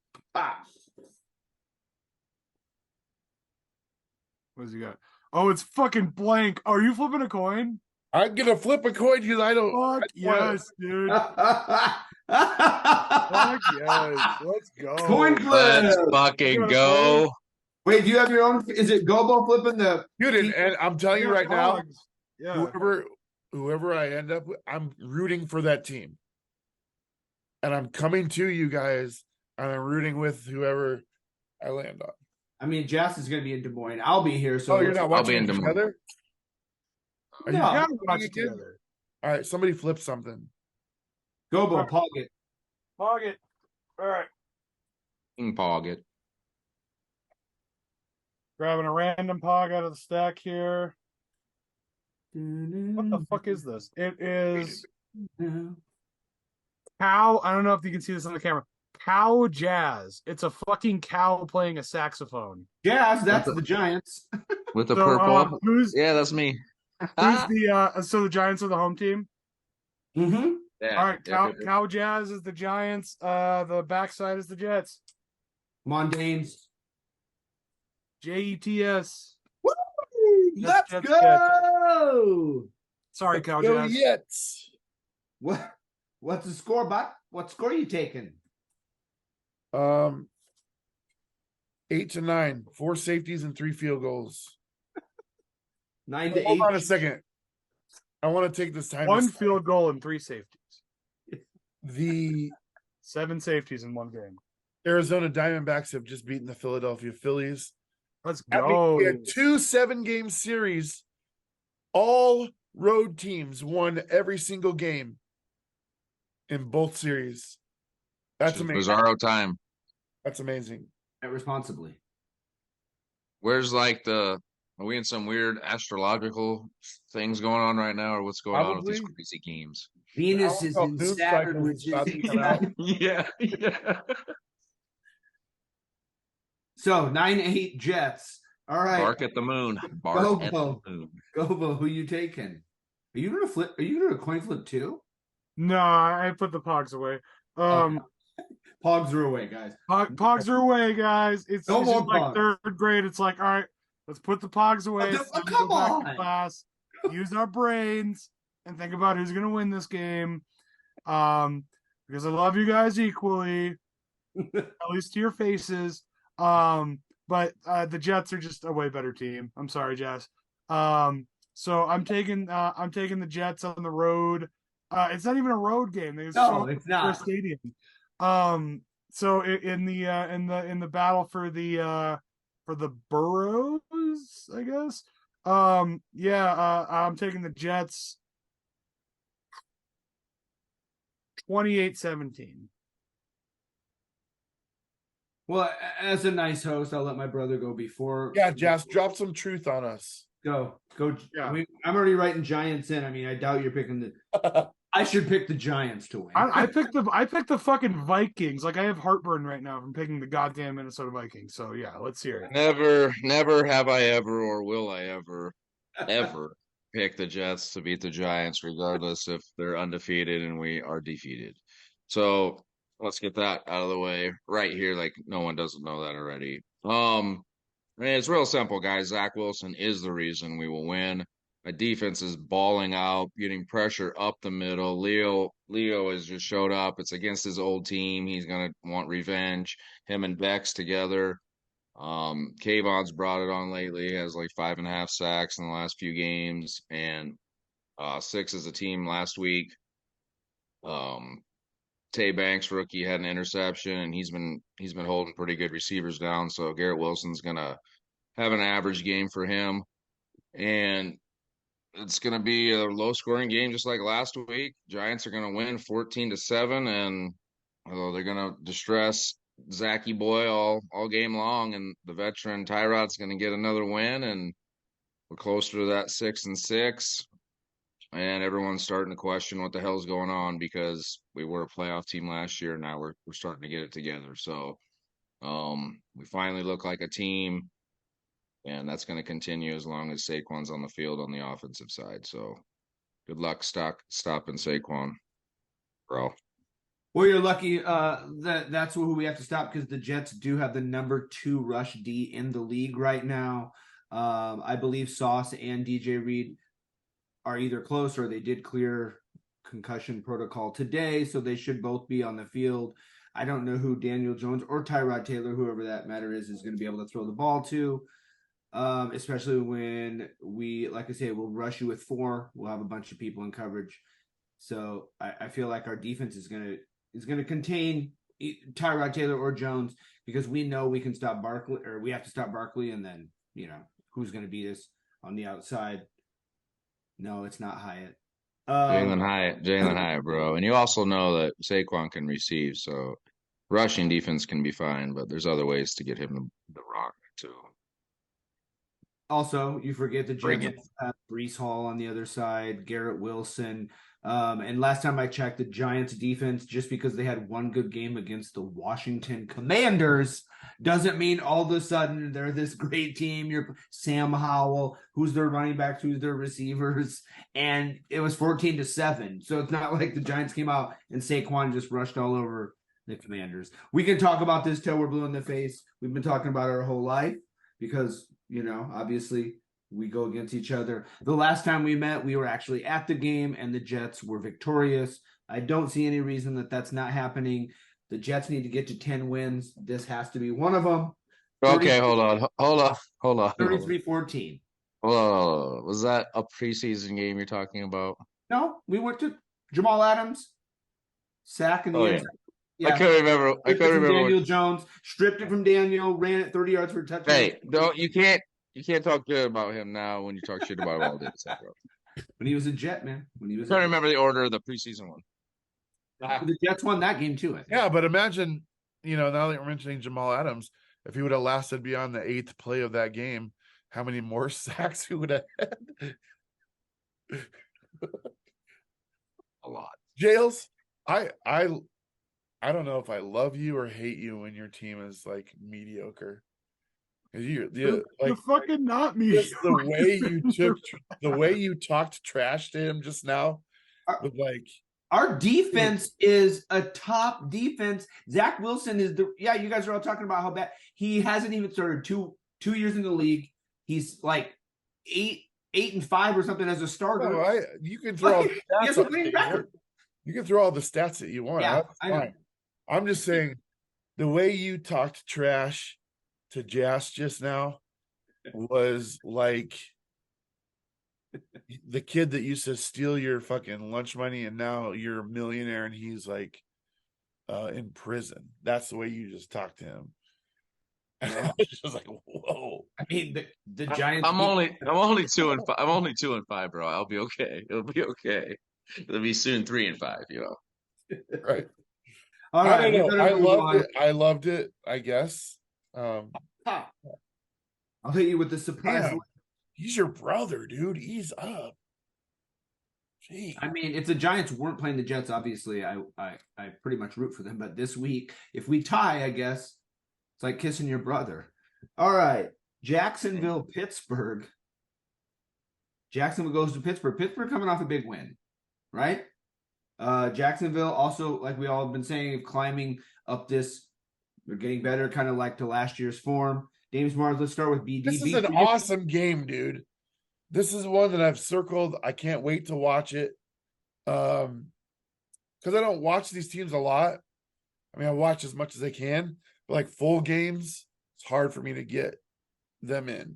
What does he got? Oh, it's fucking blank. Are you flipping a coin? I'm gonna flip a coin because I don't. Fuck yes, dude. Fuck yes. Let's go. Coin flip. Let's fucking go. Wait, do you have your own? Is it Gobo flipping the? Dude, and I'm telling you right now, yeah. Whoever I end up with, I'm rooting for that team. And I'm coming to you guys, and I'm rooting with whoever I land on. I mean, Jess is going to be in Des Moines. I'll be here. So you're not watching it together? No, you watch it together. All right, somebody flip something. Gobo, pog it. Pog it. All right. Pog it. Grabbing a random pog out of the stack here. What the fuck is this? It is cow. I don't know if you can see this on the camera. Cow jazz. It's a fucking cow playing a saxophone. Jazz, that's the Giants. With the purple. Yeah, that's me. Who's the so the Giants are the home team? Mm-hmm. Yeah, all right, cow jazz is the Giants. The backside is the Jets. Mondanes. Jets. Let's go! Sorry, cow jazz. Jets. What's the score, Buck? What score are you taking? 8-9, 4 safeties and 3 field goals. 9-8. Hold on a second. I want to take this time. 1 field goal and 3 safeties. The 7 safeties in one game. Arizona Diamondbacks have just beaten the Philadelphia Phillies. Let's go. We had 2 7-game series. All road teams won every single game in both series. That's amazing. Bizarro time. That's amazing. Responsibly. Where's are we in some weird astrological things going on right now, or what's going on with these crazy games? Venus is in Saturn, which is yeah. So 9-8 Jets. All right. Bark at the moon. Bark at the moon. Gobo, who you taking? Are you gonna flip? Are you gonna coin flip too? No, I put the pogs away. Pogs are away, guys. Pogs are away, guys. It's No just more like pogs. third grade. It's like, all right, let's put the pogs away. It's time to Come go back on. to class, use our brains, and think about who's going to win this game. Because I love you guys equally, at least to your faces. But the Jets are just a way better team. I'm sorry, Jess. So I'm taking the Jets on the road. It's not even a road game. They just show No, up it's at their not. stadium. So in the battle for the boroughs, I guess. I'm taking the Jets 28-17. Well, as a nice host, I'll let my brother go before. Yeah, Jess, drop some truth on us. Go. Yeah. I'm already writing Giants in. I mean, I doubt you're picking the. I should pick the Giants to win. I picked the fucking Vikings. Like I have heartburn right now from picking the goddamn Minnesota Vikings. So yeah, let's hear it. Never have I ever or will I ever pick the Jets to beat the Giants, regardless if they're undefeated and we are defeated. So let's get that out of the way right here. Like no one doesn't know that already. I mean, it's real simple, guys. Zach Wilson is the reason we will win. My defense is balling out, getting pressure up the middle. Leo has just showed up. It's against his old team. He's gonna want revenge. Him and Bex together. Kayvon's brought it on lately. He has like 5.5 sacks in the last few games, and 6 as a team last week. Tay Banks, rookie, had an interception, and he's been holding pretty good receivers down. So Garrett Wilson's gonna have an average game for him, and it's gonna be a low scoring game just like last week. Giants are gonna win 14-7, and they're gonna distress Zachy Boy all game long, and the veteran Tyrod's gonna get another win, and we're closer to that 6-6. And everyone's starting to question what the hell's going on because we were a playoff team last year. Now we're starting to get it together. So we finally look like a team, and that's going to continue as long as Saquon's on the field on the offensive side. So good luck stopping Saquon, bro. Well, you're lucky that's who we have to stop because the Jets do have the number 2 rush D in the league right now. I believe Sauce and DJ Reed are either close or they did clear concussion protocol today, so they should both be on the field. I don't know who Daniel Jones or Tyrod Taylor, whoever that matter is going to be able to throw the ball to, especially when we, like I say, we'll rush you with 4. We'll have a bunch of people in coverage. So I feel like our defense is going to contain Tyrod Taylor or Jones because we know we can stop Barkley, or we have to stop Barkley, and then, who's going to beat us on the outside? No, it's not Hyatt. Jalen Hyatt, bro. And you also know that Saquon can receive, so rushing defense can be fine, but there's other ways to get him the rock too. Also, you forget the Jets have Breece Hall on the other side, Garrett Wilson. And last time I checked, the Giants defense, just because they had one good game against the Washington Commanders, doesn't mean all of a sudden they're this great team. You're Sam Howell, who's their running backs, who's their receivers, and it was 14-7. So it's not like the Giants came out and Saquon just rushed all over the Commanders. We can talk about this till we're blue in the face. We've been talking about it our whole life because, obviously we go against each other. The last time we met, we were actually at the game, and the Jets were victorious. I don't see any reason that that's not happening. The Jets need to get to 10 wins. This has to be one of them. Okay, hold on. 33-14. Was that a preseason game you're talking about? No, we went to Jamal Adams, sack in the end zone. Yeah. I couldn't remember. Daniel Jones stripped it from Daniel, ran it 30 yards for a touchdown. Hey, you can't talk good about him now when you talk shit about all this. When he was a Jet, man. I can't remember the order of the preseason one. The Jets won that game too, I think. Yeah, but imagine, now that you're mentioning Jamal Adams, if he would have lasted beyond the 8th play of that game, how many more sacks he would have had? A lot. Jails, I don't know if I love you or hate you when your team is like mediocre. You're fucking not me. The way you talked trash to him just now, with like Our defense is a top defense. Zach Wilson is you guys are all talking about how bad he hasn't even started two years in the league. He's like 8-5 or something as a starter. No, you can throw all the He has stats a out winning there. record. You can throw all the stats that you want. Yeah, That's I know. fine. I'm just saying the way you talked trash to Jas just now was like the kid that used to steal your fucking lunch money and now you're a millionaire and he's like in prison. That's the way you just talked to him. And I was just like, whoa. I mean, the Giants. I'm only 2-5. I'm only 2-5, bro. I'll be okay. It'll be okay. It'll be soon 3-5. You know. Right. All I right. don't know. I loved it. I guess. I'll hit you with the surprise. Damn, he's your brother, dude. Ease up. Gee. I mean, if the Giants weren't playing the Jets, obviously, I pretty much root for them. But this week, if we tie, I guess it's like kissing your brother. All right, Jacksonville, Pittsburgh. Jacksonville goes to Pittsburgh. Pittsburgh coming off a big win, right? Jacksonville also, like we all have been saying, climbing up this. They're getting better, kind of like to last year's form. James Mars, let's start with BD. This is an awesome game, dude. This is one that I've circled. I can't wait to watch it. Because I don't watch these teams a lot. I mean, I watch as much as I can, but like full games, it's hard for me to get them in.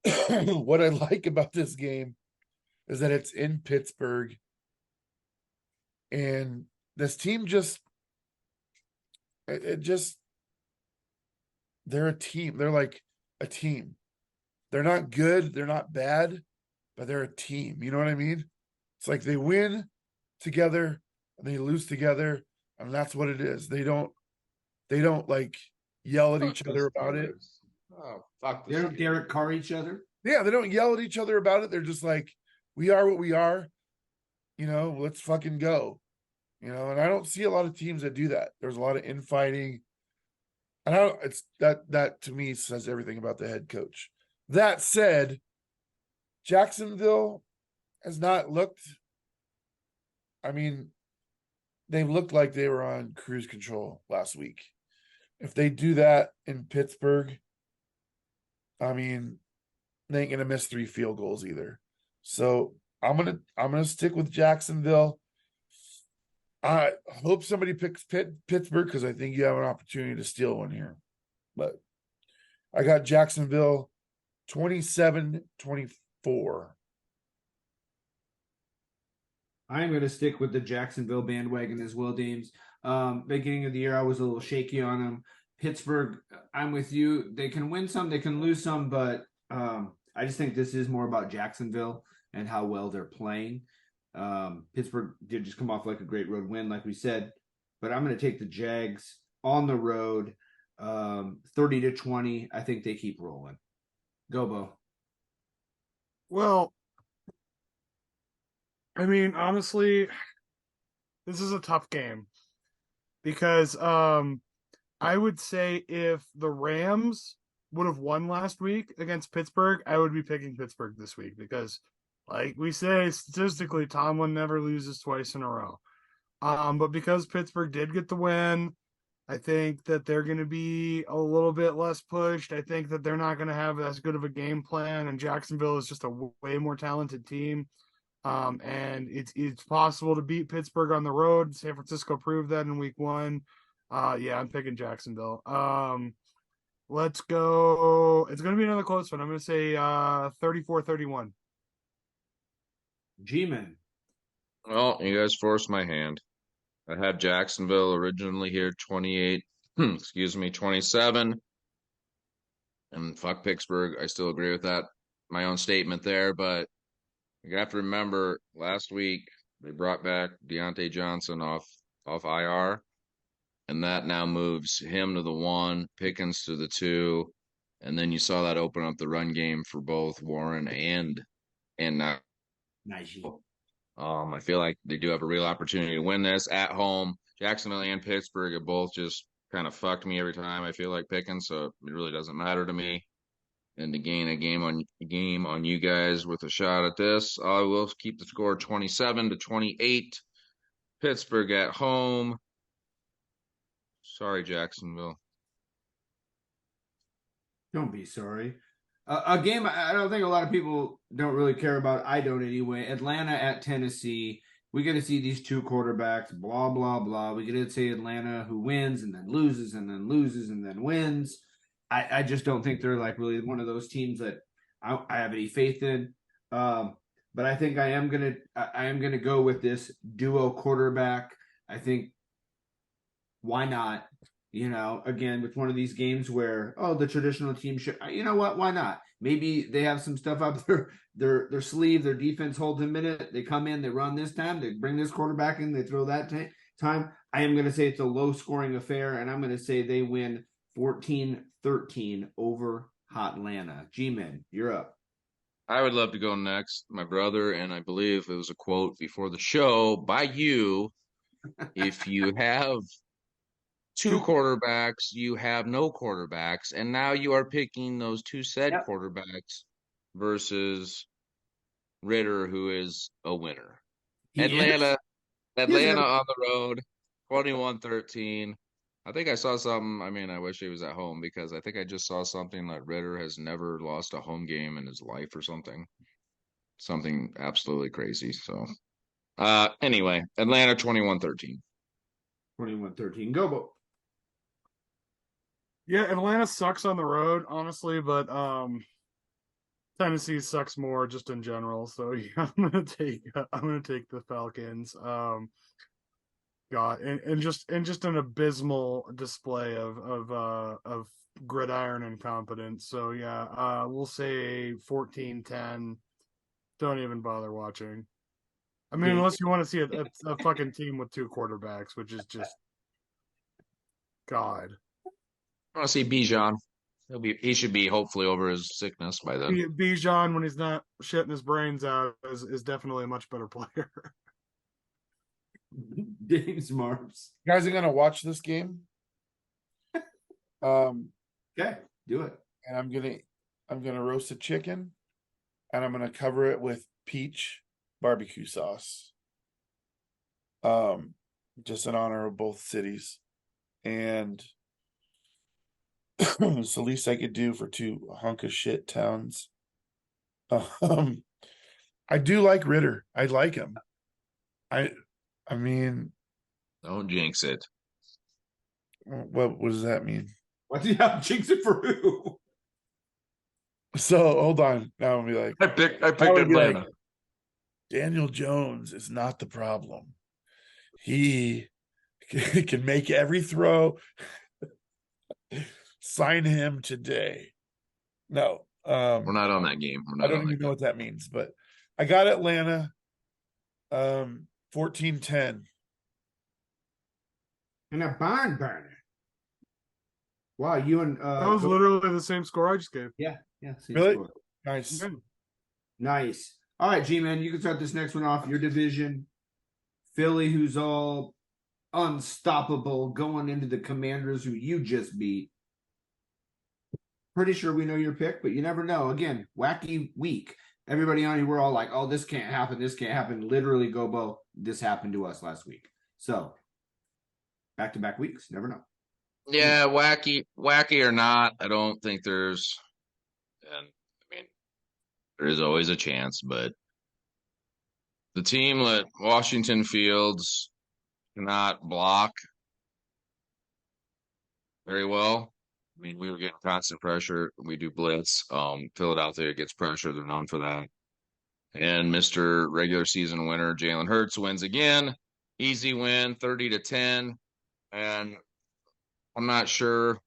What I like about this game is that it's in Pittsburgh. And this team they're a team. They're like a team. They're not good. They're not bad, but they're a team. You know what I mean? It's like they win together and they lose together. And that's what it is. They don't like yell at each other about it. Oh, fuck. They don't Derek Carr each other. Yeah, they don't yell at each other about it. They're just like, we are what we are. You know, let's fucking go. You know, and I don't see a lot of teams that do that. There's a lot of infighting. And it's that to me says everything about the head coach. That said, Jacksonville has not looked. I mean, they looked like they were on cruise control last week. If they do that in Pittsburgh, I mean, they ain't gonna miss 3 field goals either. So I'm gonna stick with Jacksonville. I hope somebody picks Pittsburgh because I think you have an opportunity to steal one here. But I got Jacksonville 27-24. I'm going to stick with the Jacksonville bandwagon as well, Dames. Beginning of the year, I was a little shaky on them. Pittsburgh, I'm with you. They can win some, they can lose some, but I just think this is more about Jacksonville and how well they're playing. Pittsburgh did just come off like a great road win, like we said, but I'm going to take the Jags on the road, 30-20. I think they keep rolling. Gobo. Well, I mean, honestly, this is a tough game because I would say if the Rams would have won last week against Pittsburgh, I would be picking Pittsburgh this week because, like we say, statistically, Tomlin never loses twice in a row. But because Pittsburgh did get the win, I think that they're going to be a little bit less pushed. I think that they're not going to have as good of a game plan, and Jacksonville is just a way more talented team. And it's possible to beat Pittsburgh on the road. San Francisco proved that in week 1. Yeah, I'm picking Jacksonville. Let's go. It's going to be another close one. I'm going to say 34-31. G-Man. Well, you guys forced my hand. I had Jacksonville originally here 28, 27. And fuck Pittsburgh. I still agree with that. My own statement there, but you have to remember last week they brought back Deontay Johnson off IR, and that now moves him to the 1, Pickens to the 2, and then you saw that open up the run game for both Warren and Najee. I feel like they do have a real opportunity to win this at home. Jacksonville and Pittsburgh have both just kind of fucked me every time I feel like picking, so it really doesn't matter to me. and to gain a game on you guys with a shot at this, I will keep the score 27-28. Pittsburgh at home. Sorry, Jacksonville. Don't be sorry. A game I don't think a lot of people don't really care about. I don't anyway. Atlanta at Tennessee. We get to see these two quarterbacks, blah, blah, blah. We get to see Atlanta who wins and then loses and then loses and then wins. I just don't think they're like really one of those teams that I have any faith in. But I think I am gonna go with this duo quarterback. I think why not? Again, with one of these games where the traditional team should, you know what? Why not? Maybe they have some stuff up their sleeve. Their defense holds a minute. They come in, they run this time, they bring this quarterback in, they throw that time. I am going to say it's a low scoring affair, and I'm going to say they win 14-13 over Hotlanta. G-Men, you're up. I would love to go next, my brother, and I believe it was a quote before the show by you. If you have two quarterbacks, you have no quarterbacks, and now you are picking those two said quarterbacks versus Ritter, who is a winner. Atlanta on the road, 21-13. I think I saw something. I mean, I wish he was at home because I think I just saw something that Ritter has never lost a home game in his life or something. Something absolutely crazy. So, anyway, Atlanta 21-13. 21-13. Gobo. Yeah, Atlanta sucks on the road, honestly, but Tennessee sucks more just in general. So yeah, I'm gonna take the Falcons. God, and just an abysmal display of gridiron incompetence. So yeah, we'll say 14-10. Don't even bother watching. I mean, unless you want to see a fucking team with two quarterbacks, which is just God. I want to see Bijan. He should be hopefully over his sickness by then. Bijan, when he's not shitting his brains out, is definitely a much better player. James Marps. You guys are gonna watch this game. Okay, do it. And I'm gonna roast a chicken, and I'm gonna cover it with peach barbecue sauce. Just in honor of both cities, and it's the least I could do for two hunk of shit towns. I do like Ritter. I like him. I mean, don't jinx it. What does that mean? What's he have jinx it for who? So hold on. Now I'll be like, I picked Atlanta. Like, Daniel Jones is not the problem. He can make every throw. Sign him today. No, we're not on that game. I don't even know what that means, but I got Atlanta 14-10. And a barn burner. Wow, you and that was literally the same score I just gave. Yeah. Really? Score. Nice. Okay. Nice. All right, G-Man, you can start this next one off. Your division. Philly, who's all unstoppable, going into the Commanders, who you just beat. Pretty sure we know your pick, but you never know. Again, wacky week. Everybody on here, we're all like, oh, this can't happen. This can't happen. Literally, Gobo, this happened to us last week. So, back-to-back weeks. Never know. Yeah, wacky or not, I don't think there's, and I mean, there is always a chance, but the team that Washington Fields cannot block very well. I mean, we were getting constant pressure. We do blitz. Philadelphia gets pressure. They're known for that. And Mr. Regular Season winner, Jalen Hurts, wins again. Easy win, 30-10. And I'm not sure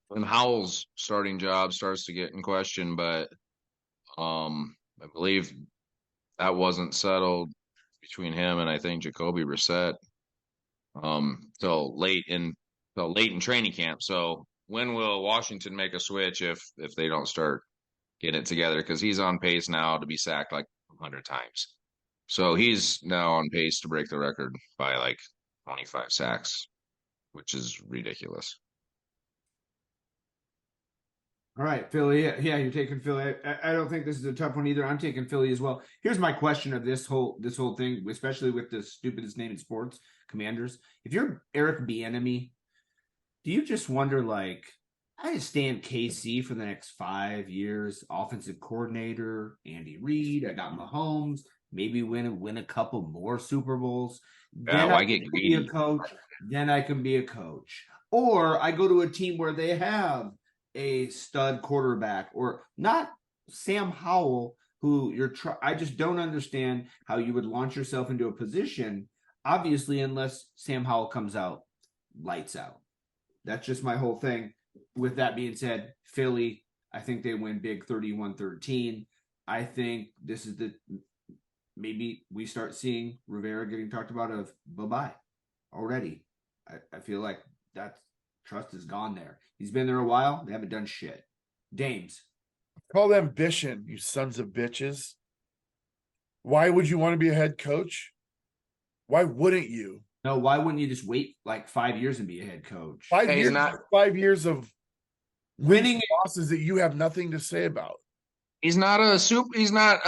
when Howell's starting job starts to get in question, but I believe that wasn't settled between him and I think Jacoby Brissett till late in training camp. So when will Washington make a switch if they don't start getting it together? Because he's on pace now to be sacked like 100 times. So he's now on pace to break the record by like 25 sacks, which is ridiculous. All right, Philly. Yeah, you're taking Philly. I don't think this is a tough one either. I'm taking Philly as well. Here's my question of this whole thing, especially with the stupidest name in sports, Commanders. If you're Eric Bieniemy, do you just wonder like I just stay in KC for the next 5 years, offensive coordinator, Andy Reid. I got Mahomes. Maybe win a couple more Super Bowls. Yeah, Then why I get can be a greedy? coach. Then I can be a coach. Or I go to a team where they have a stud quarterback, or not Sam Howell, who I just don't understand how you would launch yourself into a position, obviously, unless Sam Howell comes out lights out. That's just my whole thing. With that being said, Philly, I think they win big 31-13. I think this is maybe we start seeing Rivera getting talked about of bye-bye already. I feel like that trust is gone there. He's been there a while. They haven't done shit. Dames. Call them ambition, you sons of bitches. Why would you want to be a head coach? Why wouldn't you? No, why wouldn't you just wait like 5 years and be a head coach? 5 years of Winning losses that you have nothing to say about. He's not a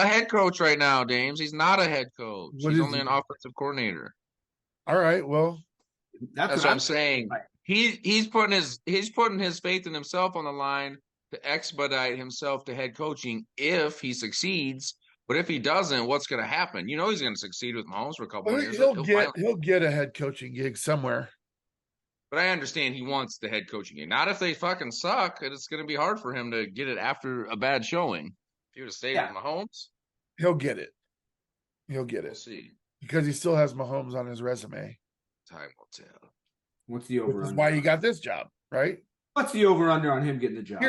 head coach right now, Dames. He's not a head coach. He's only an offensive coordinator. All right, well, that's what I'm saying. He's putting his faith in himself on the line to expedite himself to head coaching if he succeeds. But if he doesn't, what's going to happen? You know he's going to succeed with Mahomes for a couple of years. He'll get a head coaching gig somewhere. But I understand he wants the head coaching gig. Not if they fucking suck, and it's going to be hard for him to get it after a bad showing. If he would have stayed with Mahomes, he'll get it. We'll see. Because he still has Mahomes on his resume. Time will tell. What's the over? Which is why you got this job, right? What's the over under on him getting the job?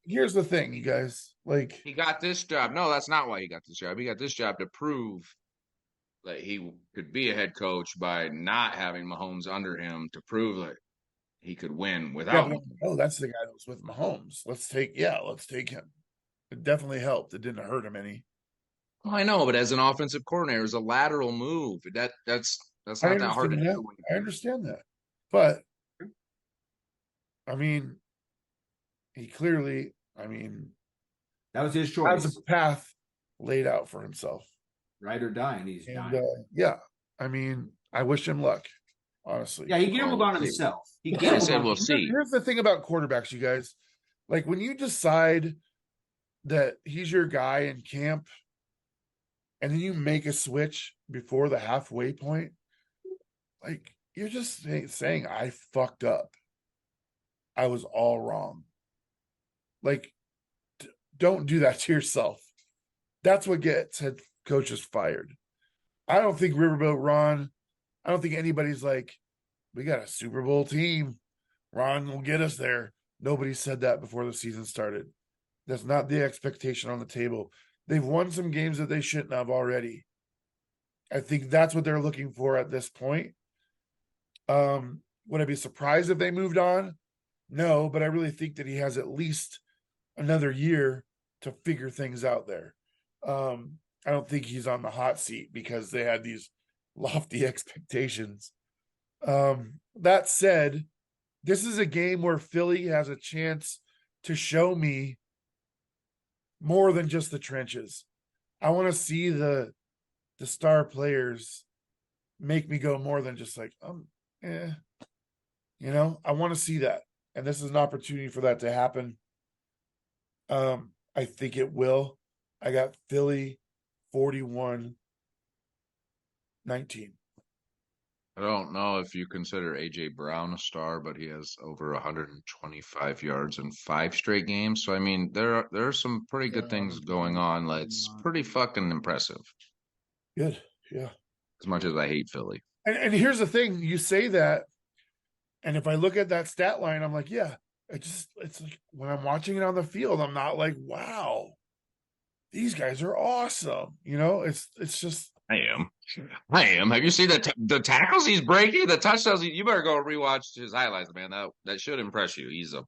Here's the thing, you guys. Like, he got this job. No, that's not why he got this job. He got this job to prove that he could be a head coach by not having Mahomes under him, to prove that he could win without. Oh, that's the guy that was with Mahomes. Let's take him. It definitely helped. It didn't hurt him any. Oh, I know, but as an offensive coordinator, it's a lateral move. That's not that hard to do. I understand that, but I mean, he clearly, that was his choice. Has a path laid out for himself. Ride or die, and he's dying. I wish him luck, honestly. Yeah, he gambled on himself. We'll see. Here's the thing about quarterbacks, you guys. Like, when you decide that he's your guy in camp, and then you make a switch before the halfway point, like, you're just saying, I fucked up. I was all wrong. Like, don't do that to yourself. That's what gets head coaches fired. I don't think Riverboat Ron, I don't think anybody's like, we got a Super Bowl team. Ron will get us there. Nobody said that before the season started. That's not the expectation on the table. They've won some games that they shouldn't have already. I think that's what they're looking for at this point. Would I be surprised if they moved on? No, but I really think that he has at least another year to figure things out there. I don't think he's on the hot seat because they had these lofty expectations. That said, this is a game where Philly has a chance to show me more than just the trenches. I want to see the star players make me go more than just like, I want to see that. And this is an opportunity for that to happen. I think it will. I got Philly 41-19. I don't know if you consider AJ Brown a star, but he has over 125 yards in 5 straight games. So I mean, there are some pretty good things going on. It's pretty fucking impressive. Good, yeah. As much as I hate Philly. And here's the thing: you say that, and if I look at that stat line, I'm like, yeah. It's like when I'm watching it on the field, I'm not like, wow, these guys are awesome. It's just. I am. Have you seen the tackles he's breaking, the touchdowns? You better go rewatch his highlights, man. That should impress you. He's a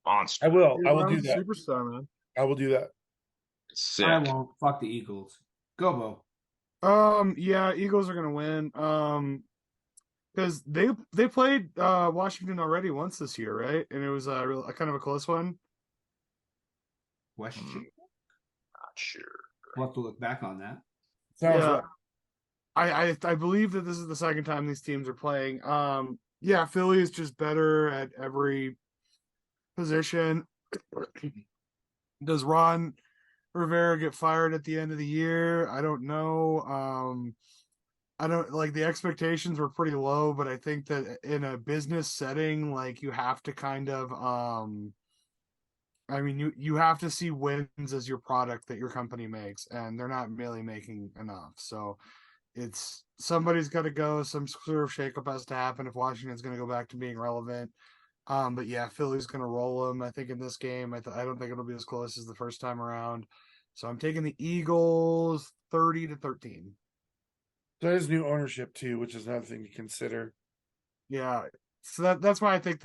monster. I will do that. Superstar, man. I will do that. Sick. I won't. Fuck the Eagles. Gobo. Yeah, Eagles are gonna win. Because they played Washington already once this year, right? And it was a kind of a close one. Question. Not sure. We'll have to look back on that. Sounds Yeah. right. I believe that this is the second time these teams are playing. Yeah, Philly is just better at every position. Does Ron Rivera get fired at the end of the year? I don't know. I don't like the expectations were pretty low, but I think that in a business setting, like you have to kind of I mean you have to see wins as your product that your company makes, and they're not really making enough. So it's somebody's got to go. Some sort of shakeup has to happen if Washington's going to go back to being relevant. But yeah, Philly's going to roll them. I think in this game, I don't think it'll be as close as the first time around. So I'm taking the Eagles 30-13. So there's new ownership too, which is another thing to consider. Yeah. So that's why I think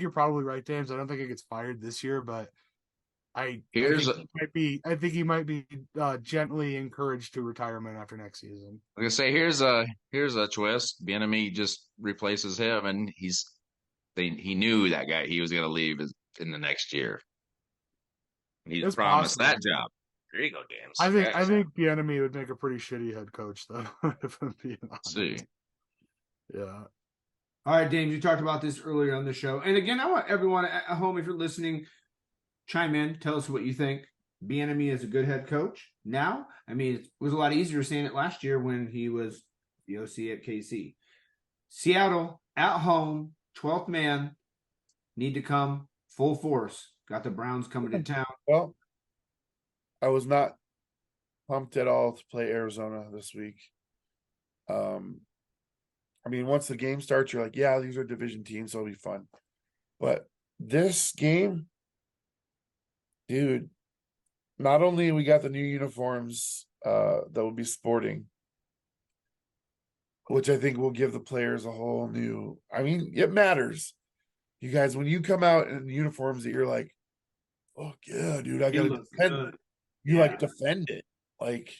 you're probably right, James. I don't think it gets fired this year, but I think he might be gently encouraged to retirement after next season. Like I say, here's a twist. Bieniemy just replaces him, and he knew that guy he was going to leave in the next year. He It's promised possible. that job. There you go, James. I think Bieniemy would make a pretty shitty head coach, though. If I'm being honest. See. Yeah. All right, James, you talked about this earlier on the show. And again, I want everyone at home, if you're listening, chime in. Tell us what you think. Bieniemy is a good head coach now. I mean, it was a lot easier saying it last year when he was the OC at KC. Seattle, at home, 12th man, need to come full force. Got the Browns coming to town. Well, I was not pumped at all to play Arizona this week. I mean, once the game starts, you're like, yeah, these are division teams, so it'll be fun. But this game, dude, not only we got the new uniforms that will be sporting, which I think will give the players a whole new. I mean, it matters. You guys, when you come out in uniforms that you're like, oh yeah, dude, I gotta defend it. You like defend it. Like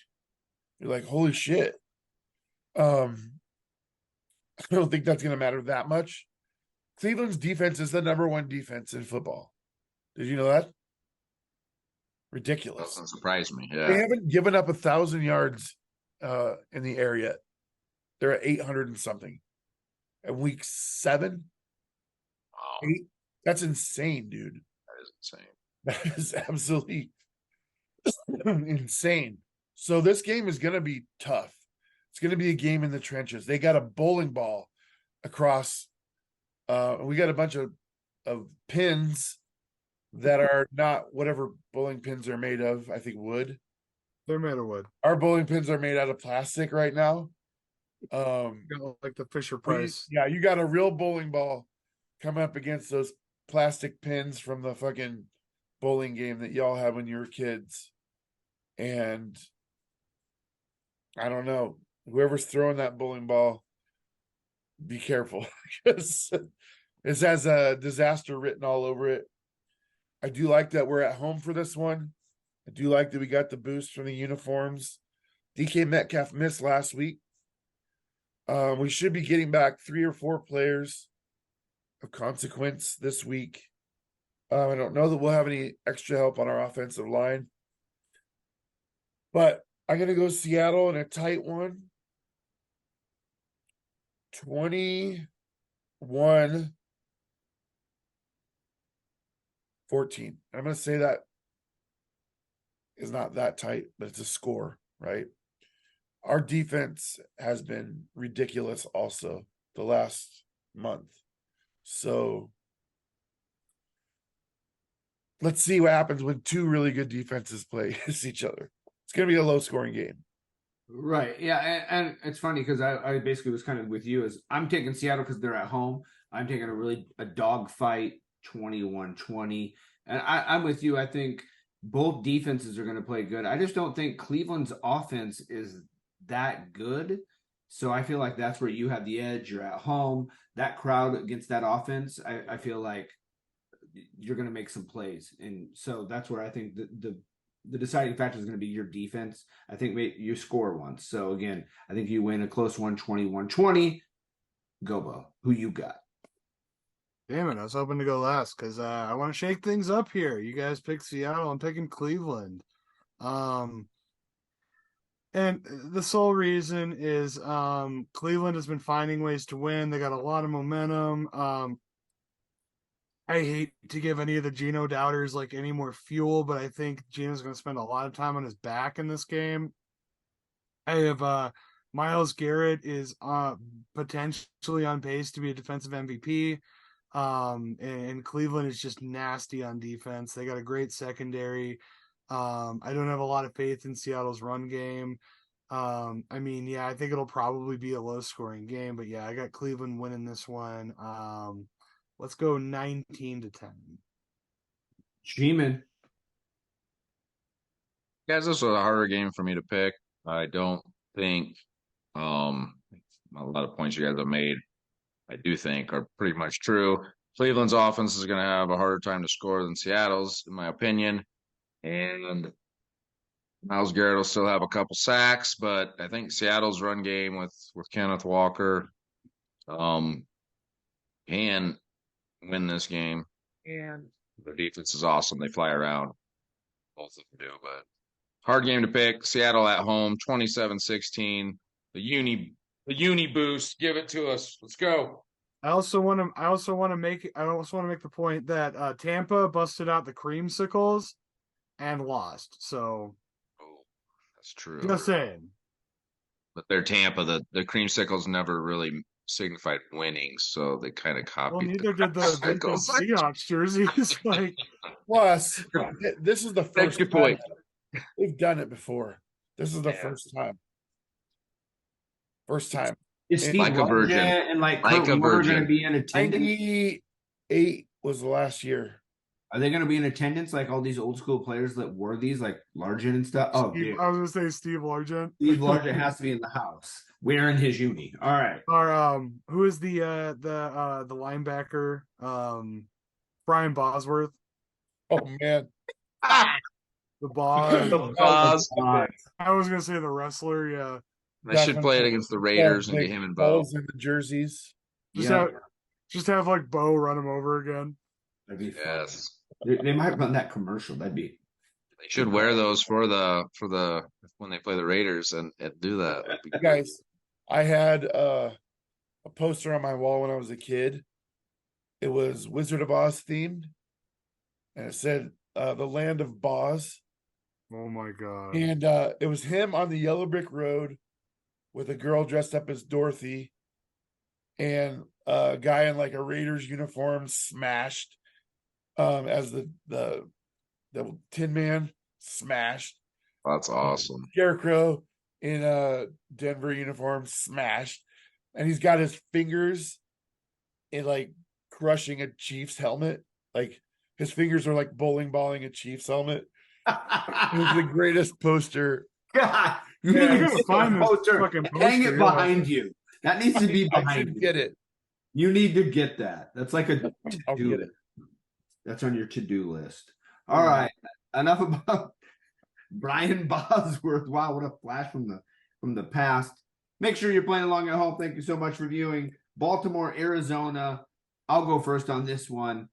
you're like, holy shit. I don't think that's gonna matter that much. Cleveland's defense is the number one defense in football. Did you know that? Ridiculous. Doesn't surprise me. They Yeah. haven't given up 1,000 yards in the air yet. They're at 800 and something. At week 7, Wow. 8. That's insane, dude. That is insane. That is absolutely insane. So this game is going to be tough. It's going to be a game in the trenches. They got a bowling ball across. We got a bunch of pins that are not whatever bowling pins are made of. I think wood. They're made of wood. Our bowling pins are made out of plastic right now. Like the Fisher Price. Yeah, you got a real bowling ball coming up against those plastic pins from the fucking bowling game that y'all had when you were kids. And I don't know, whoever's throwing that bowling ball, be careful because it has a disaster written all over it. I do like that we're at home for this one. I do like that we got the boost from the uniforms. DK Metcalf missed last week. We should be getting back 3 or 4 players of consequence this week. I don't know that we'll have any extra help on our offensive line. But I'm going to go Seattle in a tight one. 21-14. I'm going to say that is not that tight, but it's a score, right? Our defense has been ridiculous also the last month. So let's see what happens when 2 really good defenses play against each other. It's going to be a low-scoring game. Right. Yeah. And it's funny because I basically was kind of with you as I'm taking Seattle because they're at home. I'm taking a dog fight 21-20. And I'm with you. I think both defenses are going to play good. I just don't think Cleveland's offense is that good. So I feel like that's where you have the edge. You're at home. That crowd against that offense, I feel like you're going to make some plays. And so that's where I think the deciding factor is going to be your defense. I think you score once. So again, I think you win a close one, 21-20. Gobo, who you got? Damn it, I was hoping to go last because I want to shake things up here. You guys picked Seattle, I'm picking Cleveland. Um, and the sole reason is Cleveland has been finding ways to win. They got a lot of momentum. I hate to give any of the Geno doubters like any more fuel, but I think Geno's going to spend a lot of time on his back in this game. I have Myles Garrett is potentially on pace to be a defensive MVP. And Cleveland is just nasty on defense. They got a great secondary. I don't have a lot of faith in Seattle's run game. I mean, yeah, I think it'll probably be a low scoring game, but yeah, I got Cleveland winning this one. Let's go 19-10. G-Man. Guys, this was a harder game for me to pick. I don't think a lot of points you guys have made, I do think, are pretty much true. Cleveland's offense is going to have a harder time to score than Seattle's, in my opinion. And Myles Garrett will still have a couple sacks, but I think Seattle's run game with Kenneth Walker can win this game. And their defense is awesome. They fly around. Both of them do, but hard game to pick. Seattle at home, 27-16. The uni boost. Give it to us. Let's go. I also want to make the point that Tampa busted out the creamsicles and lost. So Oh, that's true. just saying. But they're Tampa. The creamsicles never really signified winning, so they kind of Well, copied neither did the vintage Seahawks jerseys. Like, Plus, this is the That's first a good time point. we've done it before. This is the Yeah. first time. First time. Is Steve Like a virgin. Largent and like Like Kurt a Warner virgin. going to be in attendance? 98 was the last year. Are they going to be in attendance like all these old school players that wore these, like Largent and stuff? Oh, Steve, dude. I was gonna say Steve Largent. Steve Largent has to be in the house wearing his uni. All right. Or who is the linebacker? Brian Bosworth. Oh man. The Boz. Boz. I was gonna say the wrestler, yeah. I should play it against the Raiders and get him and Bo. Balls in the jerseys. Just have like Bo run him over again. That'd be fun. Yes. They might run that commercial. That'd be. They should wear those for the when they play the Raiders and do that. That'd be good. Guys, I had a poster on my wall when I was a kid. It was Wizard of Oz themed, and it said the land of Boz. Oh my god. And it was him on the yellow brick road with a girl dressed up as Dorothy and a guy in like a Raiders uniform smashed as the Tin Man smashed. That's awesome. Scarecrow in a Denver uniform smashed. And he's got his fingers in like crushing a Chiefs helmet. Like his fingers are like bowling balling a Chiefs helmet. It was the greatest poster. God, you Yeah, need you to gotta get find the this poster. fucking Hang poster, it yeah. behind you. That needs to be I behind should you. get it. You need to get that. That's like a I'll to-do. get it. That's on your to-do list. All right. Enough about Brian Bosworth. Wow, what a flash from the past. Make sure you're playing along at home. Thank you so much for viewing. Baltimore, Arizona. I'll go first on this one.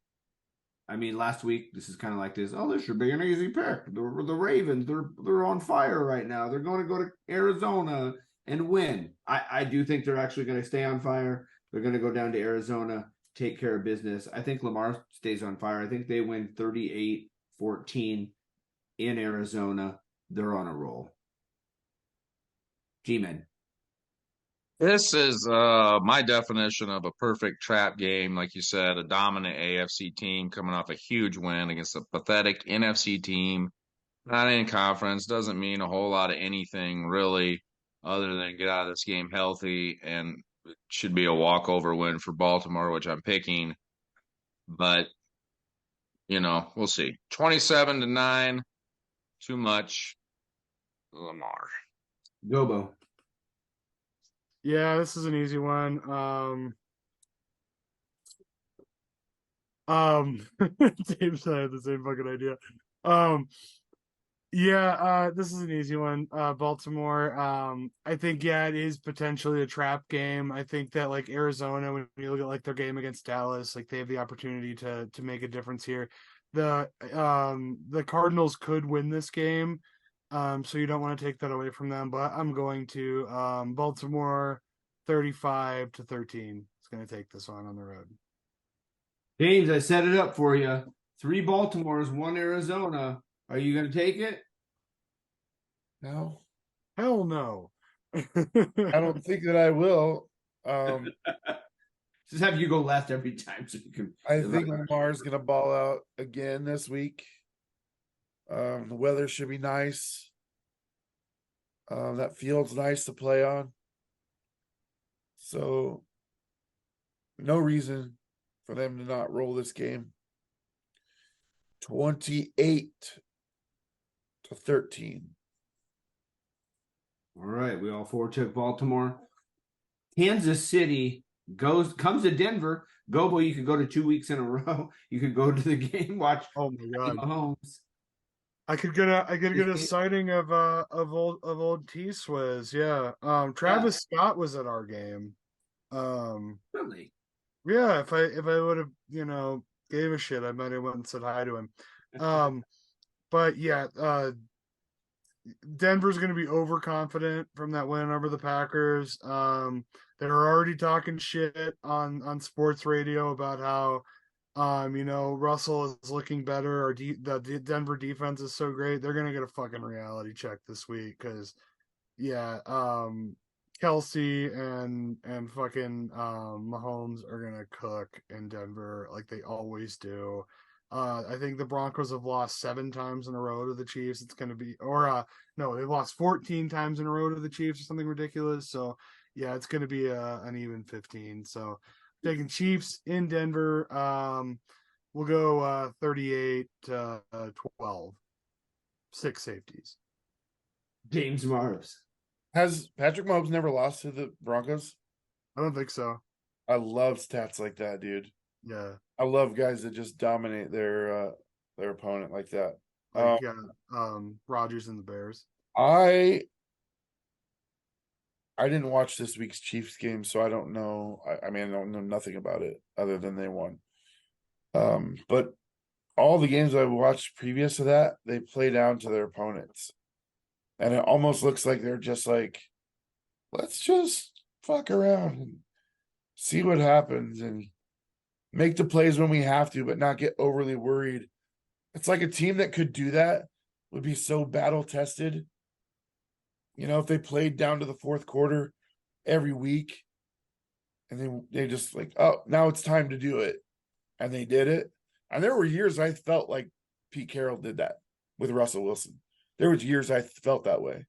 I mean, last week this is kind of like this. Oh, this should be an easy pick. The Ravens, they're on fire right now. They're going to go to Arizona and win. I do think they're actually going to stay on fire. They're going to go down to Arizona, take care of business. I think Lamar stays on fire. I think they win 38-14 in Arizona. They're on a roll. G-Men. This is my definition of a perfect trap game. Like you said, a dominant AFC team coming off a huge win against a pathetic NFC team. Not in conference, doesn't mean a whole lot of anything really, other than get out of this game healthy, and it should be a walkover win for Baltimore, which I'm picking. But we'll see. 27-9, too much. Lamar. Gobo. Yeah, this is an easy one. James and I had the same fucking idea. Yeah, this is an easy one. Baltimore. I think it is potentially a trap game. I think that like Arizona, when you look at like their game against Dallas, like they have the opportunity to make a difference here. The Cardinals could win this game. So you don't want to take that away from them, but I'm going to Baltimore 35-13. It's gonna take this one on the road. James, I set it up for you. 3 Baltimores, 1 Arizona. Are you going to take it? No, Hell no. I don't think that I will. Just have you go left every time so you can. I think Lamar's gonna ball out again this week. The weather should be nice. That field's nice to play on. So no reason for them to not roll this game. 28-13. All right, we all 4 took Baltimore. Kansas City comes to Denver. Gobo, you could go to 2 weeks in a row. You could go to the game, watch Oh my god. Mahomes. I could get a sighting of old T Swizz. Yeah. Travis Scott was at our game. Really? Yeah, if I would have, gave a shit, I might have went and said hi to him. But yeah, Denver's going to be overconfident from that win over the Packers. They're already talking shit on sports radio about how, Russell is looking better, or the Denver defense is so great. They're going to get a fucking reality check this week because, Kelsey and fucking Mahomes are going to cook in Denver like they always do. I think the Broncos have lost 7 times in a row to the Chiefs. It's going to be, no, they've lost 14 times in a row to the Chiefs or something ridiculous. So, yeah, it's going to be an even 15. So, taking Chiefs in Denver. We'll go 38-12. 6 safeties. James Mars. Has Patrick Mahomes never lost to the Broncos? I don't think so. I love stats like that, dude. Yeah. I love guys that just dominate their opponent like that. Like, Rodgers and the Bears. I didn't watch this week's Chiefs game, so I don't know. I mean, I don't know nothing about it other than they won. But all the games I watched previous to that, they play down to their opponents. And it almost looks like they're just like, let's just fuck around and see what happens and make the plays when we have to, but not get overly worried. It's like a team that could do that would be so battle tested. If they played down to the fourth quarter every week and they just like, oh, now it's time to do it. And they did it. And there were years I felt like Pete Carroll did that with Russell Wilson. There was years I felt that way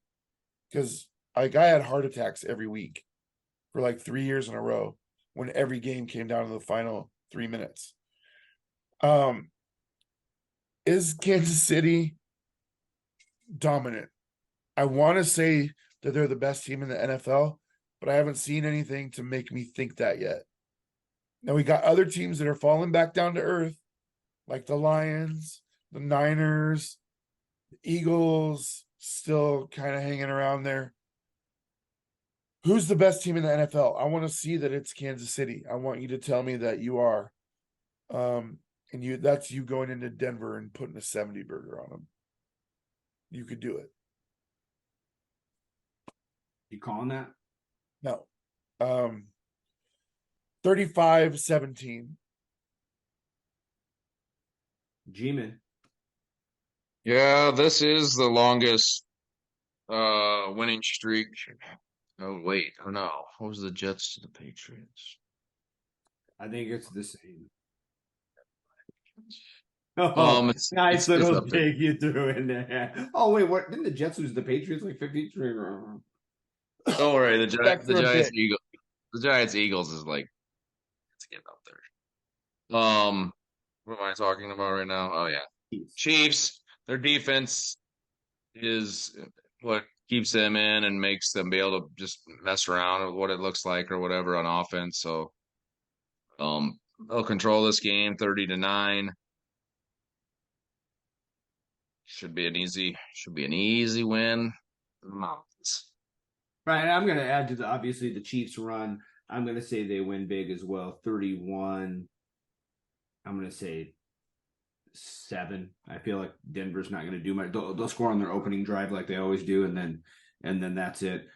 because I had heart attacks every week for like 3 years in a row when every game came down to the final 3 minutes. Is Kansas City dominant? I want to say that they're the best team in the NFL, but I haven't seen anything to make me think that yet. Now we got other teams that are falling back down to earth, like the Lions, the Niners, the Eagles, still kind of hanging around there. Who's the best team in the NFL? I want to see that it's Kansas City. I want you to tell me that you are. And that's you going into Denver and putting a 70 burger on them. You could do it. You calling that? No. 35-17. G-Man. Yeah, this is the longest winning streak. Oh wait, oh no. What was the Jets to the Patriots? I think it's the same. It's nice little up there. dig you threw in there. Oh wait, what didn't the Jets lose to the Patriots like 53? Don't worry, the Back for a Giants bit. Eagles. The Giants Eagles is like it's getting up there. What am I talking about right now? Oh yeah, Chiefs. Their defense is what keeps them in and makes them be able to just mess around with what it looks like or whatever on offense. So, they'll control this game 30-9. Should be an easy win. Mountains. Right. I'm going to add to obviously the Chiefs run. I'm going to say they win big as well. 31. I'm going to say 7. I feel like Denver's not going to do much. They'll score on their opening drive like they always do, and then that's it.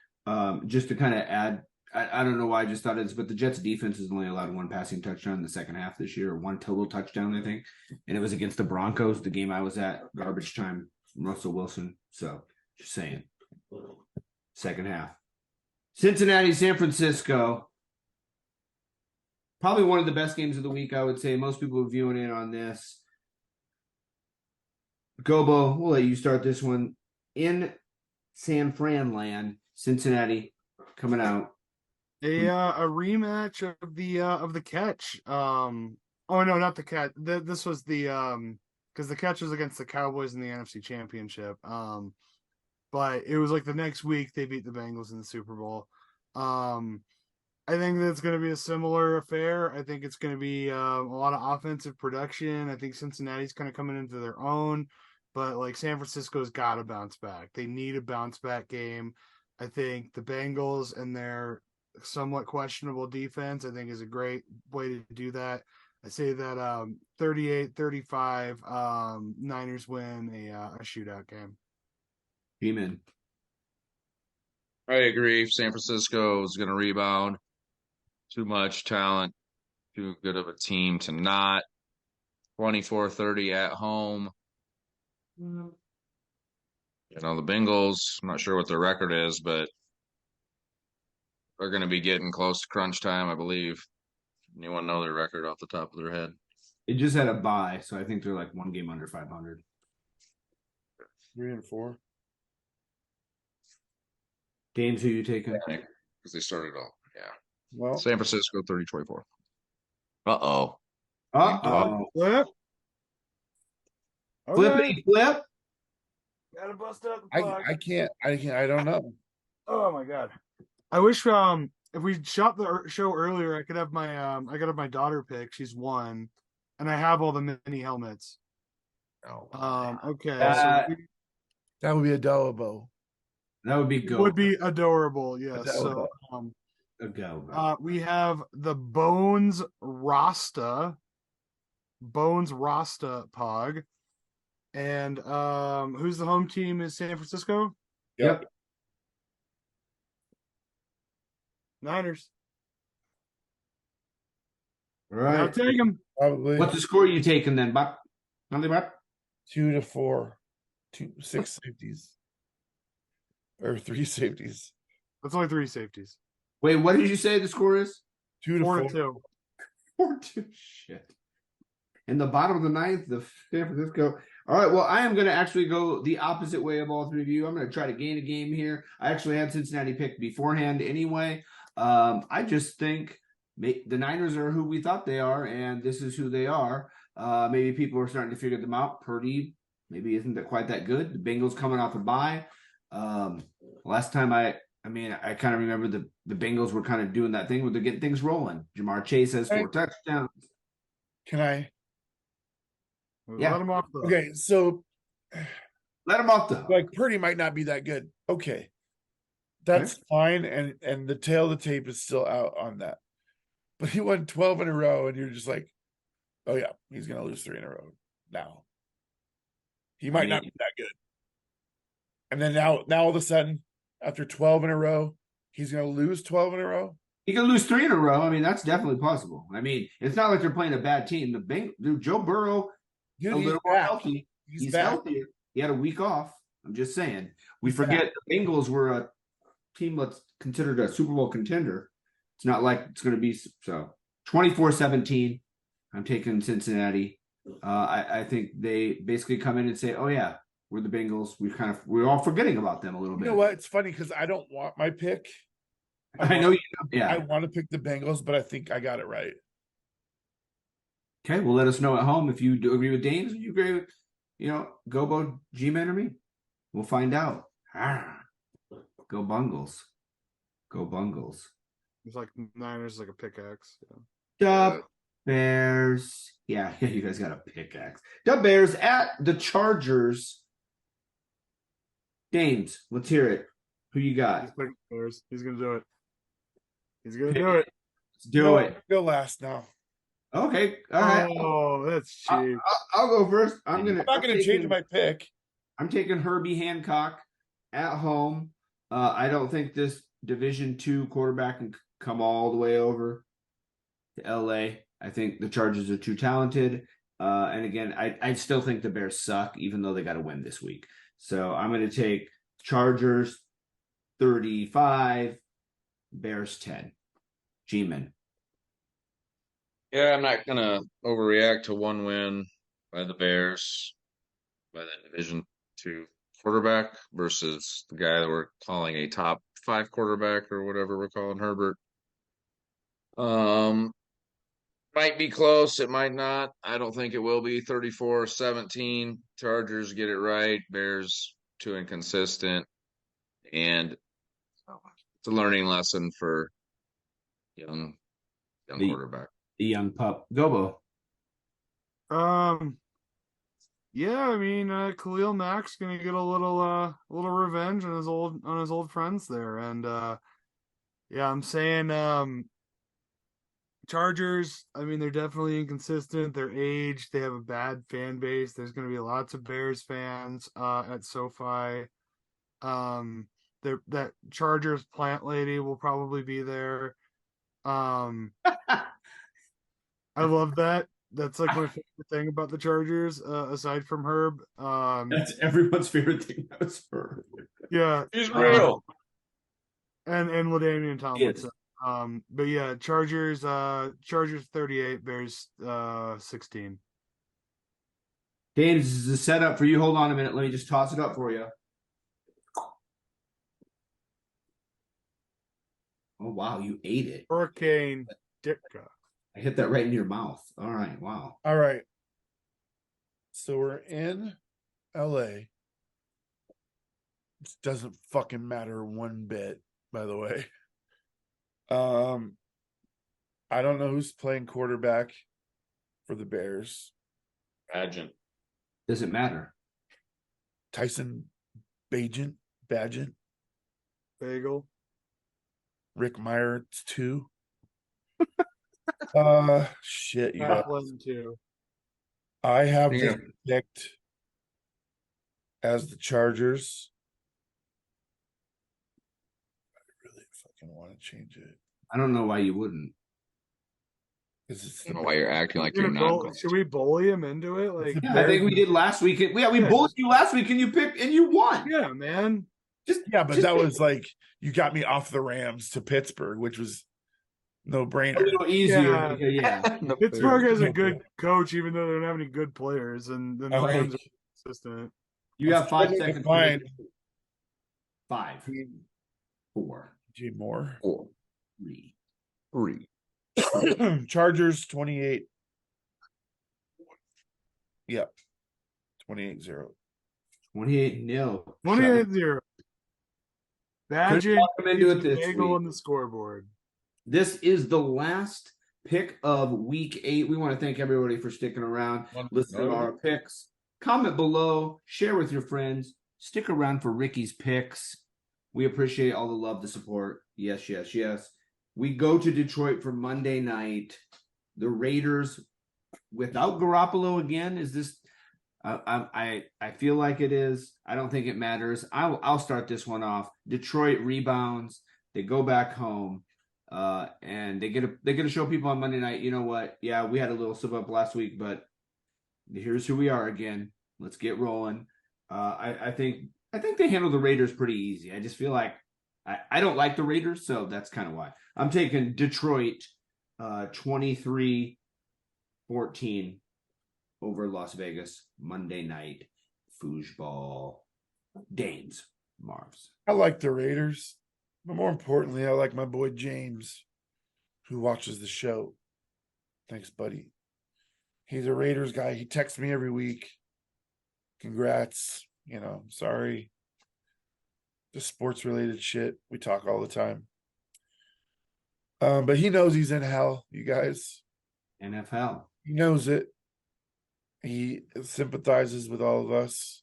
Just to kind of add, I don't know why I just thought it's, but the Jets defense has only allowed 1 passing touchdown in the second half this year, or 1 total touchdown, I think. And it was against the Broncos, the game I was at, garbage time, Russell Wilson. So just saying. Second half. Cincinnati, San Francisco. Probably one of the best games of the week, I would say. Most people are viewing in on this. Gobo, we'll let you start this one. In San Fran land, Cincinnati coming out. A rematch of the catch. Oh no, not the catch. This was the because the catch was against the Cowboys in the NFC Championship. But it was like the next week they beat the Bengals in the Super Bowl. I think that's going to be a similar affair. I think it's going to be a lot of offensive production. I think Cincinnati's kind of coming into their own, but like San Francisco's got to bounce back. They need a bounce back game. I think the Bengals and their somewhat questionable defense, I think, is a great way to do that. I say that 38-35, Niners win a shootout game. G-Man. I agree. San Francisco is going to rebound. Too much talent. Too good of a team to not. 24-30 at home. You know, the Bengals, I'm not sure what their record is, but they're going to be getting close to crunch time, I believe. Anyone know their record off the top of their head? It just had a bye, so I think they're like 1 game under 500. 3-4. Games, who you taking? Because they started off. Yeah. Well, San Francisco 30-24. Uh-oh. Uh-oh. Flip. Flippity flip. Gotta bust out the plug. I don't know. Oh my god. I wish if we shot the show earlier, I could have my daughter pick. She's 1, and I have all the mini helmets. Oh, okay. That that would be a Gobo. That would be It good. would be adorable, yes. Adorable. So A go. we have the Bones Rasta Pog. And who's the home team is San Francisco? Yep. Niners. All right. I'll take them. Probably. What's the score are you taking then, Buck? Nothing, Buck? 2-4. 6 safeties. Or 3 safeties. That's only 3 safeties. Wait, what did you say the score is? 2-4. 4-2. 4-2. Shit. In the bottom of the 9th, the San Francisco. All right, well, I am going to actually go the opposite way of all 3 of you. I'm going to try to gain a game here. I actually had Cincinnati picked beforehand anyway. I just think the Niners are who we thought they are, and this is who they are. Maybe people are starting to figure them out. Purdy maybe isn't that quite that good. The Bengals coming off a bye. Last time I kind of remember the Bengals were kind of doing that thing where they're getting things rolling. Jamar Chase has 4 touchdowns. Can I? Yeah. Let them off the Okay, so Let him off the hook. like Purdy might not be that good. Okay. That's fine, and the tail of the tape is still out on that. But he won 12 in a row, and you're just like, oh yeah, he's gonna lose 3 in a row now. He might not be that good. And then now all of a sudden, after 12 in a row, he's gonna lose 12 in a row. He can lose 3 in a row. I mean, that's definitely possible. I mean, it's not like they're playing a bad team. Dude, Joe Burrow, Dude, a he's little more back. healthy. He's He's back. healthier. He had a week off. I'm just saying. We forget the Bengals were a team that's considered a Super Bowl contender. It's not like it's going to be so. 24-17. I'm taking Cincinnati. I think they basically come in and say, "Oh yeah, we're the Bengals." We're all forgetting about them a little bit. You know what? It's funny because I don't want my pick. I know you. Yeah. I want to pick the Bengals, but I think I got it right. Okay, well, let us know at home if you do agree with Danes or you agree with, Gobo, G-Man, or me. We'll find out. Go Bungles. Go Bungles. It's like Niners like a pickaxe. Duh, Bears. Yeah, you guys got a pickaxe. The Bears at the Chargers. Dames, let's hear it. Who you He's got? picking Bears. He's gonna do it. He's gonna do it. Let's do it. Go last now. Okay. All right. Oh, that's cheap. I'll go first. I'm not going to change my pick. I'm taking Herbie Hancock at home. I don't think this Division II quarterback can come all the way over to LA. I think the Chargers are too talented. And again, I still think the Bears suck, even though they got to win this week. So I'm going to take Chargers 35, Bears 10. G-Man. Yeah, I'm not gonna overreact to one win by the Bears, by the Division II quarterback versus the guy that we're calling a top 5 quarterback or whatever we're calling Herbert. Might be close, it might not. I don't think it will be. 34-17. Chargers get it right. Bears too inconsistent. And it's a learning lesson for young quarterback. The young pup. Gobo. Yeah, I mean, Khalil Mack's gonna get a little revenge on his old friends there, and yeah, I'm saying Chargers. I mean, they're definitely inconsistent. They're aged. They have a bad fan base. There's gonna be lots of Bears fans at SoFi. That Chargers plant lady will probably be there. I love that. That's like my favorite thing about the Chargers, aside from Herb. That's everyone's favorite thing. That was Herb. Yeah, He's real. and LaDainian Tomlinson. But yeah, Chargers 38, Bears 16. James, this is a setup for you. Hold on a minute. Let me just toss it up for you. Oh wow, you ate it. Hurricane Ditka. I hit that right in your mouth. All right, wow. All right. So we're in LA. It doesn't fucking matter one bit, by the way. I don't know who's playing quarterback for the Bears. Imagine. Doesn't matter. Tyson Bagent, Bagel. Rick Meyer, it's 2. Shit, you guys. Too. I have Yeah. this picked as the Chargers. I really fucking want to change it. I don't know why you wouldn't. It's I don't know why you're acting like you're not. Should we bully him into it? Like, Yeah, I think we did last week. Yeah, we bullied you last week and you picked and you won. yeah, man. but that was like you got me off the Rams to Pittsburgh, which was no a brainer. little easier. Yeah. because, yeah. No, Pittsburgh has a good coach, even though they don't have any good players, and the Rams are consistent. You have 5 struggling to seconds. find 5, 4, G Moore. 4, 3. Chargers 28. Yep. 28-0. 28-0. 28-0. Badger Couldn't walk them into it this bagel week. on the scoreboard. This is the last pick of week 8. We want to thank everybody for sticking around, listening to our picks. Comment below, share with your friends, stick around for Ricky's picks. We appreciate all the love, the support. Yes, yes, yes. We go to Detroit for Monday night. The Raiders without Garoppolo again. Is this? I feel like it is. I don't think it matters. I'll start this one off. Detroit rebounds. They go back home, and they get to show people on Monday night. You know what? Yeah, we had a little slip up last week, but here's who we are again. Let's get rolling. I think they handle the Raiders pretty easy. I just feel like I don't like the Raiders, so that's kind of why. I'm taking Detroit 23-14 over Las Vegas Monday night. Foosball. Dames. Marvs. I like the Raiders, but more importantly, I like my boy James, who watches the show. Thanks, buddy. He's a Raiders guy. He texts me every week. Congrats. Sorry. Just sports related shit. We talk all the time. But he knows he's in hell, you guys. NFHell. He knows it. He sympathizes with all of us.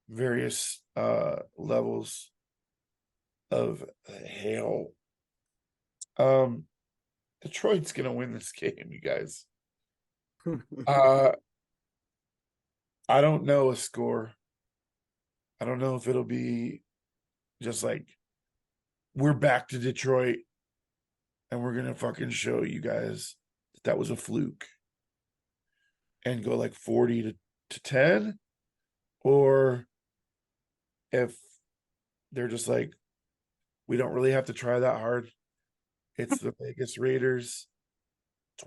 Various levels of hell. Detroit's gonna win this game, you guys. I don't know a score. I don't know if it'll be just like we're back to Detroit and we're gonna fucking show you guys that was a fluke and go like 40 to 10, or if they're just like, we don't really have to try that hard. It's the Vegas Raiders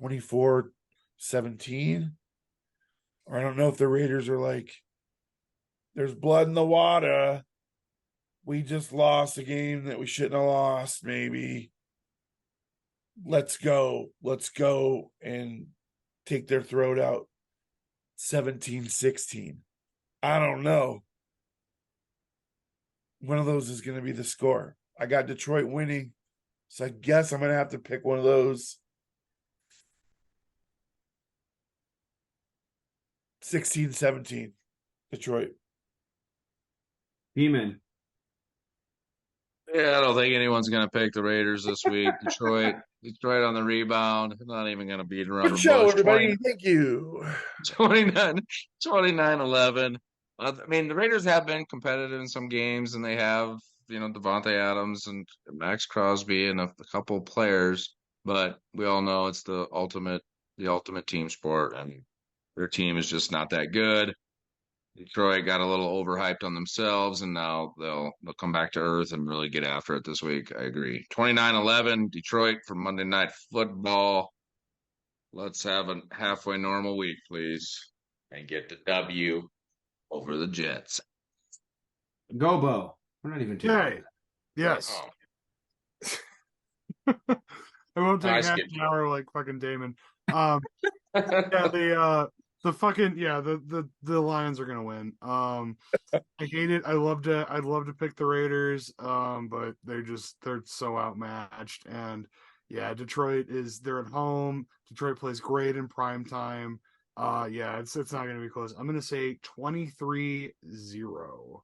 24-17. Or I don't know if the Raiders are like, there's blood in the water. We just lost a game that we shouldn't have lost, maybe. Let's go. Let's go and take their throat out 17-16. I don't know. One of those is going to be the score. I got Detroit winning, so I guess I'm going to have to pick one of those. 16-17, Detroit. Demon. Yeah, I don't think anyone's going to pick the Raiders this week. Detroit on the rebound. Not even going to beat around Good the show, bush. everybody. Thank you. 29-11. I mean, the Raiders have been competitive in some games, and they have, Devontae Adams and Max Crosby and a couple of players, but we all know it's the ultimate team sport, and their team is just not that good. Detroit got a little overhyped on themselves, and now they'll come back to earth and really get after it this week. I agree. 29-11, Detroit for Monday Night Football. Let's have a halfway normal week, please, and get the W over the Jets. Gobo. We're not even taking Okay. Yes. Oh. I won't take I half skipped an hour like fucking Damon. Yeah, the Lions are gonna win. I hate it. I'd love to pick the Raiders, but they're so outmatched. And yeah, they're at home. Detroit plays great in prime time. Yeah, it's not gonna be close. I'm gonna say 23-0.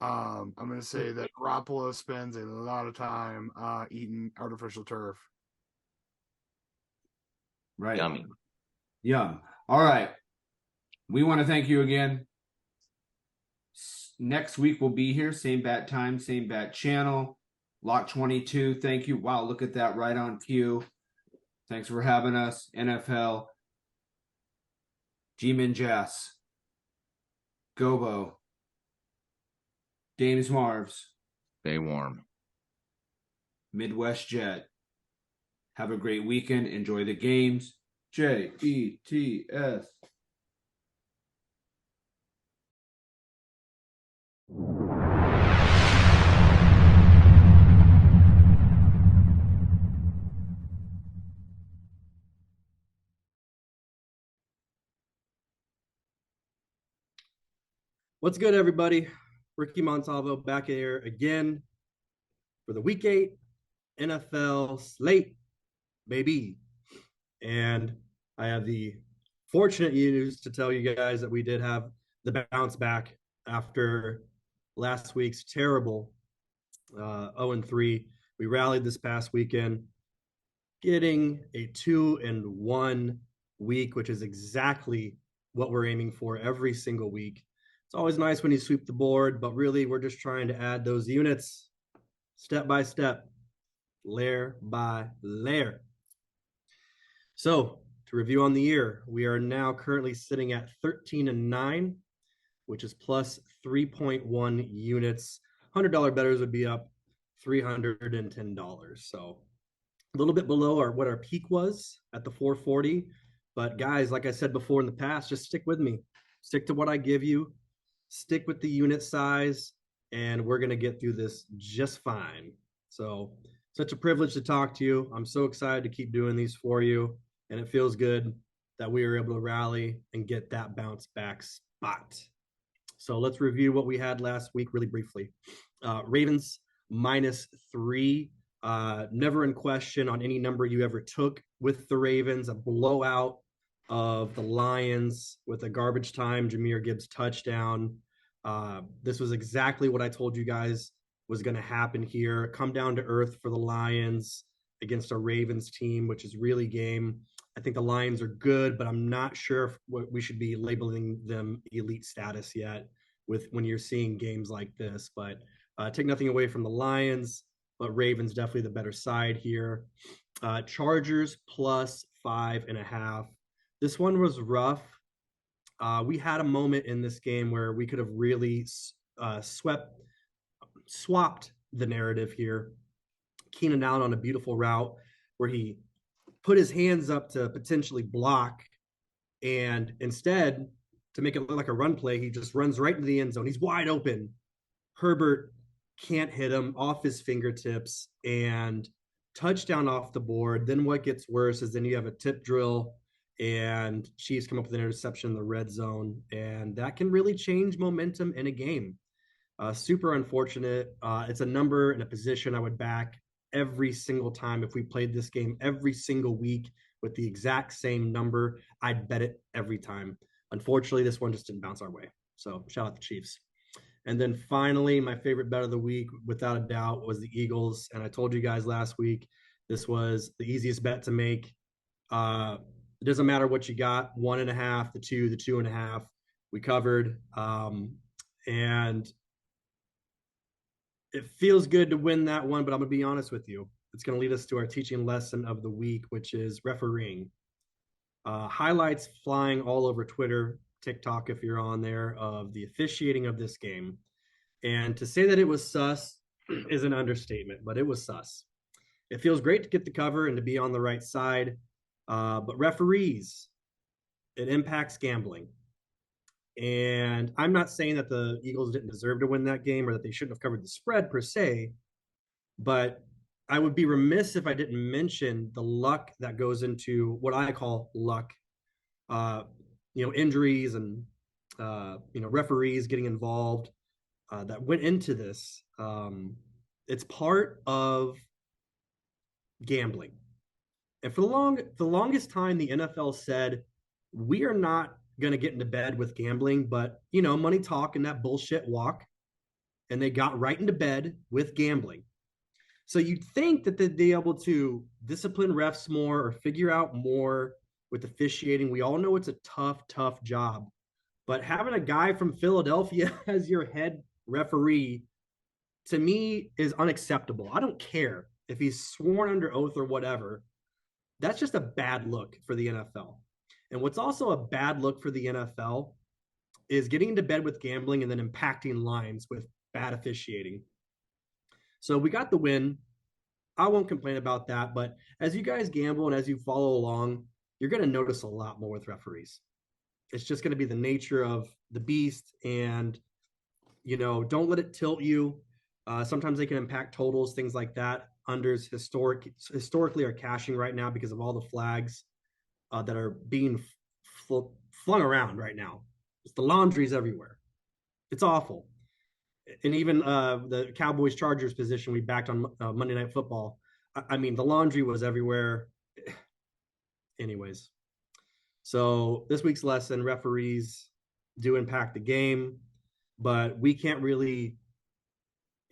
I'm gonna say that Garoppolo spends a lot of time eating artificial turf. Right. Yummy. Yum. All right. We want to thank you again. Next week we'll be here. Same bat time, same bat channel. Lock 22. Thank you. Wow, look at that, right on cue. Thanks for having us. NFHell. G-Min Jazz. Gobo. Dames Marvs. Stay warm. Midwest Jet. Have a great weekend. Enjoy the games. JETS. What's good, everybody? Ricky Montalvo back here again for the Week 8 NFL slate, baby. And I have the fortunate news to tell you guys that we did have the bounce back after last week's terrible 0-3. We rallied this past weekend, getting a 2-1 week, which is exactly what we're aiming for every single week. It's always nice when you sweep the board, but really we're just trying to add those units step by step, layer by layer. So to review on the year, we are now currently sitting at 13-9, which is plus 3.1 units. $100 bettors would be up $310. So a little bit below what our peak was at the 440. But guys, like I said before in the past, just stick with me. Stick to what I give you. Stick with the unit size, and we're going to get through this just fine. So such a privilege to talk to you. I'm so excited to keep doing these for you, and it feels good that we were able to rally and get that bounce back spot. So let's review what we had last week really briefly. Ravens -3, never in question on any number you ever took with the Ravens. A blowout of the Lions with a garbage time Jahmyr Gibbs touchdown. This was exactly what I told you guys was going to happen here. Come down to earth for the Lions against a Ravens team, which is really game. I think the Lions are good, but I'm not sure if we should be labeling them elite status yet with when you're seeing games like this. But take nothing away from the Lions, but Ravens definitely the better side here. Chargers plus 5.5. This one was rough. We had a moment in this game where we could have really swapped the narrative here. Keenan Allen on a beautiful route where he put his hands up to potentially block, and instead, to make it look like a run play, he just runs right into the end zone. He's wide open. Herbert can't hit him off his fingertips, and touchdown off the board. Then what gets worse is then you have a tip drill, and Chiefs come up with an interception in the red zone, and that can really change momentum in a game. Super unfortunate. It's a number and a position I would back every single time. If we played this game every single week with the exact same number, I'd bet it every time. Unfortunately, this one just didn't bounce our way. So shout out the Chiefs. And then finally, my favorite bet of the week, without a doubt, was the Eagles. And I told you guys last week, this was the easiest bet to make. It doesn't matter what you got, 1.5, the 2, the 2.5. We covered. And it feels good to win that one, but I'm going to be honest with you. It's going to lead us to our teaching lesson of the week, which is refereeing. Highlights flying all over Twitter, TikTok, if you're on there, of the officiating of this game. And to say that it was sus is an understatement, but it was sus. It feels great to get the cover and to be on the right side. But referees, it impacts gambling. And I'm not saying that the Eagles didn't deserve to win that game or that they shouldn't have covered the spread per se, but I would be remiss if I didn't mention the luck that goes into what I call luck. Injuries and referees getting involved that went into this. It's part of gambling. And for the longest time, the NFL said, we are not going to get into bed with gambling, but, money talk and that bullshit walk. And they got right into bed with gambling. So you'd think that they'd be able to discipline refs more or figure out more with officiating. We all know it's a tough, tough job. But having a guy from Philadelphia as your head referee, to me, is unacceptable. I don't care if he's sworn under oath or whatever. That's just a bad look for the NFL. And what's also a bad look for the NFL is getting into bed with gambling and then impacting lines with bad officiating. So we got the win. I won't complain about that. But as you guys gamble and as you follow along, you're going to notice a lot more with referees. It's just going to be the nature of the beast. And, don't let it tilt you. Sometimes they can impact totals, things like that. Unders historically are cashing right now because of all the flags that are being flung around right now. The laundry's everywhere. It's awful. And even the Cowboys-Chargers position we backed on Monday Night Football, I mean, the laundry was everywhere. Anyways, so this week's lesson, referees do impact the game, but we can't really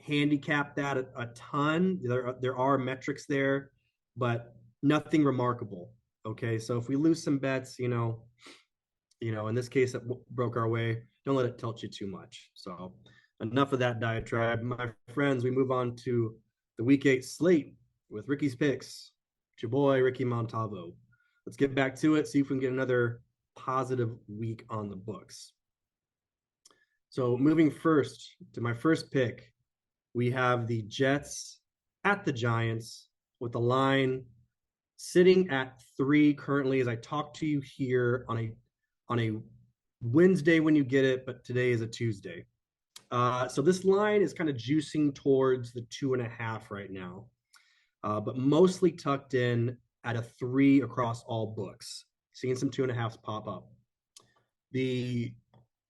handicap that a ton. There are metrics there, but nothing remarkable. Okay, so if we lose some bets, in this case it broke our way, don't let it tilt you too much. So enough of that diatribe. My friends, we move on to the Week 8 slate with Ricky's picks. It's your boy, Ricky Montalvo. Let's get back to it, see if we can get another positive week on the books. So moving first to my first pick, we have the Jets at the Giants with the line sitting at 3 currently as I talk to you here on a Wednesday when you get it, but today is a Tuesday. So this line is kind of juicing towards the 2.5 right now, but mostly tucked in at a 3 across all books. Seeing some 2.5s pop up. The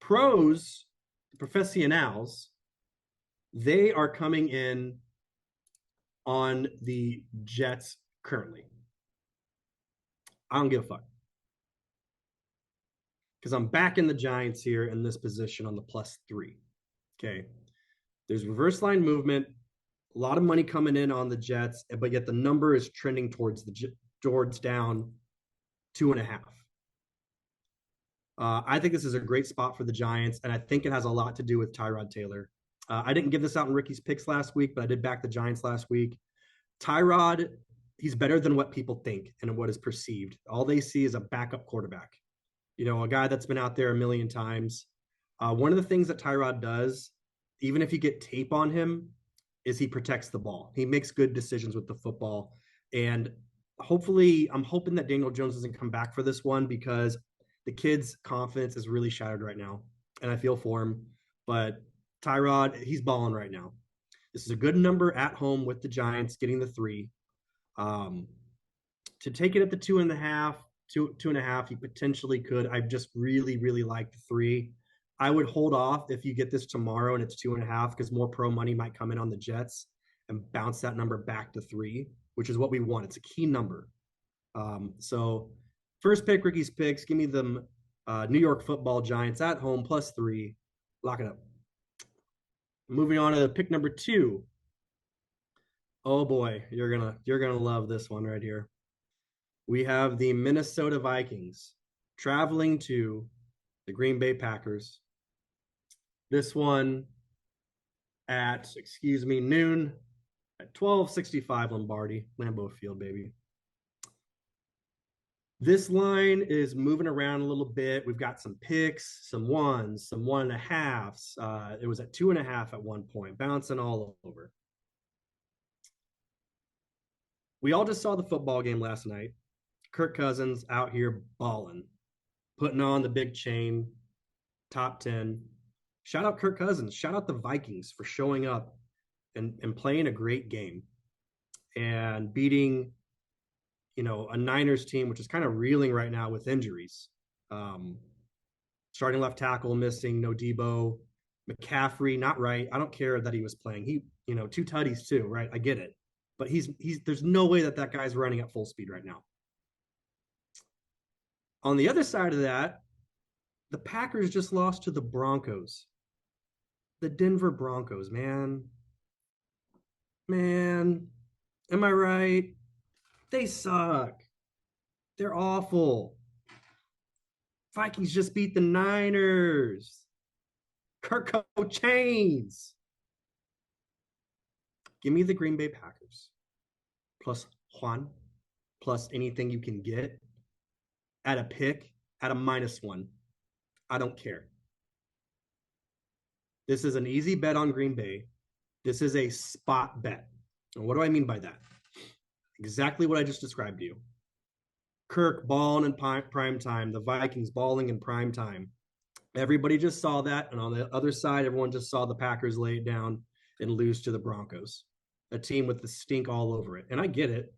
pros, the professionals, they are coming in on the Jets currently. I don't give a fuck. Because I'm backing the Giants here in this position on the +3. Okay. There's reverse line movement, a lot of money coming in on the Jets, but yet the number is trending towards down 2.5. I think this is a great spot for the Giants, and I think it has a lot to do with Tyrod Taylor. I didn't give this out in Ricky's picks last week, but I did back the Giants last week. Tyrod, he's better than what people think and what is perceived. All they see is a backup quarterback, a guy that's been out there a million times. One of the things that Tyrod does, even if you get tape on him, is he protects the ball. He makes good decisions with the football. And hopefully, I'm hoping that Daniel Jones doesn't come back for this one, because the kid's confidence is really shattered right now. And I feel for him. But Tyrod, he's balling right now. This is a good number at home with the Giants getting the 3. To take it at the 2.5, 2.5, you potentially could. I just really, really like the 3. I would hold off if you get this tomorrow and it's 2.5, because more pro money might come in on the Jets and bounce that number back to 3, which is what we want. It's a key number. So first pick, Ricky's picks. Give me them New York Football Giants at home +3. Lock it up. Moving on to pick number 2. Oh boy, you're gonna love this one right here. We have the Minnesota Vikings traveling to the Green Bay Packers. This one at noon at 12:65 Lombardi, Lambeau Field, baby. This line is moving around a little bit. We've got some picks, some 1s, some 1.5s. It was at 2.5 at one point, bouncing all over. We all just saw the football game last night. Kirk Cousins out here balling, putting on the big chain, top 10. Shout out Kirk Cousins. Shout out the Vikings for showing up and playing a great game and beating a Niners team, which is kind of reeling right now with injuries. Starting left tackle missing, no Debo. McCaffrey, not right. I don't care that he was playing. He, 2 tutties too, right? I get it. But there's no way that guy's running at full speed right now. On the other side of that, the Packers just lost to the Broncos. The Denver Broncos, man. Man, am I right? They suck. They're awful. Vikings just beat the Niners. Kirk Chains. Give me the Green Bay Packers. Plus Juan. Plus anything you can get. At a pick. At a -1. I don't care. This is an easy bet on Green Bay. This is a spot bet. And what do I mean by that? Exactly what I just described to you. Kirk balling in prime time. The Vikings balling in prime time. Everybody just saw that. And on the other side, everyone just saw the Packers lay it down and lose to the Broncos. A team with the stink all over it. And I get it.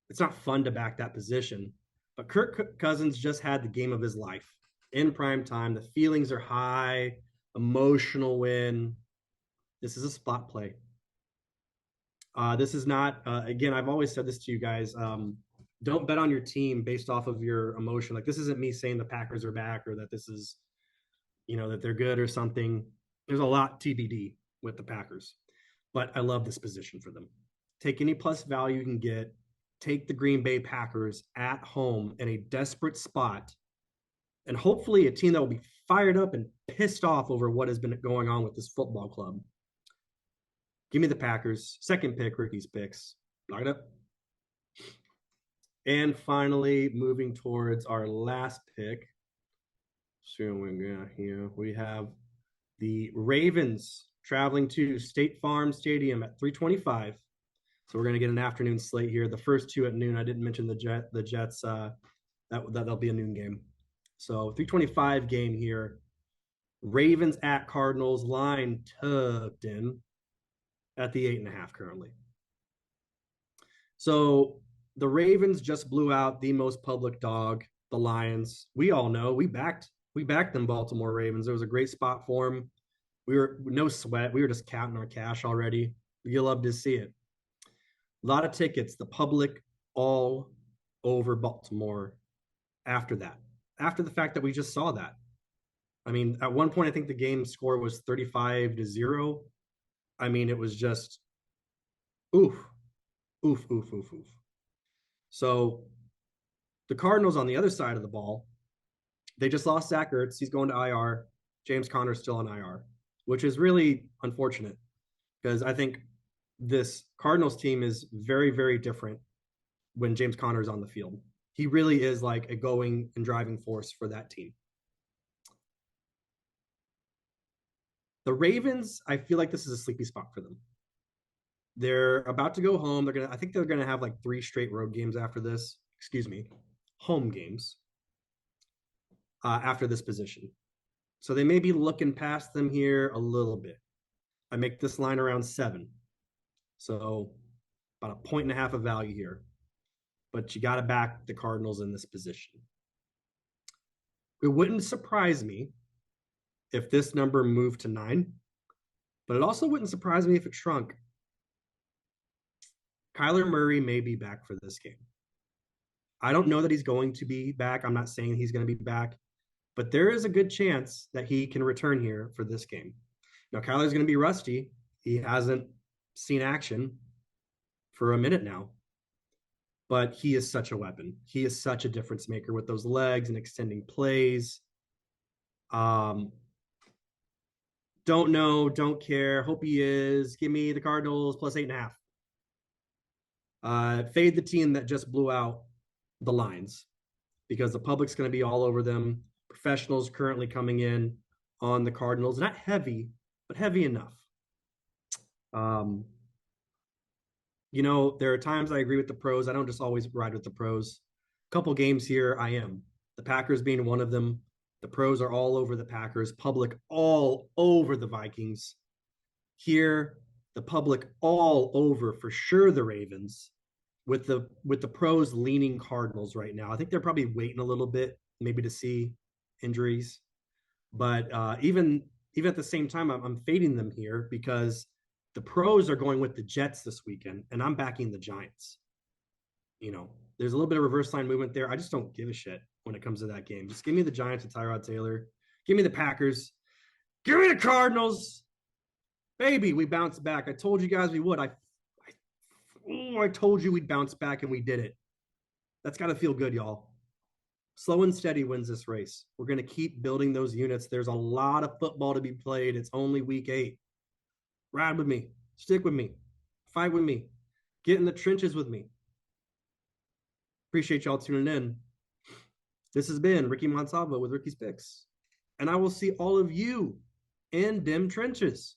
It's not fun to back that position. But Kirk Cousins just had the game of his life in prime time. The feelings are high. Emotional win. This is a spot play. This is not, again, I've always said this to you guys. Don't bet on your team based off of your emotion. Like, this isn't me saying the Packers are back or that this is, that they're good or something. There's a lot TBD with the Packers. But I love this position for them. Take any plus value you can get. Take the Green Bay Packers at home in a desperate spot. And hopefully a team that will be fired up and pissed off over what has been going on with this football club. Give me the Packers. Second pick, Ricky's picks. Lock it up. And finally, moving towards our last pick. So we have the Ravens traveling to State Farm Stadium at 3:25. So we're going to get an afternoon slate here. The first 2 at noon. I didn't mention the Jets. That'll be a noon game. So 3:25 game here. Ravens at Cardinals, line tucked in at the 8.5 currently. So the Ravens just blew out the most public dog, the Lions. We all know we backed them Baltimore Ravens. It was a great spot for them. We were no sweat. We were just counting our cash already. You love to see it. A lot of tickets. The public all over Baltimore after that. After the fact that we just saw that. I mean, at one point, I think the game score was 35-0. I mean, it was just oof, oof, oof, oof, oof. So the Cardinals on the other side of the ball, they just lost Zach Ertz. He's going to IR. James Conner's still on IR, which is really unfortunate because I think this Cardinals team is very, very different when James Conner is on the field. He really is like a going and driving force for that team. The Ravens, I feel like this is a sleepy spot for them. They're about to go home. I think they're gonna have like 3 straight road games after this. Excuse me, home games after this position. So they may be looking past them here a little bit. I make this line around 7. So about a 1.5 of value here. But you got to back the Cardinals in this position. It wouldn't surprise me if this number moved to 9, but it also wouldn't surprise me if it shrunk. Kyler Murray may be back for this game. I don't know that he's going to be back. I'm not saying he's going to be back, but there is a good chance that he can return here for this game. Now, Kyler's going to be rusty. He hasn't seen action for a minute now, but he is such a weapon. He is such a difference maker with those legs and extending plays. Don't know, don't care. Hope he is. Give me the Cardinals plus 8.5. Fade the team that just blew out the lines because the public's going to be all over them. Professionals currently coming in on the Cardinals, not heavy, but heavy enough. There are times I agree with the pros. I don't just always ride with the pros. A couple games here, I am. The Packers being one of them. The pros are all over the Packers. Public all over the Vikings. Here, the public all over for sure the Ravens. With the pros leaning Cardinals right now. I think they're probably waiting a little bit, maybe to see injuries. But even at the same time, I'm fading them here because the pros are going with the Jets this weekend, and I'm backing the Giants. There's a little bit of reverse line movement there. I just don't give a shit when it comes to that game. Just give me the Giants and Tyrod Taylor. Give me the Packers. Give me the Cardinals. Baby, we bounced back. I told you guys we would. I told you we'd bounce back, and we did it. That's got to feel good, y'all. Slow and steady wins this race. We're going to keep building those units. There's a lot of football to be played. It's only week 8. Ride with me. Stick with me. Fight with me. Get in the trenches with me. Appreciate y'all tuning in. This has been Ricky Montalvo with Ricky's Picks. And I will see all of you in them trenches.